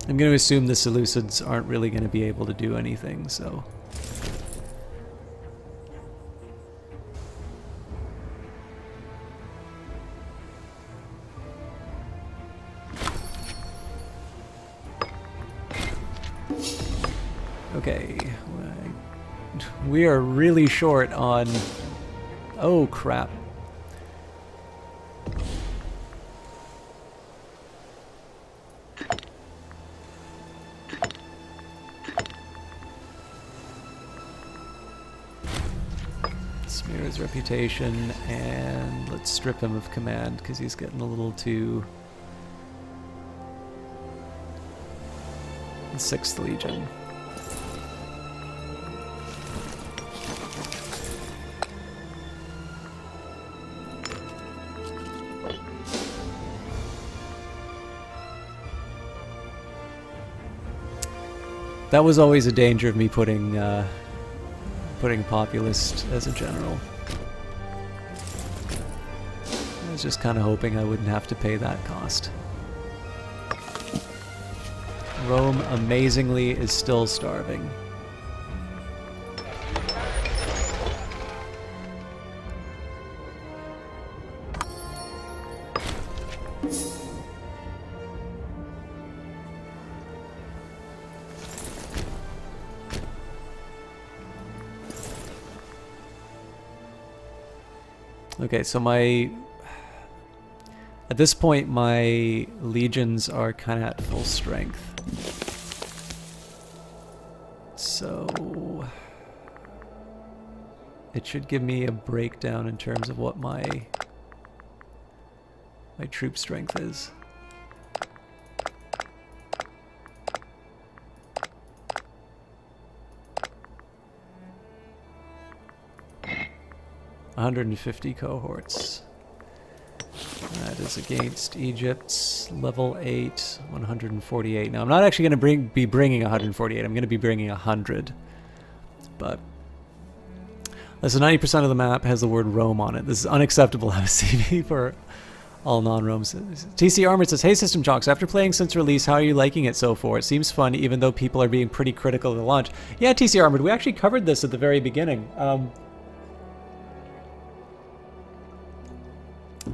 I'm going to assume the Seleucids aren't really going to be able to do anything, so... Okay, we are really short on... Oh, crap. Smear his reputation, and let's strip him of command because he's getting a little too... 6th Legion. That was always a danger of me putting Populist as a general. I was just kind of hoping I wouldn't have to pay that cost. Rome, amazingly, is still starving. Okay, so at this point my legions are kind of at full strength. So it should give me a breakdown in terms of what my troop strength is. $150 cohorts. That is against Egypt's level 8, 148. Now I'm not actually going to be bringing 148. I'm going to be bringing 100. But less than 90% of the map has the word Rome on it. This is unacceptable MCV for all non-Romes. TC Armored says, "Hey System Jocks, after playing since release, how are you liking it so far? It seems fun, even though people are being pretty critical of the launch." Yeah, TC Armored, we actually covered this at the very beginning.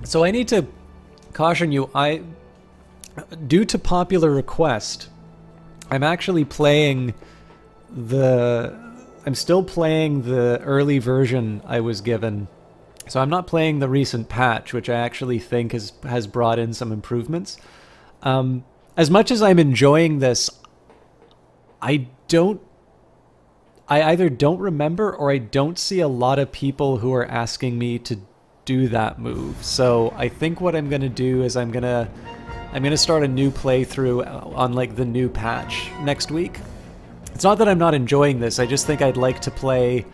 So I need to caution you, due to popular request, I'm actually playing I'm still playing the early version I was given. So I'm not playing the recent patch, which I actually think has brought in some improvements. As much as I'm enjoying this, I either don't remember or I don't see a lot of people who are asking me to do that move. So I think what I'm gonna do is I'm gonna start a new playthrough on like the new patch next week. It's not that I'm not enjoying this, I just think I'd like to play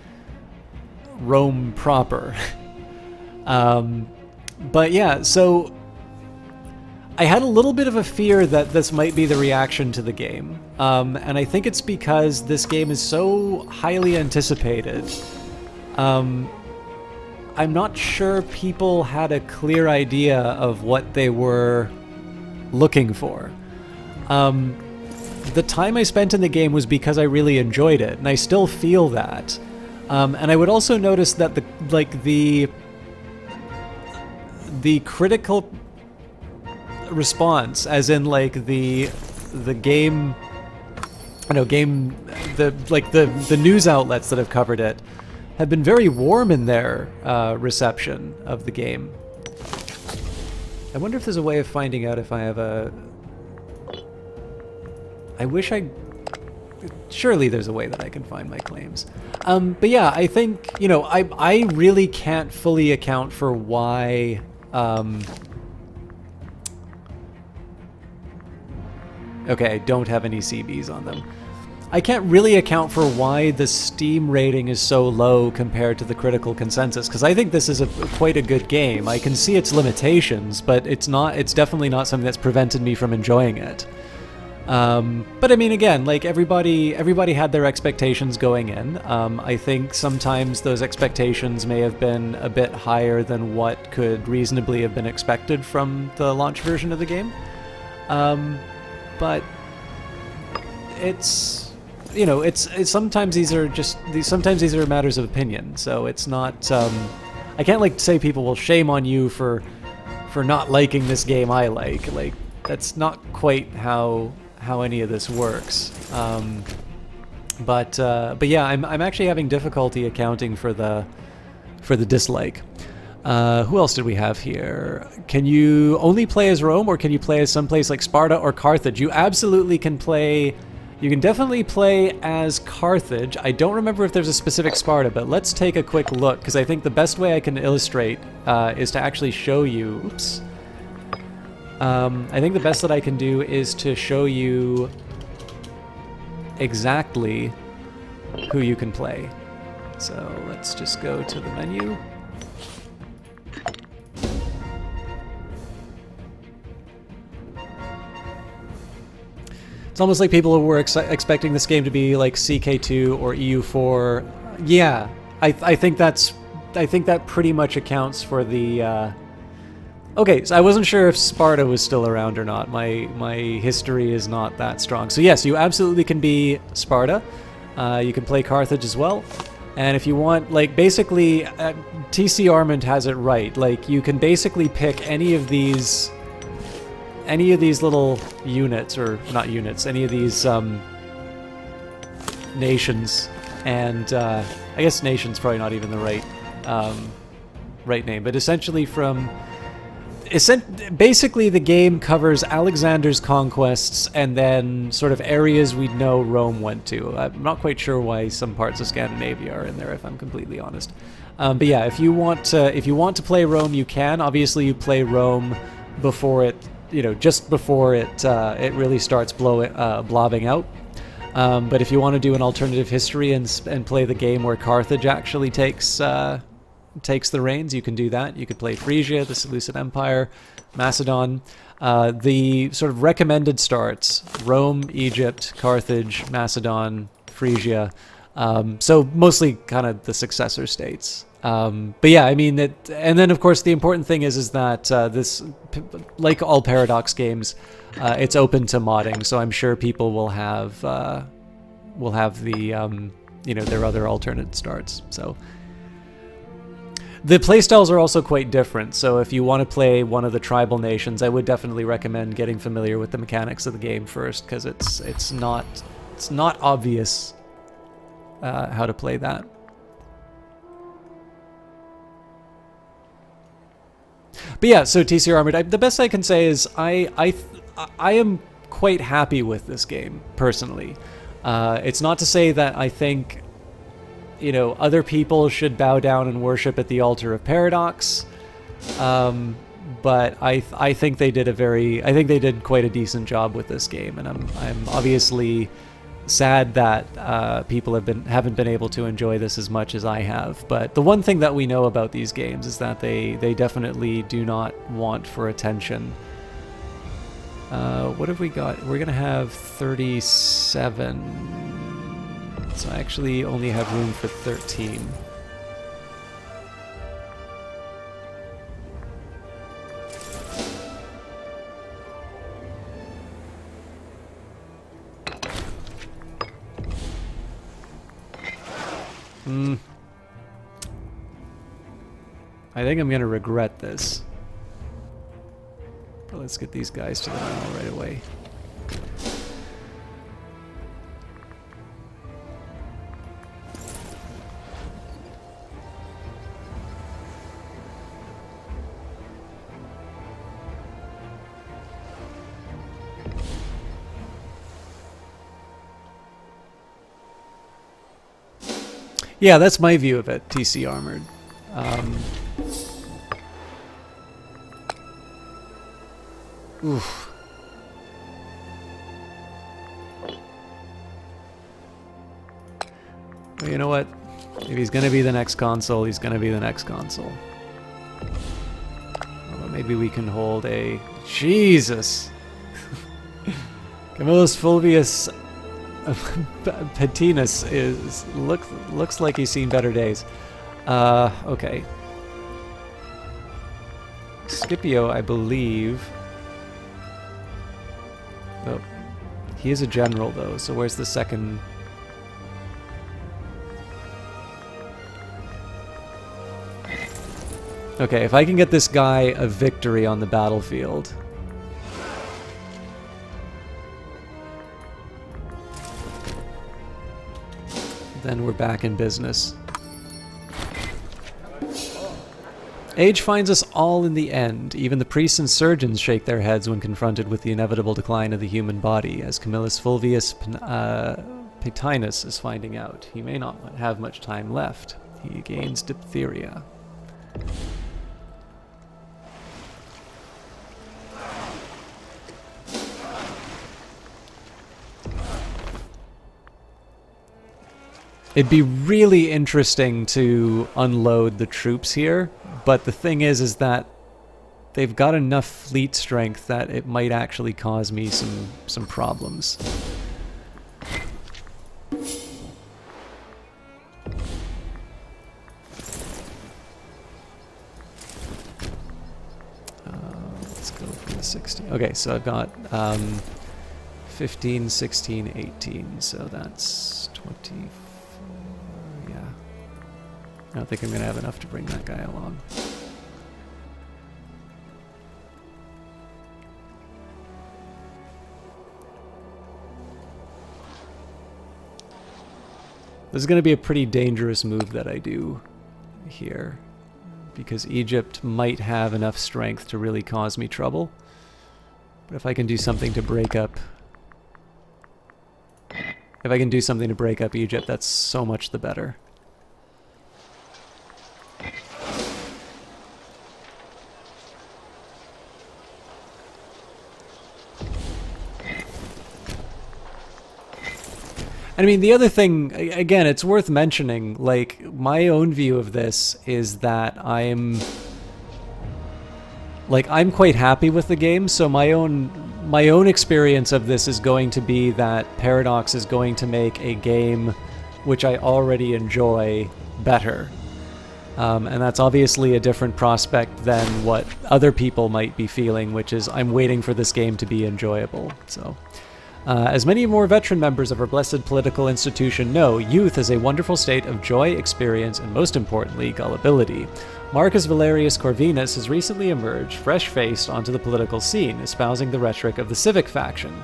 Rome proper. But yeah, so I had a little bit of a fear that this might be the reaction to the game. And I think it's because this game is so highly anticipated. I'm not sure people had a clear idea of what they were looking for. The time I spent in the game was because I really enjoyed it, and I still feel that. And I would also notice that the critical response, as in like the game, the news outlets that have covered it, have been very warm in their reception of the game. I wonder if there's a way of finding out if I have a... Surely there's a way that I can find my claims. But yeah, I think, I really can't fully account for why... Okay, I don't have any CBs on them. I can't really account for why the Steam rating is so low compared to the critical consensus, because I think this is quite a good game. I can see its limitations, but it's definitely not something that's prevented me from enjoying it. But I mean, again, like everybody had their expectations going in. I think sometimes those expectations may have been a bit higher than what could reasonably have been expected from the launch version of the game. But it's... it's sometimes these are matters of opinion. So it's not. I can't like say people will shame on you for not liking this game I like. Like that's not quite how any of this works. But yeah, I'm actually having difficulty accounting for the dislike. Who else did we have here? Can you only play as Rome, or can you play as someplace like Sparta or Carthage? You absolutely can play You can definitely play as Carthage. I don't remember if there's a specific Sparta, but let's take a quick look, because I think the best way I can illustrate is to actually show you... Oops. I think the best that I can do is to show you exactly who you can play. So let's just go to the menu. It's almost like people were expecting this game to be like CK2 or EU4. Yeah, I think that pretty much accounts for the. Okay, so I wasn't sure if Sparta was still around or not. My history is not that strong. So yes, you absolutely can be Sparta. You can play Carthage as well. And if you want, like, basically, TC Armand has it right. Like, you can basically pick any of these little units, or not units, any of these nations, and I guess nation's probably not even the right name, but essentially basically the game covers Alexander's conquests and then sort of areas we know Rome went to. I'm not quite sure why some parts of Scandinavia are in there, if I'm completely honest. But yeah, if you want to play Rome, you can. Obviously, you play Rome before it, just before it really starts blobbing out. But if you want to do an alternative history and play the game where Carthage actually takes the reins, you can do that. You could play Phrygia, the Seleucid Empire, Macedon. The sort of recommended starts: Rome, Egypt, Carthage, Macedon, Phrygia. So mostly kind of the successor states. But yeah, I mean, and then of course the important thing is that this, like all Paradox games, it's open to modding. So I'm sure people will have the their other alternate starts. So the playstyles are also quite different. So if you want to play one of the tribal nations, I would definitely recommend getting familiar with the mechanics of the game first, because it's not obvious how to play that. But yeah, so TC Armored, the best I can say is I am quite happy with this game personally. It's not to say that I think other people should bow down and worship at the altar of Paradox, but I think they did quite a decent job with this game, and I'm obviously sad that people haven't been able to enjoy this as much as I have. But the one thing that we know about these games is that they definitely do not want for attention. What have we got? We're gonna have 37. So I actually only have room for 13. I think I'm gonna regret this. But let's get these guys to the Nile right away. Yeah, that's my view of it, TC Armored. Oof. Well, you know what? If he's gonna be the next consul, he's gonna be the next consul. Well, maybe we can hold a... Jesus! Camillus Fulvius Patinus looks like he's seen better days. Okay. Scipio, I believe. Oh, he is a general though. So where's the second? Okay, if I can get this guy a victory on the battlefield. Then we're back in business. Age finds us all in the end. Even the priests and surgeons shake their heads when confronted with the inevitable decline of the human body, as Camillus Fulvius Paetinus is finding out. He may not have much time left. He gains diphtheria. It'd be really interesting to unload the troops here, but the thing is that they've got enough fleet strength that it might actually cause me some problems. Let's go for the 16. Okay, so I've got 15, 16, 18, so that's 24. I don't think I'm going to have enough to bring that guy along. This is going to be a pretty dangerous move that I do here, because Egypt might have enough strength to really cause me trouble. But if I can do something to break up... If I can do something to break up Egypt, that's so much the better. I mean, the other thing, again, it's worth mentioning, like, my own view of this is that I'm quite happy with the game, so my own experience of this is going to be that Paradox is going to make a game which I already enjoy better. And that's obviously a different prospect than what other people might be feeling, which is I'm waiting for this game to be enjoyable, so... as many more veteran members of our blessed political institution know, youth is a wonderful state of joy, experience, and most importantly, gullibility. Marcus Valerius Corvinus has recently emerged, fresh-faced, onto the political scene, espousing the rhetoric of the civic faction.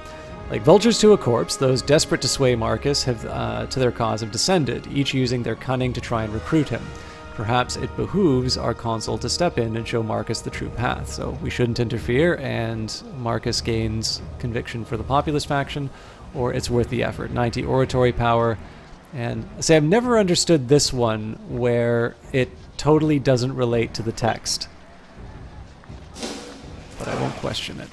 Like vultures to a corpse, those desperate to sway Marcus to their cause have descended, each using their cunning to try and recruit him. Perhaps it behooves our consul to step in and show Marcus the true path, so we shouldn't interfere, and Marcus gains conviction for the populist faction, or it's worth the effort. 90 oratory power, and say I've never understood this one where it totally doesn't relate to the text, but I won't question it.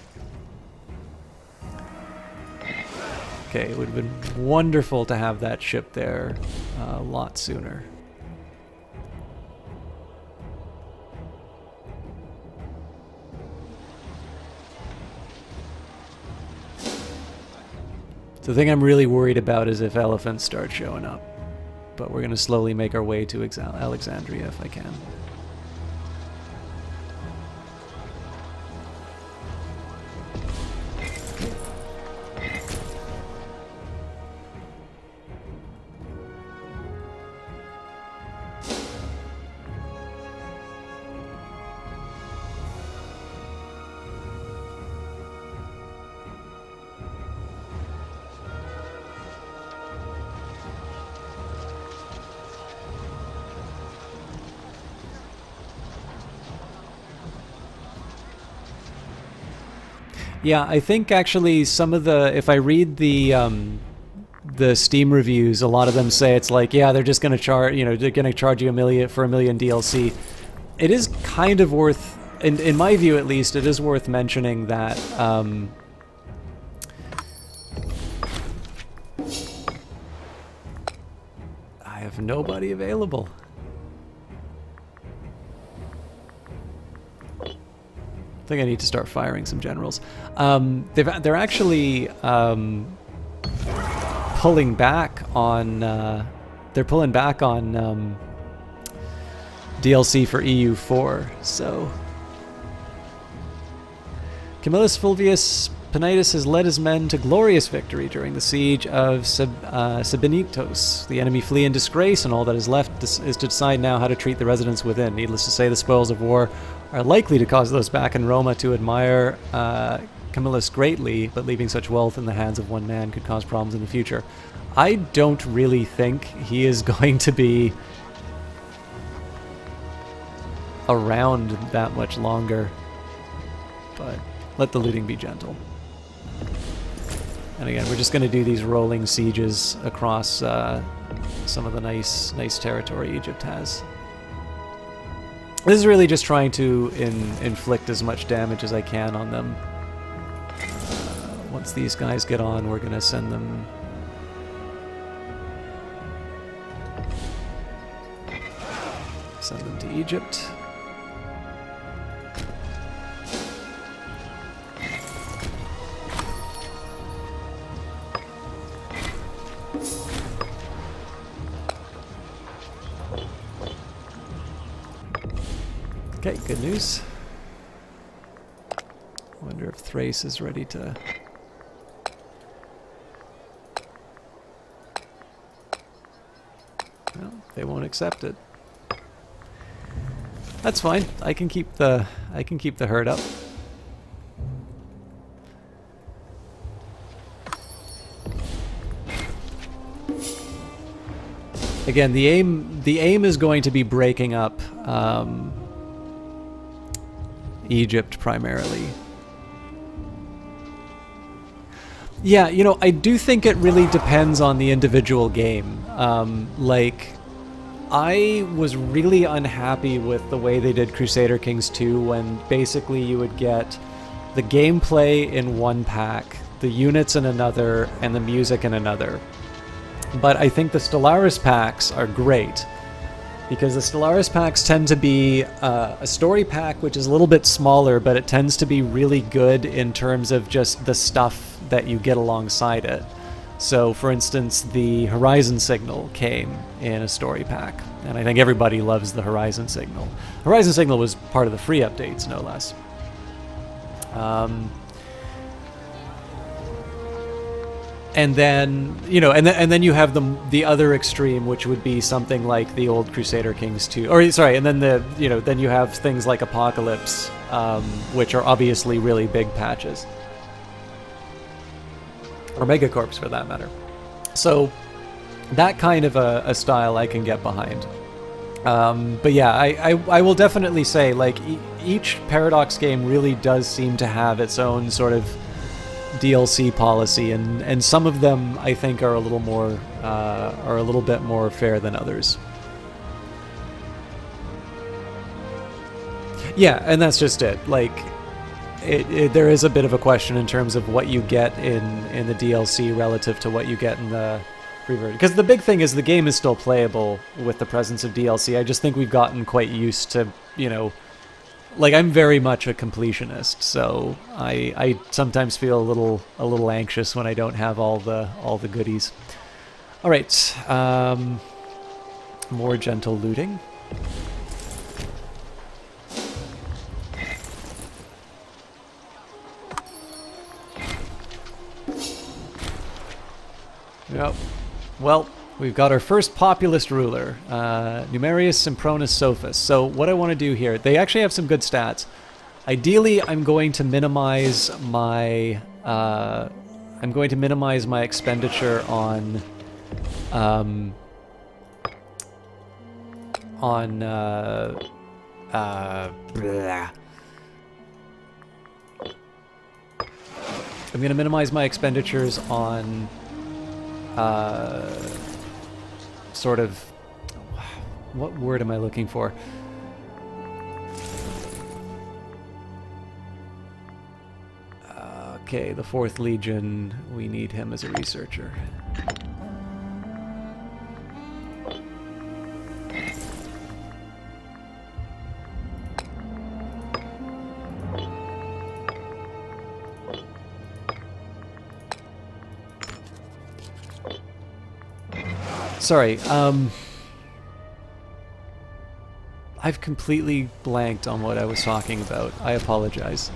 Okay, it would have been wonderful to have that ship there a lot sooner. The thing I'm really worried about is if elephants start showing up. But we're going to slowly make our way to Alexandria if I can. Yeah, I think actually some of the, if I read the Steam reviews, a lot of them say it's like, yeah, they're just going to charge, you know, they're going to charge you $1 million DLC. It is kind of worth, in my view at least, it is worth mentioning that I have nobody available. I think I need to start firing some generals. They're actually pulling back on. They're pulling back on DLC for EU4. So Camillus Fulvius Paetinus has led his men to glorious victory during the siege of Sebennytos. The enemy flee in disgrace, and all that is left is to decide now how to treat the residents within. Needless to say, the spoils of war are likely to cause those back in Roma to admire Camillus greatly, but leaving such wealth in the hands of one man could cause problems in the future. I don't really think he is going to be around that much longer. But let the looting be gentle. And again, we're just going to do these rolling sieges across some of the nice territory Egypt has. This is really just trying to inflict as much damage as I can on them. Once these guys get on, we're going to send them... to Egypt. Okay, good news. Wonder if Thrace is ready to... Well, they won't accept it. That's fine. I can keep the herd up. Again, the aim is going to be breaking up Egypt primarily. Yeah, you know, I do think it really depends on the individual game. Like, I was really unhappy with the way they did Crusader Kings 2 when basically you would get the gameplay in one pack, the units in another, and the music in another. But I think the Stellaris packs are great, because the Stellaris packs tend to be a story pack which is a little bit smaller, but it tends to be really good in terms of just the stuff that you get alongside it. So, for instance, the Horizon Signal came in a story pack, and I think everybody loves the Horizon Signal. Horizon Signal was part of the free updates, no less. And then, you know, and then you have the other extreme, which would be something like the old Crusader Kings 2, or sorry, and then then you have things like Apocalypse, which are obviously really big patches. Or Megacorps, for that matter. So that kind of a style I can get behind. But yeah, I will definitely say, like, each Paradox game really does seem to have its own sort of DLC policy, and some of them I think are a little bit more fair than others. Yeah, and that's just it. Like, there is a bit of a question in terms of what you get in the DLC relative to what you get in the free version. Because the big thing is the game is still playable with the presence of DLC. I just think we've gotten quite used to, you know, like, I'm very much a completionist, so I sometimes feel a little anxious when I don't have all the goodies. All right, more gentle looting. Yep. Well, we've got our first populist ruler, Numerius Sempronius Sophus. So what I want to do here, they actually have some good stats. Ideally, I'm going to minimize my expenditure on blah. I'm going to minimize my expenditures on sort of, what word am I looking for? Okay, the 4th Legion, we need him as a researcher. Sorry, I've completely blanked on what I was talking about. I apologize.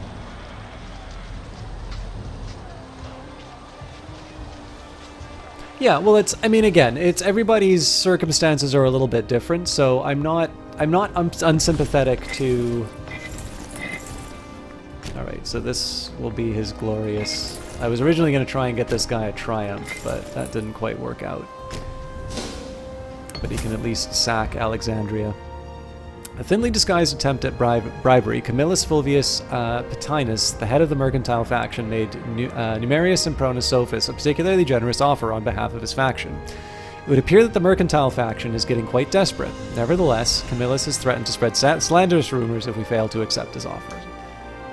Yeah, well, I mean, again, everybody's circumstances are a little bit different, so I'm not unsympathetic to... Alright, so this will be his glorious... I was originally going to try and get this guy a Triumph, but that didn't quite work out. But he can at least sack Alexandria. A thinly disguised attempt at bribery, Camillus Fulvius Patinus, the head of the mercantile faction, made Numerius and Pronosophis a particularly generous offer on behalf of his faction. It would appear that the mercantile faction is getting quite desperate. Nevertheless, Camillus has threatened to spread slanderous rumors if we fail to accept his offer.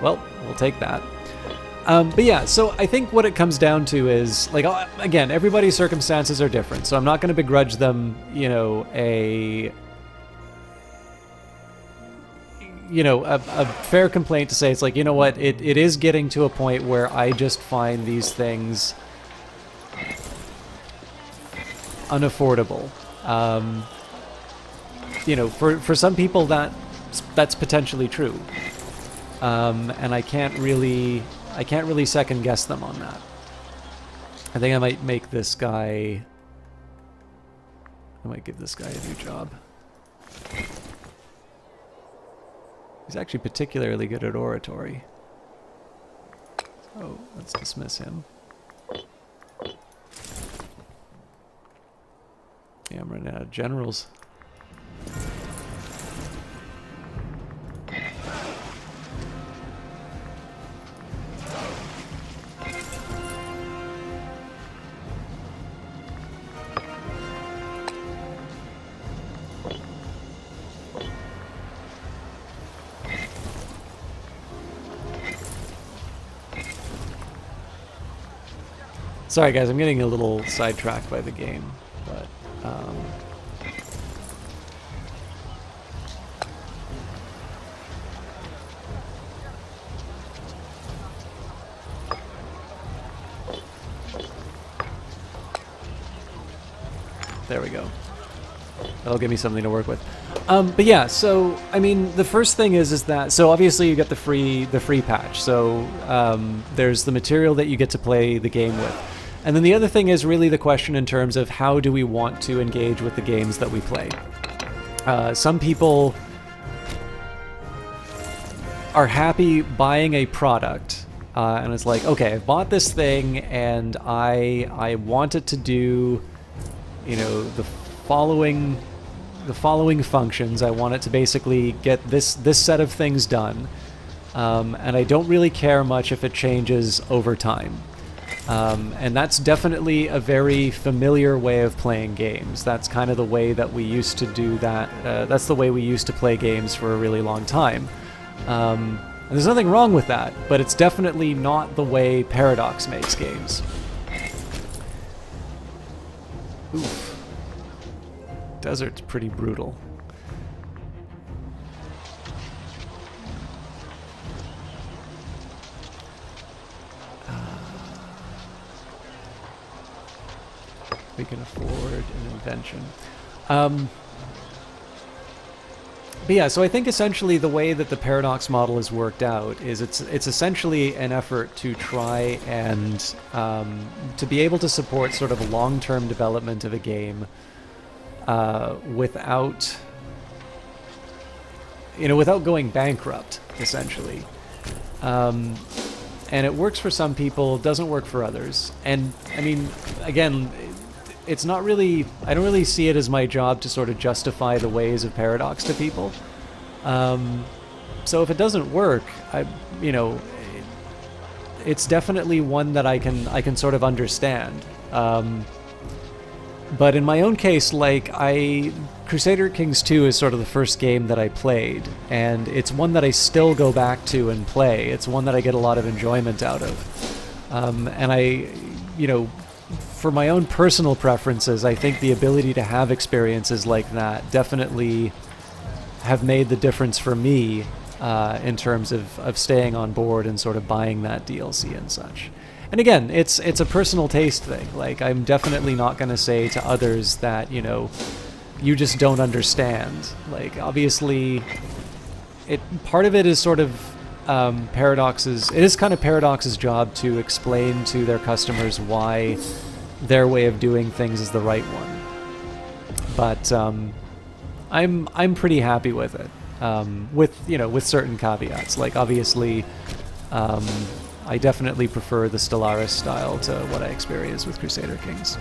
Well, we'll take that. But yeah, so I think what it comes down to is, like, again, everybody's circumstances are different, so I'm not going to begrudge them, a fair complaint to say it's like, you know what, it is getting to a point where I just find these things unaffordable. For some people that's potentially true. And I can't really second guess them on that. I think I might make this guy, I might give this guy a new job. He's actually particularly good at oratory. Oh, let's dismiss him. Yeah, I'm running out of generals. Sorry guys, I'm getting a little sidetracked by the game, but there we go. That'll give me something to work with. But yeah, so I mean, the first thing is that, so obviously you get the free patch. So there's the material that you get to play the game with. And then the other thing is really the question in terms of how do we want to engage with the games that we play. Some people are happy buying a product, and it's like, okay, I've bought this thing and I want it to do, the following functions. I want it to basically get this set of things done, and I don't really care much if it changes over time. And that's definitely a very familiar way of playing games. That's kind of the way that we used to do that. That's the way we used to play games for a really long time. And there's nothing wrong with that, but it's definitely not the way Paradox makes games. Oof. Desert's pretty brutal. We can afford an invention. But yeah, so I think essentially the way that the Paradox model is worked out is it's essentially an effort to try and to be able to support sort of a long-term development of a game without going bankrupt, essentially. And it works for some people, doesn't work for others. And I mean, again, it's not really, I don't really see it as my job to sort of justify the ways of Paradox to people. So if it doesn't work, it's definitely one that I can sort of understand. But in my own case, like, Crusader Kings 2 is sort of the first game that I played, and it's one that I still go back to and play. It's one that I get a lot of enjoyment out of. And for my own personal preferences, I think the ability to have experiences like that definitely have made the difference for me in terms of staying on board and sort of buying that DLC and such. And again, it's a personal taste thing. Like, I'm definitely not going to say to others that, you just don't understand. Like, obviously, part of it is sort of Paradox's... It is kind of Paradox's job to explain to their customers why their way of doing things is the right one. But I'm pretty happy with it. With certain caveats. Like, obviously, I definitely prefer the Stellaris style to what I experienced with Crusader Kings.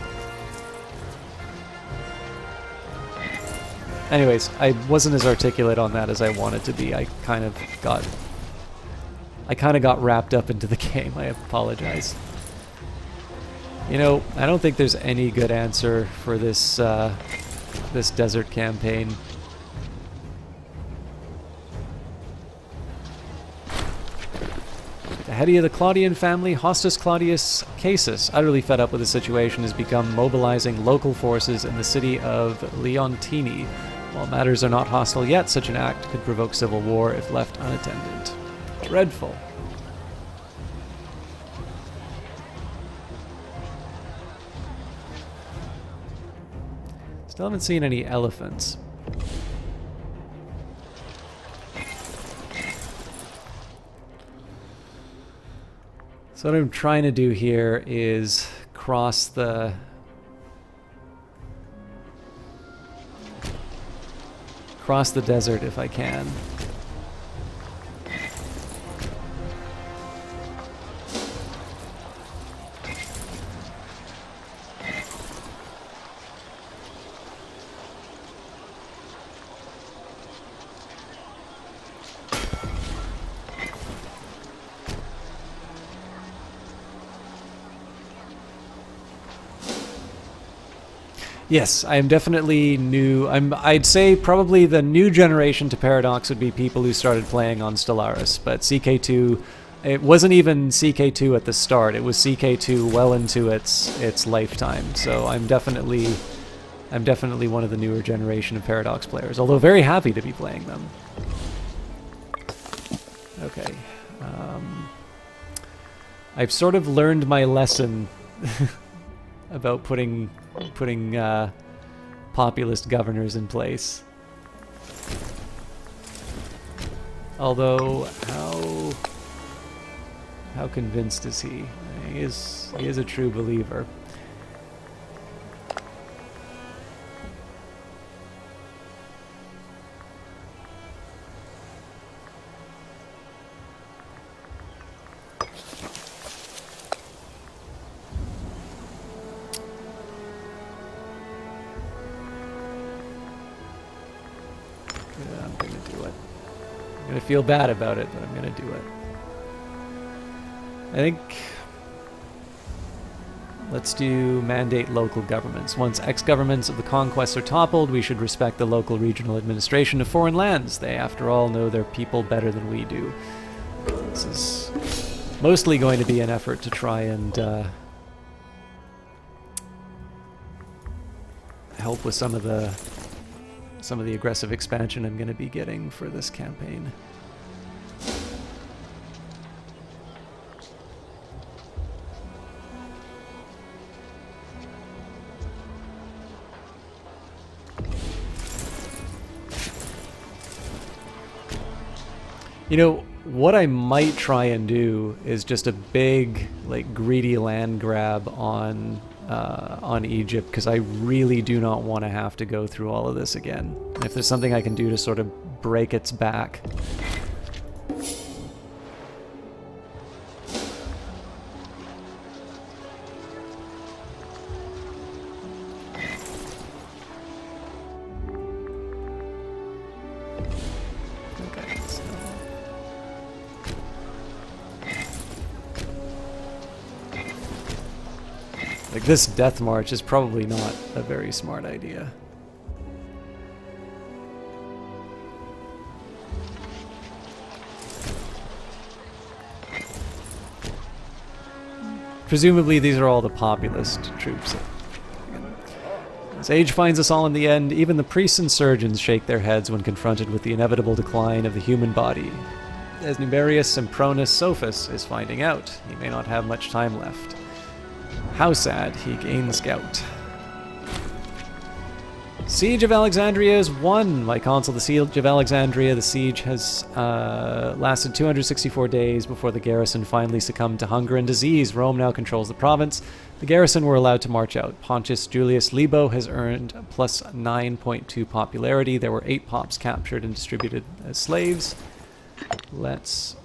Anyways, I wasn't as articulate on that as I wanted to be. I kind of got wrapped up into the game. I apologize. You know, I don't think there's any good answer for this this desert campaign. The head of the Claudian family, Hostus Claudius Casus, utterly fed up with the situation, has begun mobilizing local forces in the city of Leontini. While matters are not hostile yet, such an act could provoke civil war if left unattended. Dreadful. Still haven't seen any elephants. So what I'm trying to do here is cross the desert if I can. Yes, I am definitely new. I'd say probably the new generation to Paradox would be people who started playing on Stellaris, but CK2, it wasn't even CK2 at the start. It was CK2 well into its lifetime. So I'm definitely one of the newer generation of Paradox players, although very happy to be playing them. Okay. I've sort of learned my lesson about putting populist governors in place. Although, how convinced is he? He is a true believer. I'm gonna feel bad about it, but I'm gonna do it. I think let's do mandate local governments. Once ex-governments of the conquests are toppled, we should respect the local regional administration of foreign lands. They, after all, know their people better than we do. This is mostly going to be an effort to try and help with some of the aggressive expansion I'm going to be getting for this campaign. You know, what I might try and do is just a big, like, greedy land grab on Egypt, because I really do not want to have to go through all of this again. And if there's something I can do to sort of break its back. Like, this death march is probably not a very smart idea. Presumably these are all the populist troops. As age finds us all in the end, even the priests and surgeons shake their heads when confronted with the inevitable decline of the human body. As Numerius Sempronius Sophus is finding out, he may not have much time left. How sad, he gains gout. Siege of Alexandria is won by Consul. The Siege of Alexandria. The siege has lasted 264 days before the garrison finally succumbed to hunger and disease. Rome now controls the province. The garrison were allowed to march out. Pontius Julius Libo has earned plus 9.2 popularity. There were 8 pops captured and distributed as slaves. Let's...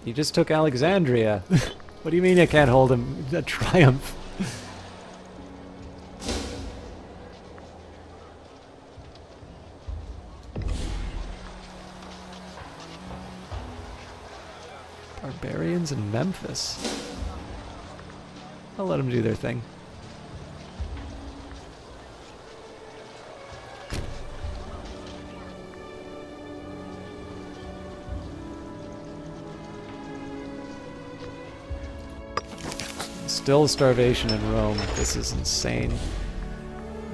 He just took Alexandria. What do you mean I can't hold him? A triumph. Barbarians in Memphis. I'll let them do their thing. Still starvation in Rome. This is insane.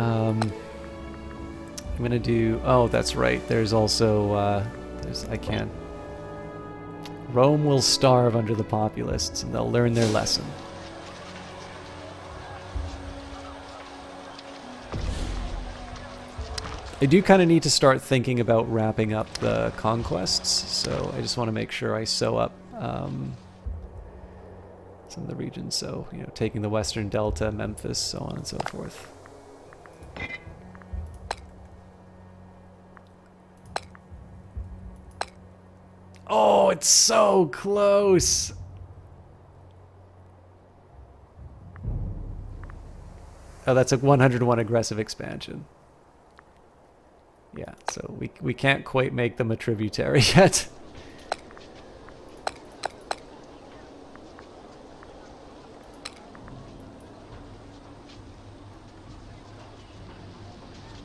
I'm gonna do... Oh, that's right. There's also... I can't... Rome will starve under the populists, and they'll learn their lesson. I do kind of need to start thinking about wrapping up the conquests, so I just want to make sure I sew up some of the regions. So, you know, taking the Western Delta, Memphis, so on and so forth. Oh, it's so close! Oh, that's a 101 aggressive expansion. Yeah, so we can't quite make them a tributary yet.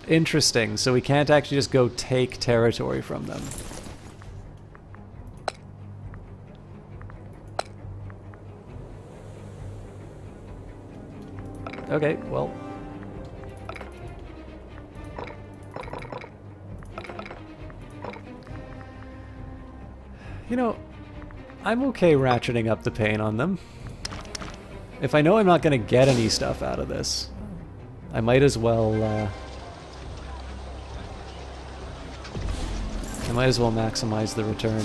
Interesting, so we can't actually just go take territory from them. Okay, well... You know, I'm okay ratcheting up the pain on them. If I know I'm not going to get any stuff out of this, I might as well, maximize the return.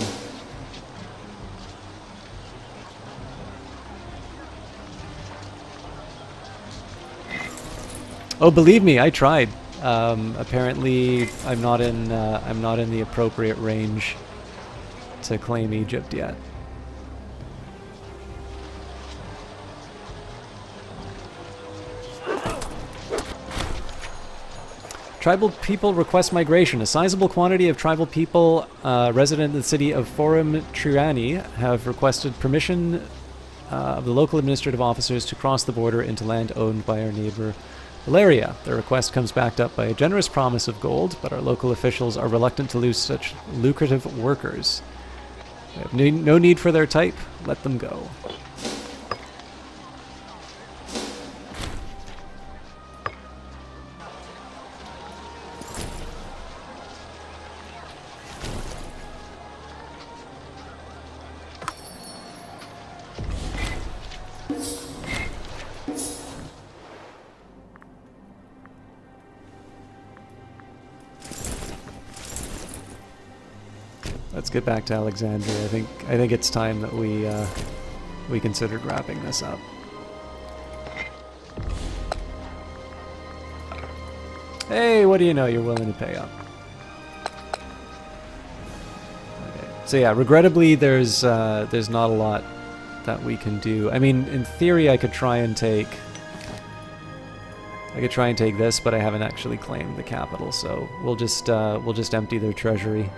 Oh, believe me, I tried. Apparently, I'm not in the appropriate range to claim Egypt yet. Tribal people request migration. A sizable quantity of tribal people resident in the city of Forum Triani have requested permission of the local administrative officers to cross the border into land owned by our neighbor Valeria. The request comes backed up by a generous promise of gold, but our local officials are reluctant to lose such lucrative workers. We have no need for their type. Let them go. Let's get back to Alexandria. I think it's time that we considered wrapping this up. Hey, what do you know? You're willing to pay up. Okay. So yeah, regrettably, there's not a lot that we can do. I mean, in theory, I could try and take this, but I haven't actually claimed the capital, so we'll just empty their treasury.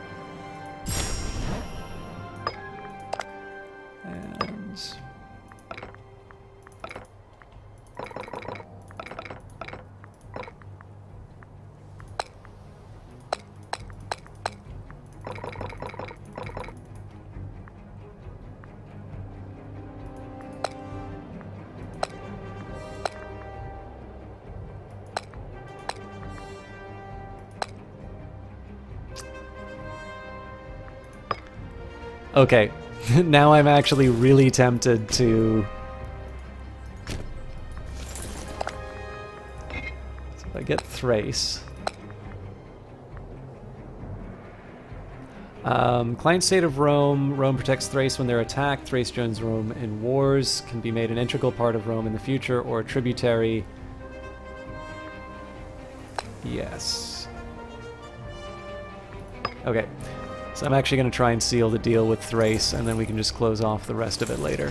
Okay, now I'm actually really tempted to... So if I get Thrace... Client state of Rome. Rome protects Thrace when they're attacked. Thrace joins Rome in wars. Can be made an integral part of Rome in the future or a tributary. Yes. Okay. So I'm actually going to try and seal the deal with Thrace, and then we can just close off the rest of it later.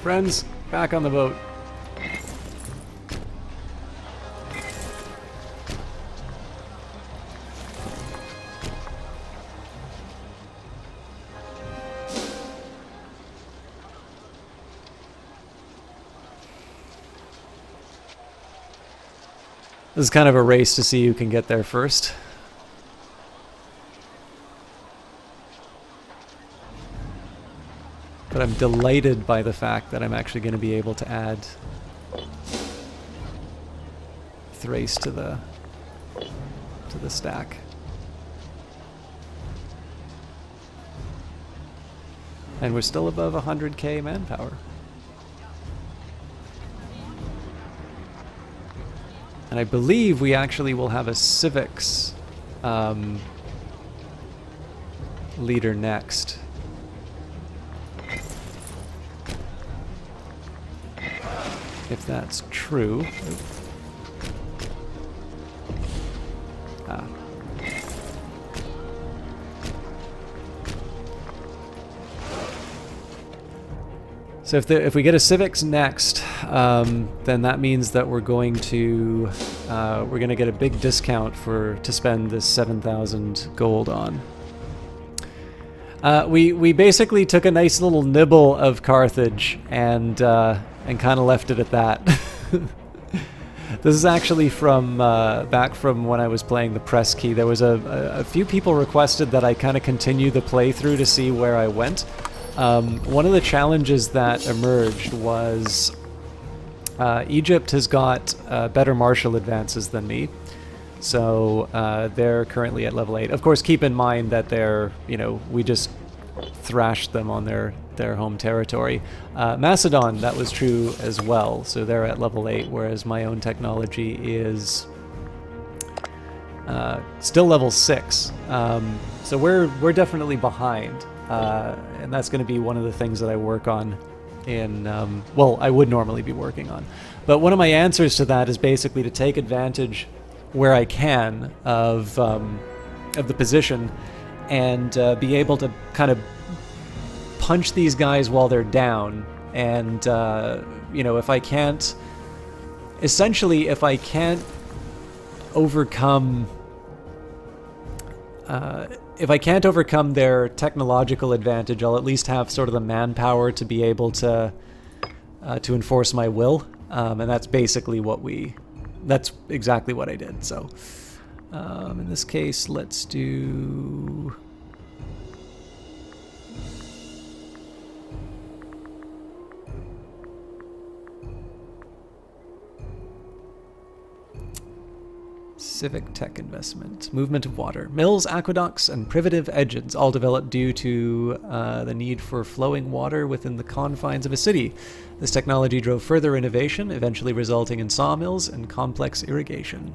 Friends, back on the boat. This is kind of a race to see who can get there first. But I'm delighted by the fact that I'm actually going to be able to add Thrace to the stack. And we're still above 100k manpower. And I believe we actually will have a civics leader next. If that's true. Ah. So if we get a civics next, then that means that we're going to get a big discount to spend this 7,000 gold on. We basically took a nice little nibble of Carthage and kind of left it at that. This is actually from back from when I was playing the press key. There was a few people requested that I kind of continue the playthrough to see where I went. One of the challenges that emerged was Egypt has got better martial advances than me. So they're currently at level 8. Of course, keep in mind that we just thrashed them on their home territory. Macedon, that was true as well. So they're at level 8, whereas my own technology is still level 6. So we're definitely behind. And that's going to be one of the things that I work on I would normally be working on. But one of my answers to that is basically to take advantage where I can of the position and be able to kind of punch these guys while they're down. And, if I can't overcome their technological advantage, I'll at least have sort of the manpower to be able to enforce my will, and that's basically that's exactly what I did. So, in this case, let's do. Civic tech investment. Movement of water. Mills, aqueducts, and privative engines all developed due to the need for flowing water within the confines of a city. This technology drove further innovation, eventually resulting in sawmills and complex irrigation.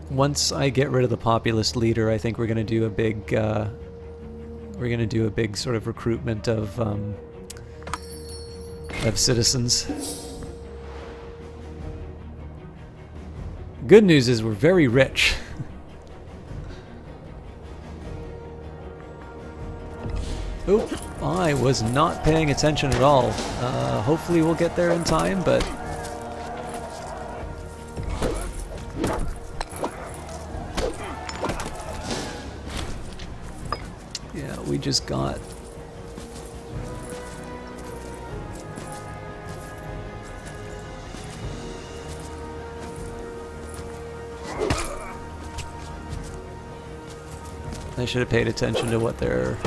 Once I get rid of the populist leader, I think we're going to do a big sort of recruitment of citizens. Good news is we're very rich. Oop, I was not paying attention at all. Hopefully we'll get there in time, but... yeah, we just got... I should have paid attention to what their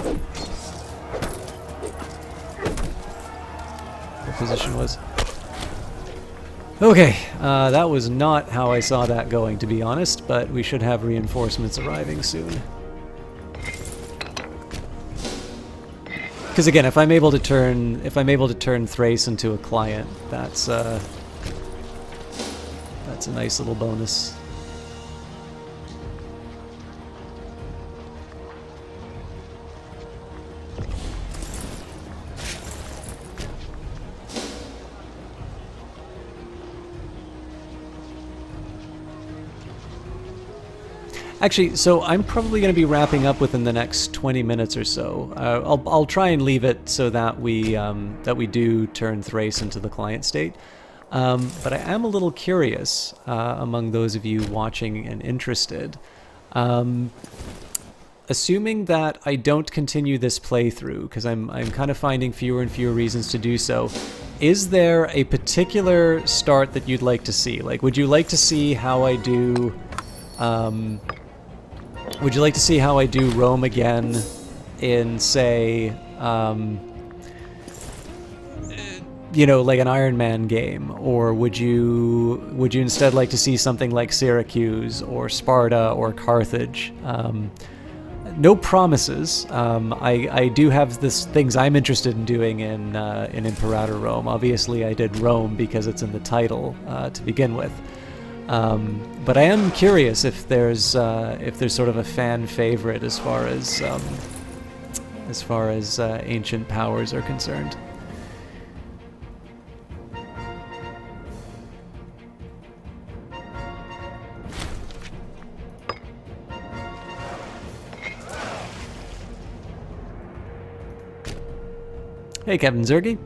position was. Okay, that was not how I saw that going, to be honest, but we should have reinforcements arriving soon. Because again, if I'm able to turn Thrace into a client, that's a nice little bonus. Actually, so I'm probably going to be wrapping up within the next 20 minutes or so. I'll try and leave it so that we do turn Thrace into the client state. But I am a little curious among those of you watching and interested. assuming that I don't continue this playthrough, because I'm kind of finding fewer and fewer reasons to do so, is there a particular start that you'd like to see? Like, would you like to see how I do... would you like to see how I do Rome again in, say, you know, like an Iron Man game? Or would you instead like to see something like Syracuse or Sparta or Carthage? No promises. I do have things I'm interested in doing in Imperator Rome. Obviously, I did Rome because it's in the title to begin with. But I am curious if there's sort of a fan favorite as far as ancient powers are concerned. Hey, Captain Zergi.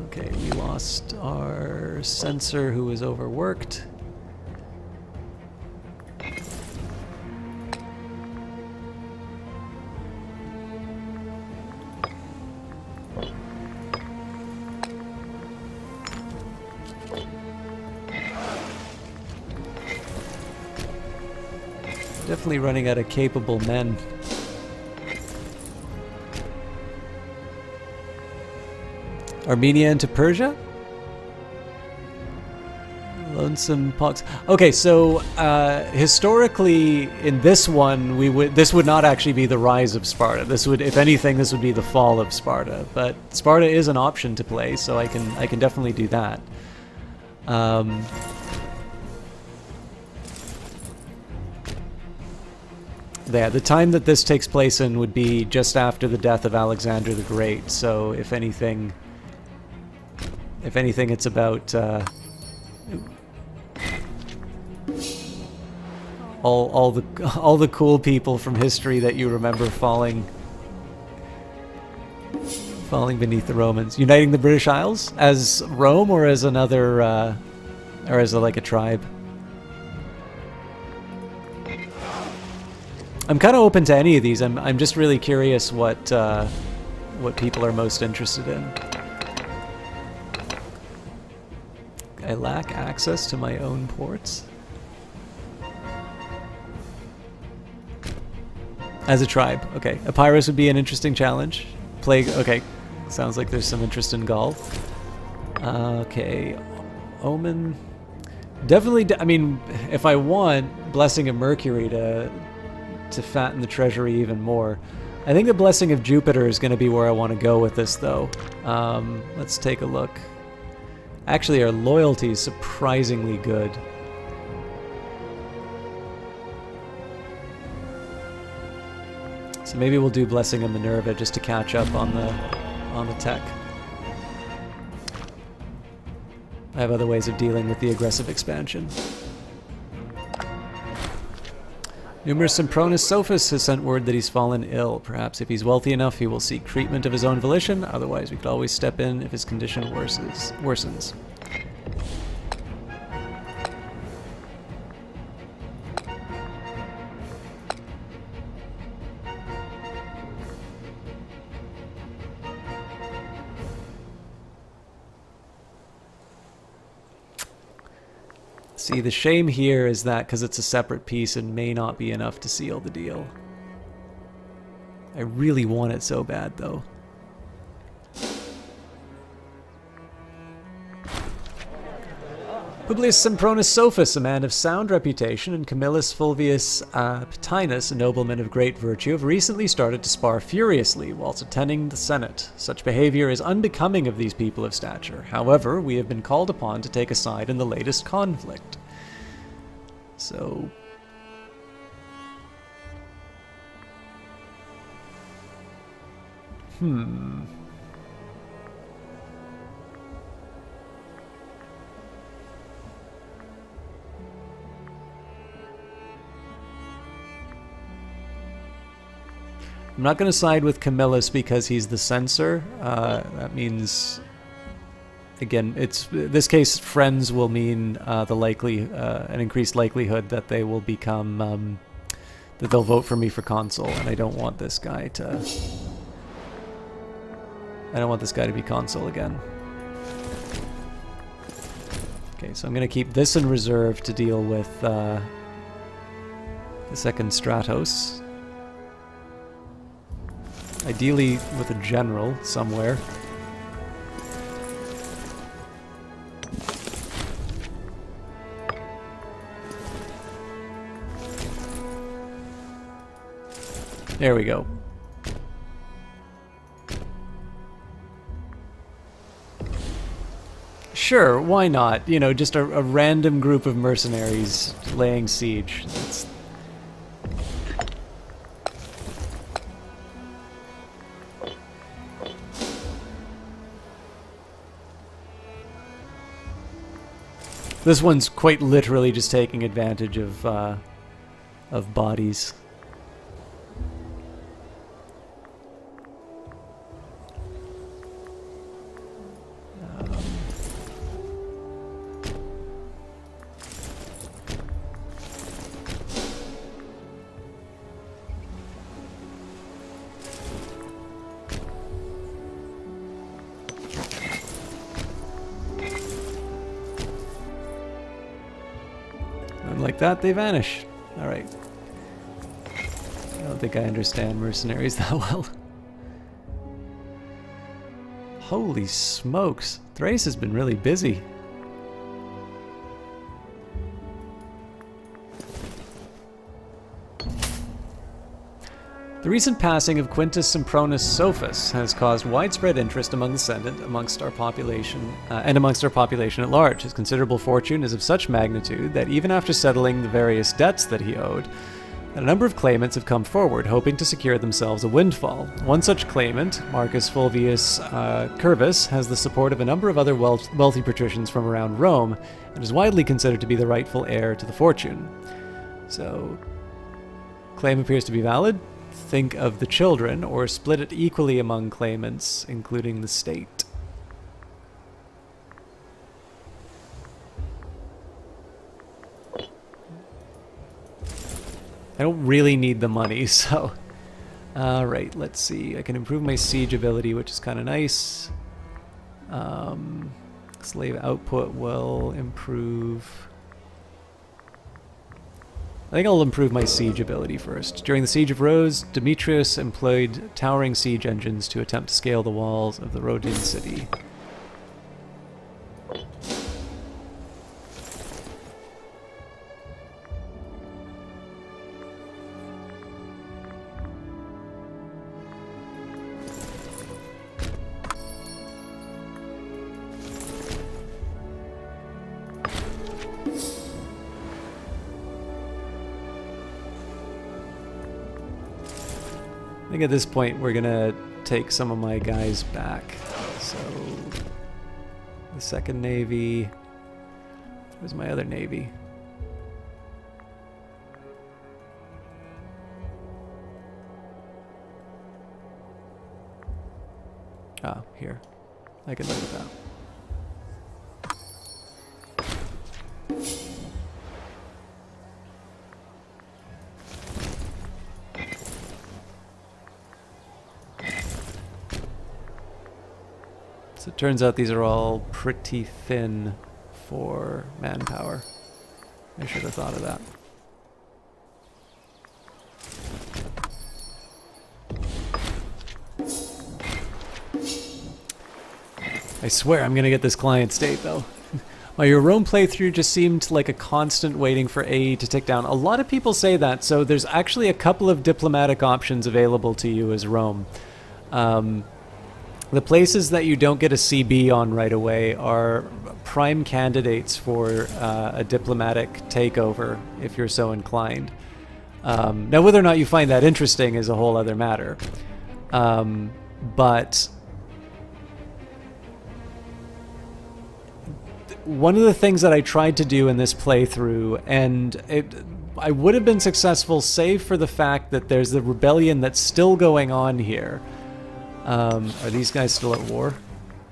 Okay, we lost our censor who was overworked. Definitely running out of capable men. Armenia into Persia? Lonesome Pox. Okay, so historically, in this one, this would not actually be the rise of Sparta. This would, if anything, this would be the fall of Sparta. But Sparta is an option to play, so I can definitely do that. Yeah, the time that this takes place in would be just after the death of Alexander the Great. So, if anything, it's about all the cool people from history that you remember falling beneath the Romans, uniting the British Isles as Rome or as another, or as like a tribe. I'm kind of open to any of these. I'm just really curious what people are most interested in. I lack access to my own ports. As a tribe, okay. Epirus would be an interesting challenge. Plague, okay. Sounds like there's some interest in Gaul. Okay, Omen. Definitely, I mean, if I want Blessing of Mercury to fatten the treasury even more. I think the Blessing of Jupiter is going to be where I want to go with this, though. Let's take a look. Actually, our loyalty is surprisingly good. So maybe we'll do Blessing of Minerva just to catch up on the tech. I have other ways of dealing with the aggressive expansion. Numerous Sempronis Sophus has sent word that he's fallen ill. Perhaps if he's wealthy enough, he will seek treatment of his own volition. Otherwise, we could always step in if his condition worsens. See, the shame here is that because it's a separate piece and may not be enough to seal the deal. I really want it so bad, though. Publius Sempronis Sophus, a man of sound reputation, and Camillus Fulvius Patinus, a nobleman of great virtue, have recently started to spar furiously whilst attending the Senate. Such behavior is unbecoming of these people of stature. However, we have been called upon to take a side in the latest conflict. So... I'm not going to side with Camillus because he's the censor. That means, again, this case, friends will mean an increased likelihood that they will become that they'll vote for me for consul, and I don't want this guy to. I don't want this guy to be consul again. Okay, so I'm going to keep this in reserve to deal with the second Stratos. Ideally with a general somewhere. There we go. Sure, why not? You know, just a random group of mercenaries laying siege. This one's quite literally just taking advantage of bodies. Like that, they vanish. Alright. I don't think I understand mercenaries that well. Holy smokes. Thrace has been really busy. The recent passing of Quintus Sempronius Sophus has caused widespread interest among the Senate, amongst our population, at large. His considerable fortune is of such magnitude that even after settling the various debts that he owed, a number of claimants have come forward, hoping to secure themselves a windfall. One such claimant, Marcus Fulvius Curvus, has the support of a number of other wealthy patricians from around Rome, and is widely considered to be the rightful heir to the fortune. So, claim appears to be valid. Think of the children, or split it equally among claimants, including the state. I don't really need the money, so... Alright, let's see. I can improve my siege ability, which is kind of nice. Slave output will improve... I think I'll improve my siege ability first. During the Siege of Rhodes, Demetrius employed towering siege engines to attempt to scale the walls of the Rhodian city. I think at this point we're gonna take some of my guys back. So the second navy. Where's my other navy? Ah, here. I can live with that. So it turns out these are all pretty thin for manpower. I should have thought of that. I swear I'm gonna get this client state though. Your Rome playthrough just seemed like a constant waiting for AE to tick down. A lot of people say that, so there's actually a couple of diplomatic options available to you as Rome. The places that you don't get a CB on right away are prime candidates for a diplomatic takeover, if you're so inclined. Now, whether or not you find that interesting is a whole other matter. But one of the things that I tried to do in this playthrough, and I would have been successful, save for the fact that there's the rebellion that's still going on here. Are these guys still at war?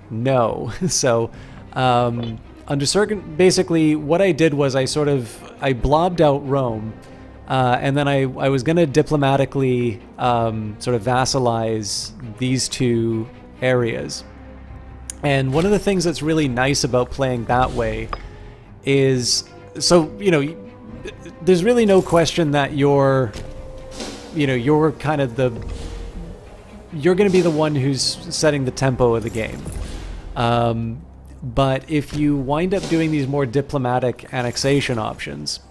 No. So, under certain, basically, what I did was I blobbed out Rome, and then I was going to diplomatically sort of vassalize these two areas. And one of the things that's really nice about playing that way is, so, you know, there's really no question that you're kind of you're going to be the one who's setting the tempo of the game. But if you wind up doing these more diplomatic annexation options,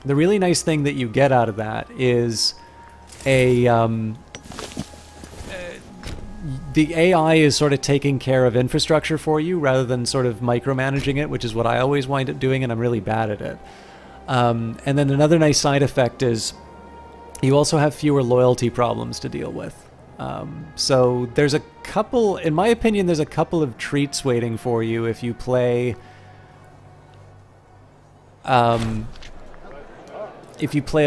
the really nice thing that you get out of that is the AI is sort of taking care of infrastructure for you rather than sort of micromanaging it, which is what I always wind up doing, and I'm really bad at it. And then another nice side effect is you also have fewer loyalty problems to deal with. So there's a couple, in my opinion, there's a couple of treats waiting for you if you play a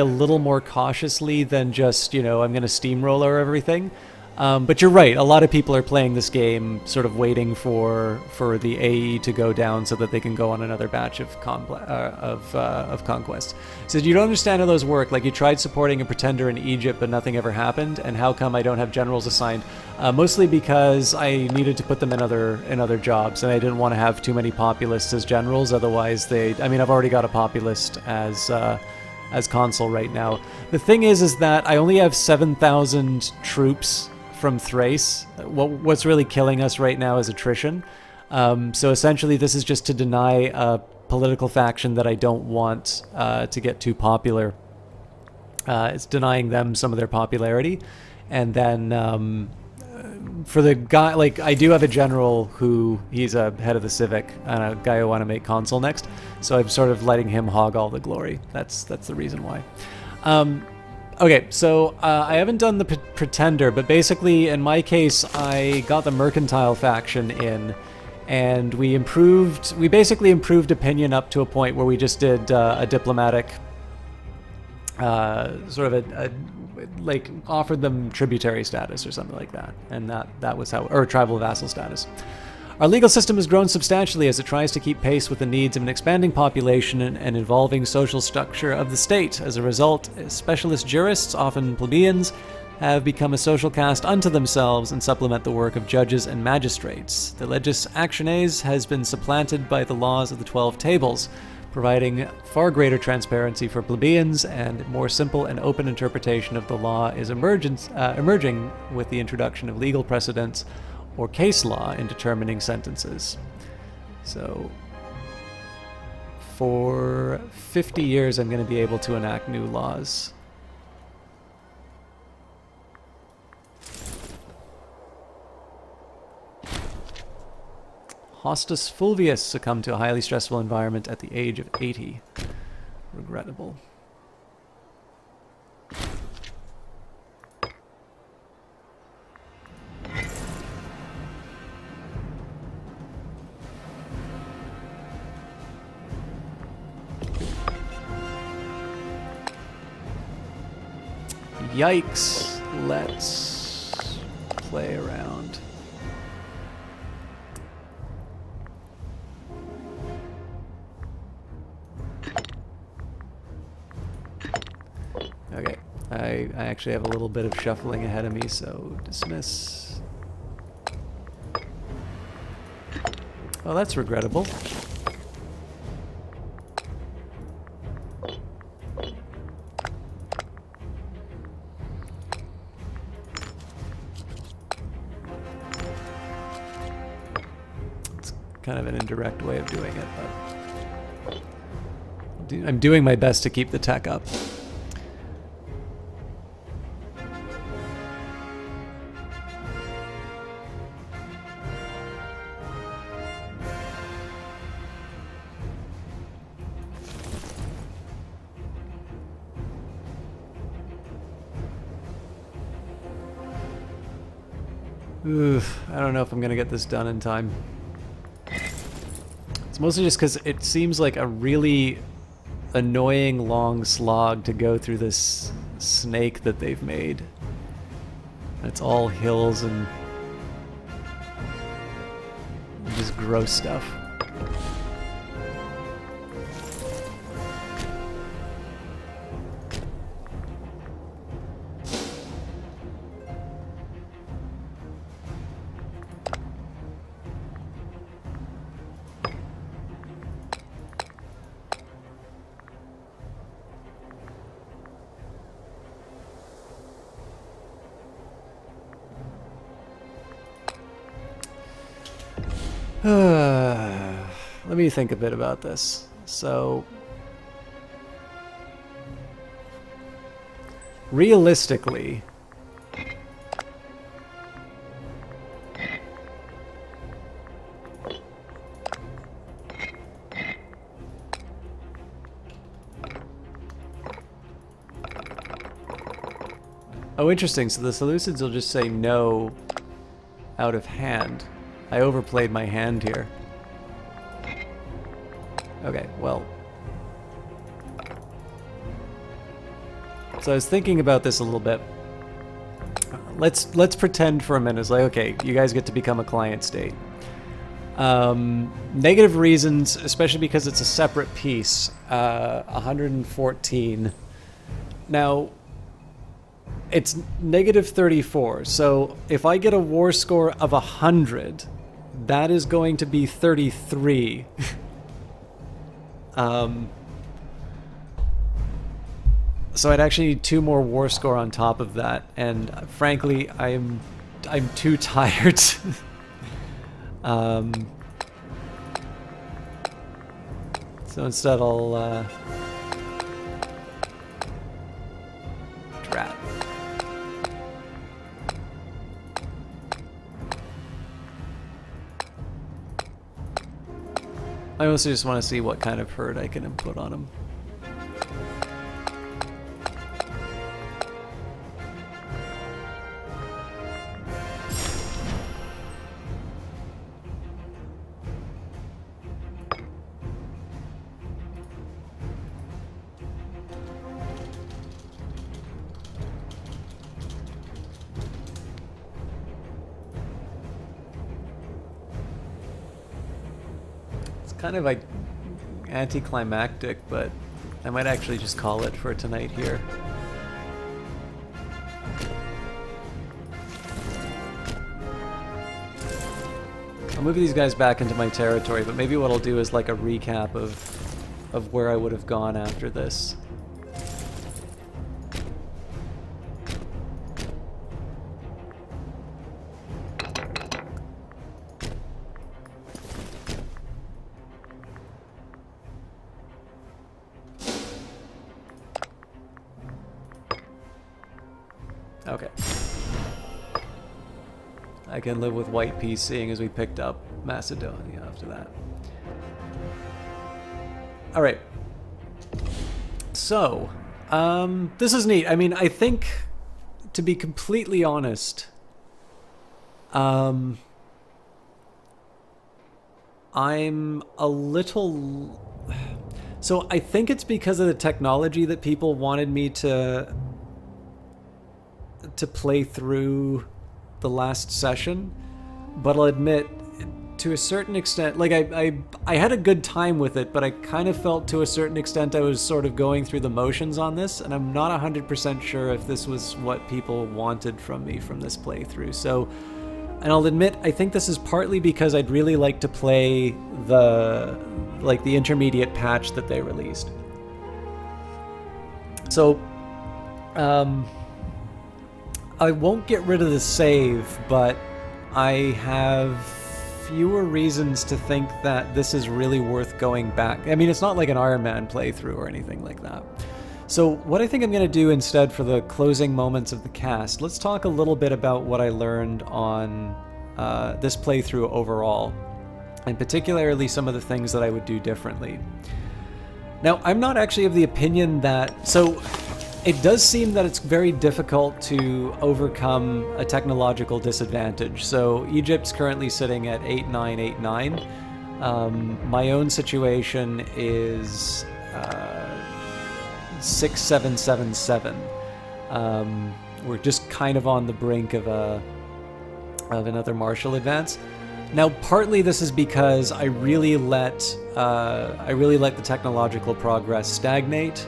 little more cautiously than just, you know, I'm going to steamroller everything. But you're right, a lot of people are playing this game sort of waiting for the AE to go down so that they can go on another batch of conquests. So you don't understand how those work. Like, you tried supporting a pretender in Egypt, but nothing ever happened. And how come I don't have generals assigned? Mostly because I needed to put them in other jobs, and I didn't want to have too many populists as generals. Otherwise, I've already got a populist as consul right now. The thing is that I only have 7,000 troops from Thrace. What's really killing us right now is attrition. So essentially this is just to deny a political faction that I don't want to get too popular. It's denying them some of their popularity. And then for the guy, like, I do have a general who, he's a head of the Civic, and a guy I want to make consul next. So I'm sort of letting him hog all the glory. That's the reason why. Okay, so I haven't done the Pretender, but basically, in my case, I got the Mercantile faction in, and we basically improved opinion up to a point where we just did a diplomatic, sort of like, offered them tributary status or something like that, and that was how, or tribal vassal status. Our legal system has grown substantially as it tries to keep pace with the needs of an expanding population and evolving social structure of the state. As a result, specialist jurists, often plebeians, have become a social caste unto themselves and supplement the work of judges and magistrates. The legis actiones has been supplanted by the laws of the 12 tables, providing far greater transparency for plebeians, and more simple and open interpretation of the law is emerging with the introduction of legal precedents or case law in determining sentences. So for 50 years I'm going to be able to enact new laws. Hostus Fulvius succumbed to a highly stressful environment at the age of 80. Regrettable. Yikes. Let's play around. Okay, I actually have a little bit of shuffling ahead of me, so dismiss. Oh, that's regrettable. Kind of an indirect way of doing it, but I'm doing my best to keep the tech up. Oof, I don't know if I'm gonna get this done in time. It's mostly just because it seems like a really annoying long slog to go through this snake that they've made. It's all hills and just gross stuff. Let me think a bit about this. So, realistically, oh, interesting. So the Seleucids will just say no out of hand. I overplayed my hand here. Okay, well. So I was thinking about this a little bit. Let's pretend for a minute. It's like, okay, you guys get to become a client state. Negative reasons, especially because it's a separate piece. 114. Now, it's negative 34. So if I get a war score of 100, that is going to be 33. So I'd actually need 2 more war score on top of that, and frankly, I'm too tired. So instead I'll drat. I also just want to see what kind of herd I can input on him. Kind of like anticlimactic, but I might actually just call it for tonight here. I'll move these guys back into my territory, but maybe what I'll do is like a recap of where I would have gone after this. Okay. I can live with white peace seeing as we picked up Macedonia after that. Alright. So, this is neat. I mean, I think, to be completely honest, I'm a little... So I think it's because of the technology that people wanted me to play through the last session, but I'll admit, to a certain extent, like I had a good time with it, but I kind of felt to a certain extent I was sort of going through the motions on this, and I'm not 100% sure if this was what people wanted from me from this playthrough. So, and I'll admit, I think this is partly because I'd really like to play the intermediate patch that they released. So, I won't get rid of the save, but I have fewer reasons to think that this is really worth going back. I mean, it's not like an Iron Man playthrough or anything like that. So what I think I'm going to do instead for the closing moments of the cast, let's talk a little bit about what I learned on this playthrough overall, and particularly some of the things that I would do differently. Now, I'm not actually of the opinion that... So, it does seem that it's very difficult to overcome a technological disadvantage. So Egypt's currently sitting at 8989. My own situation is 6777. We're just kind of on the brink of another Marshall advance. Now, partly this is because I really let the technological progress stagnate.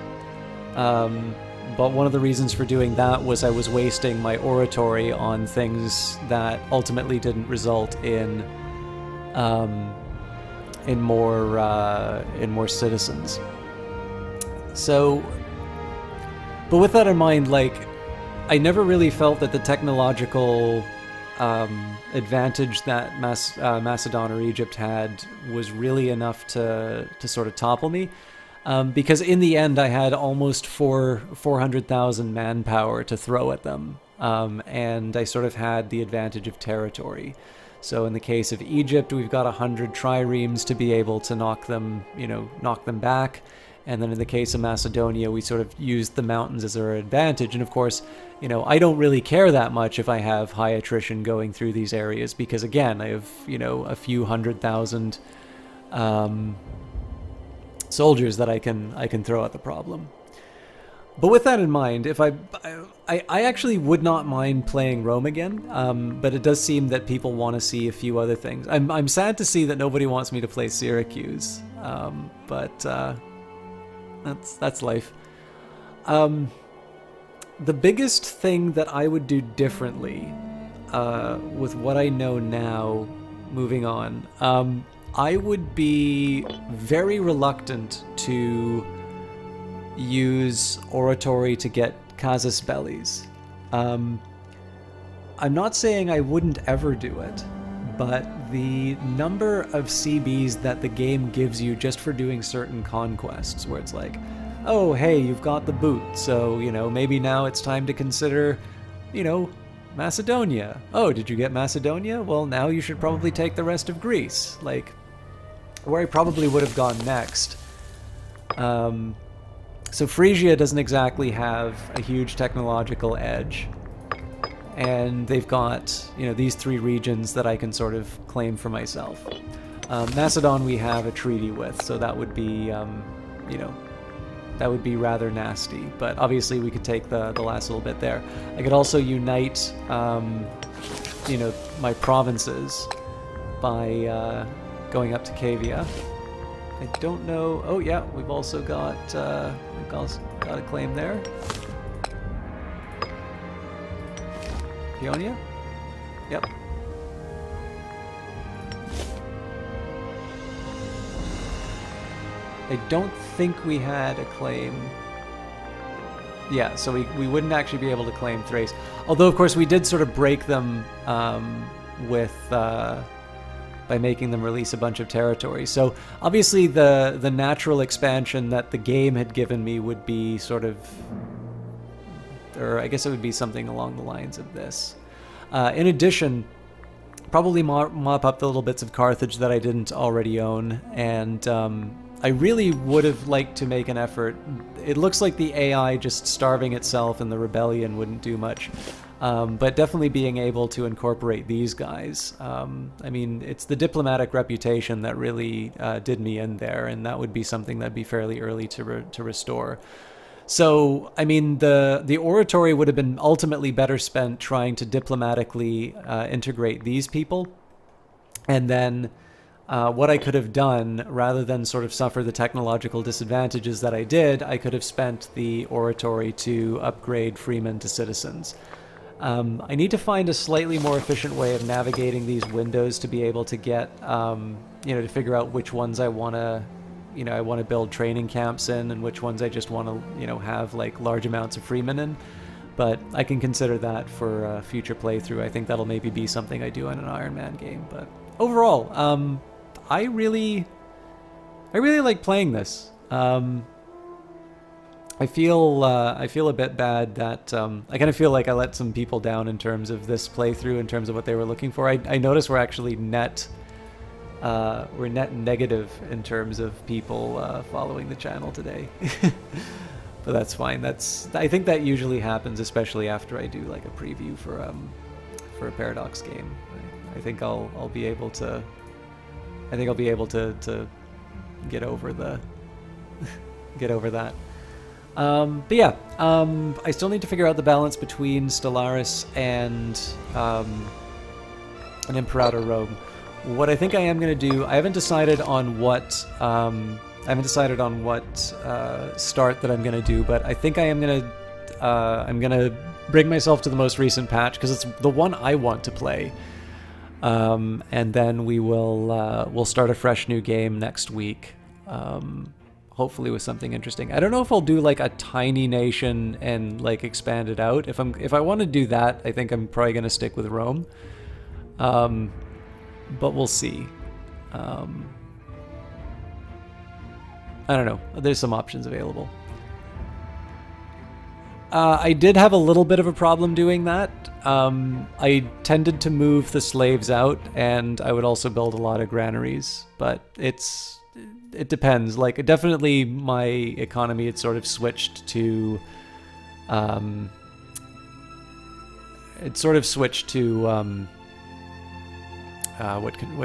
But one of the reasons for doing that was I was wasting my oratory on things that ultimately didn't result in more citizens. So, but with that in mind, like, I never really felt that the technological advantage that Macedon or Egypt had was really enough to sort of topple me. Because in the end, I had almost 400,000 manpower to throw at them, and I sort of had the advantage of territory. So in the case of Egypt, we've got 100 triremes to be able to knock them back. And then in the case of Macedonia, we sort of used the mountains as our advantage. And of course, I don't really care that much if I have high attrition going through these areas, because again, I have, a few 100,000 soldiers that I can throw at the problem. But with that in mind, if I actually would not mind playing Rome again, but it does seem that people want to see a few other things. I'm sad to see that nobody wants me to play Syracuse, but that's life. The biggest thing that I would do differently with what I know now, moving on, I would be very reluctant to use oratory to get casus bellis. I'm not saying I wouldn't ever do it, but the number of CBs that the game gives you just for doing certain conquests, where it's like, oh, hey, you've got the boot, so, maybe now it's time to consider, Macedonia. Oh, did you get Macedonia? Well, now you should probably take the rest of Greece. Like, where I probably would have gone next. So Phrygia doesn't exactly have a huge technological edge. And they've got, these three regions that I can sort of claim for myself. Macedon we have a treaty with, so that would be, that would be rather nasty. But obviously we could take the last little bit there. I could also unite, my provinces by going up to Cavia. I don't know. Oh yeah, we've also got a claim there. Paeonia? Yep. I don't think we had a claim. Yeah, so we wouldn't actually be able to claim Thrace. Although, of course, we did sort of break them by making them release a bunch of territory. So obviously the natural expansion that the game had given me would be sort of, or I guess it would be something along the lines of this. In addition, probably mop up the little bits of Carthage that I didn't already own, and I really would have liked to make an effort. It looks like the AI just starving itself in the rebellion wouldn't do much. But definitely being able to incorporate these guys. I mean, it's the diplomatic reputation that really did me in there, and that would be something that'd be fairly early to restore. So, I mean, the oratory would have been ultimately better spent trying to diplomatically integrate these people, and then what I could have done, rather than sort of suffer the technological disadvantages that I did, I could have spent the oratory to upgrade freemen to citizens. I need to find a slightly more efficient way of navigating these windows to be able to get, to figure out which ones I want to, I want to build training camps in, and which ones I just want to, have like large amounts of freemen in. But I can consider that for a future playthrough. I think that'll maybe be something I do in an Iron Man game. But overall, I really like playing this. I feel a bit bad that I kind of feel like I let some people down in terms of this playthrough, in terms of what they were looking for. I noticed we're actually net negative in terms of people following the channel today. But that's fine. I think that usually happens, especially after I do like a preview for a Paradox game. I think I'll be able to. I think I'll be able to get over that. But yeah, I still need to figure out the balance between Stellaris and an Imperator Rome. What I think I am going to do, I haven't decided on what start that I'm going to do, but I think I'm going to bring myself to the most recent patch because it's the one I want to play. And then we'll start a fresh new game next week. Hopefully with something interesting. I don't know if I'll do like a tiny nation and like expand it out. If I want to do that, I think I'm probably going to stick with Rome. But we'll see. I don't know. There's some options available. I did have a little bit of a problem doing that. I tended to move the slaves out, and I would also build a lot of granaries, but it depends. Like, definitely my economy had sort of switched to what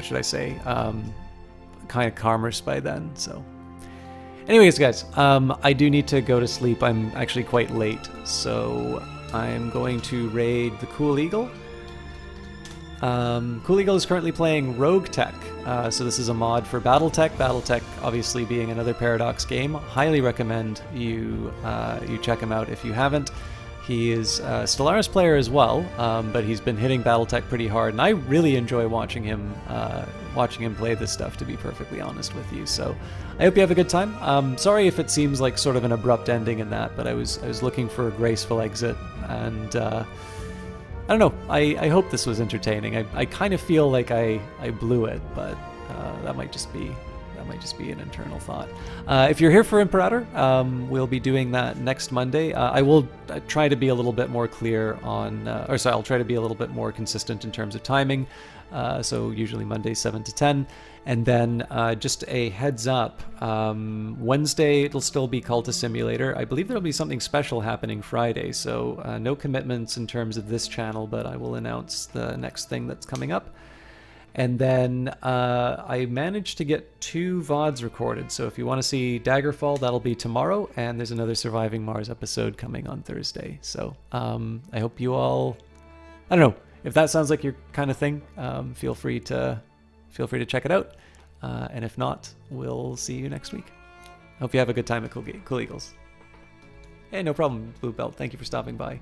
should I say? Kind of commerce by then. So anyways, guys, I do need to go to sleep. I'm actually quite late, so I'm going to raid the Cool Eagle. Cool Eagle is currently playing Rogue Tech, so this is a mod for BattleTech. BattleTech, obviously being another Paradox game, highly recommend you check him out if you haven't. He is a Stellaris player as well, but he's been hitting BattleTech pretty hard, and I really enjoy watching him play this stuff, to be perfectly honest with you. So I hope you have a good time. Sorry if it seems like sort of an abrupt ending in that, but I was looking for a graceful exit, and I don't know. I hope this was entertaining. I kind of feel like I blew it, but that might just be an internal thought. If you're here for Imperator, we'll be doing that next Monday. I will try to be a little bit more clear on, I'll try to be a little bit more consistent in terms of timing. So usually Monday 7 to 10. And then just a heads up, Wednesday it'll still be Cultist Simulator. I believe there'll be something special happening Friday, so no commitments in terms of this channel, but I will announce the next thing that's coming up. And then I managed to get 2 VODs recorded, so if you want to see Daggerfall, that'll be tomorrow, and there's another Surviving Mars episode coming on Thursday. So I hope you all, I don't know, if that sounds like your kind of thing, feel free to check it out. And if not, we'll see you next week. Hope you have a good time at Cool Eagles. Hey, no problem, Blue Belt. Thank you for stopping by.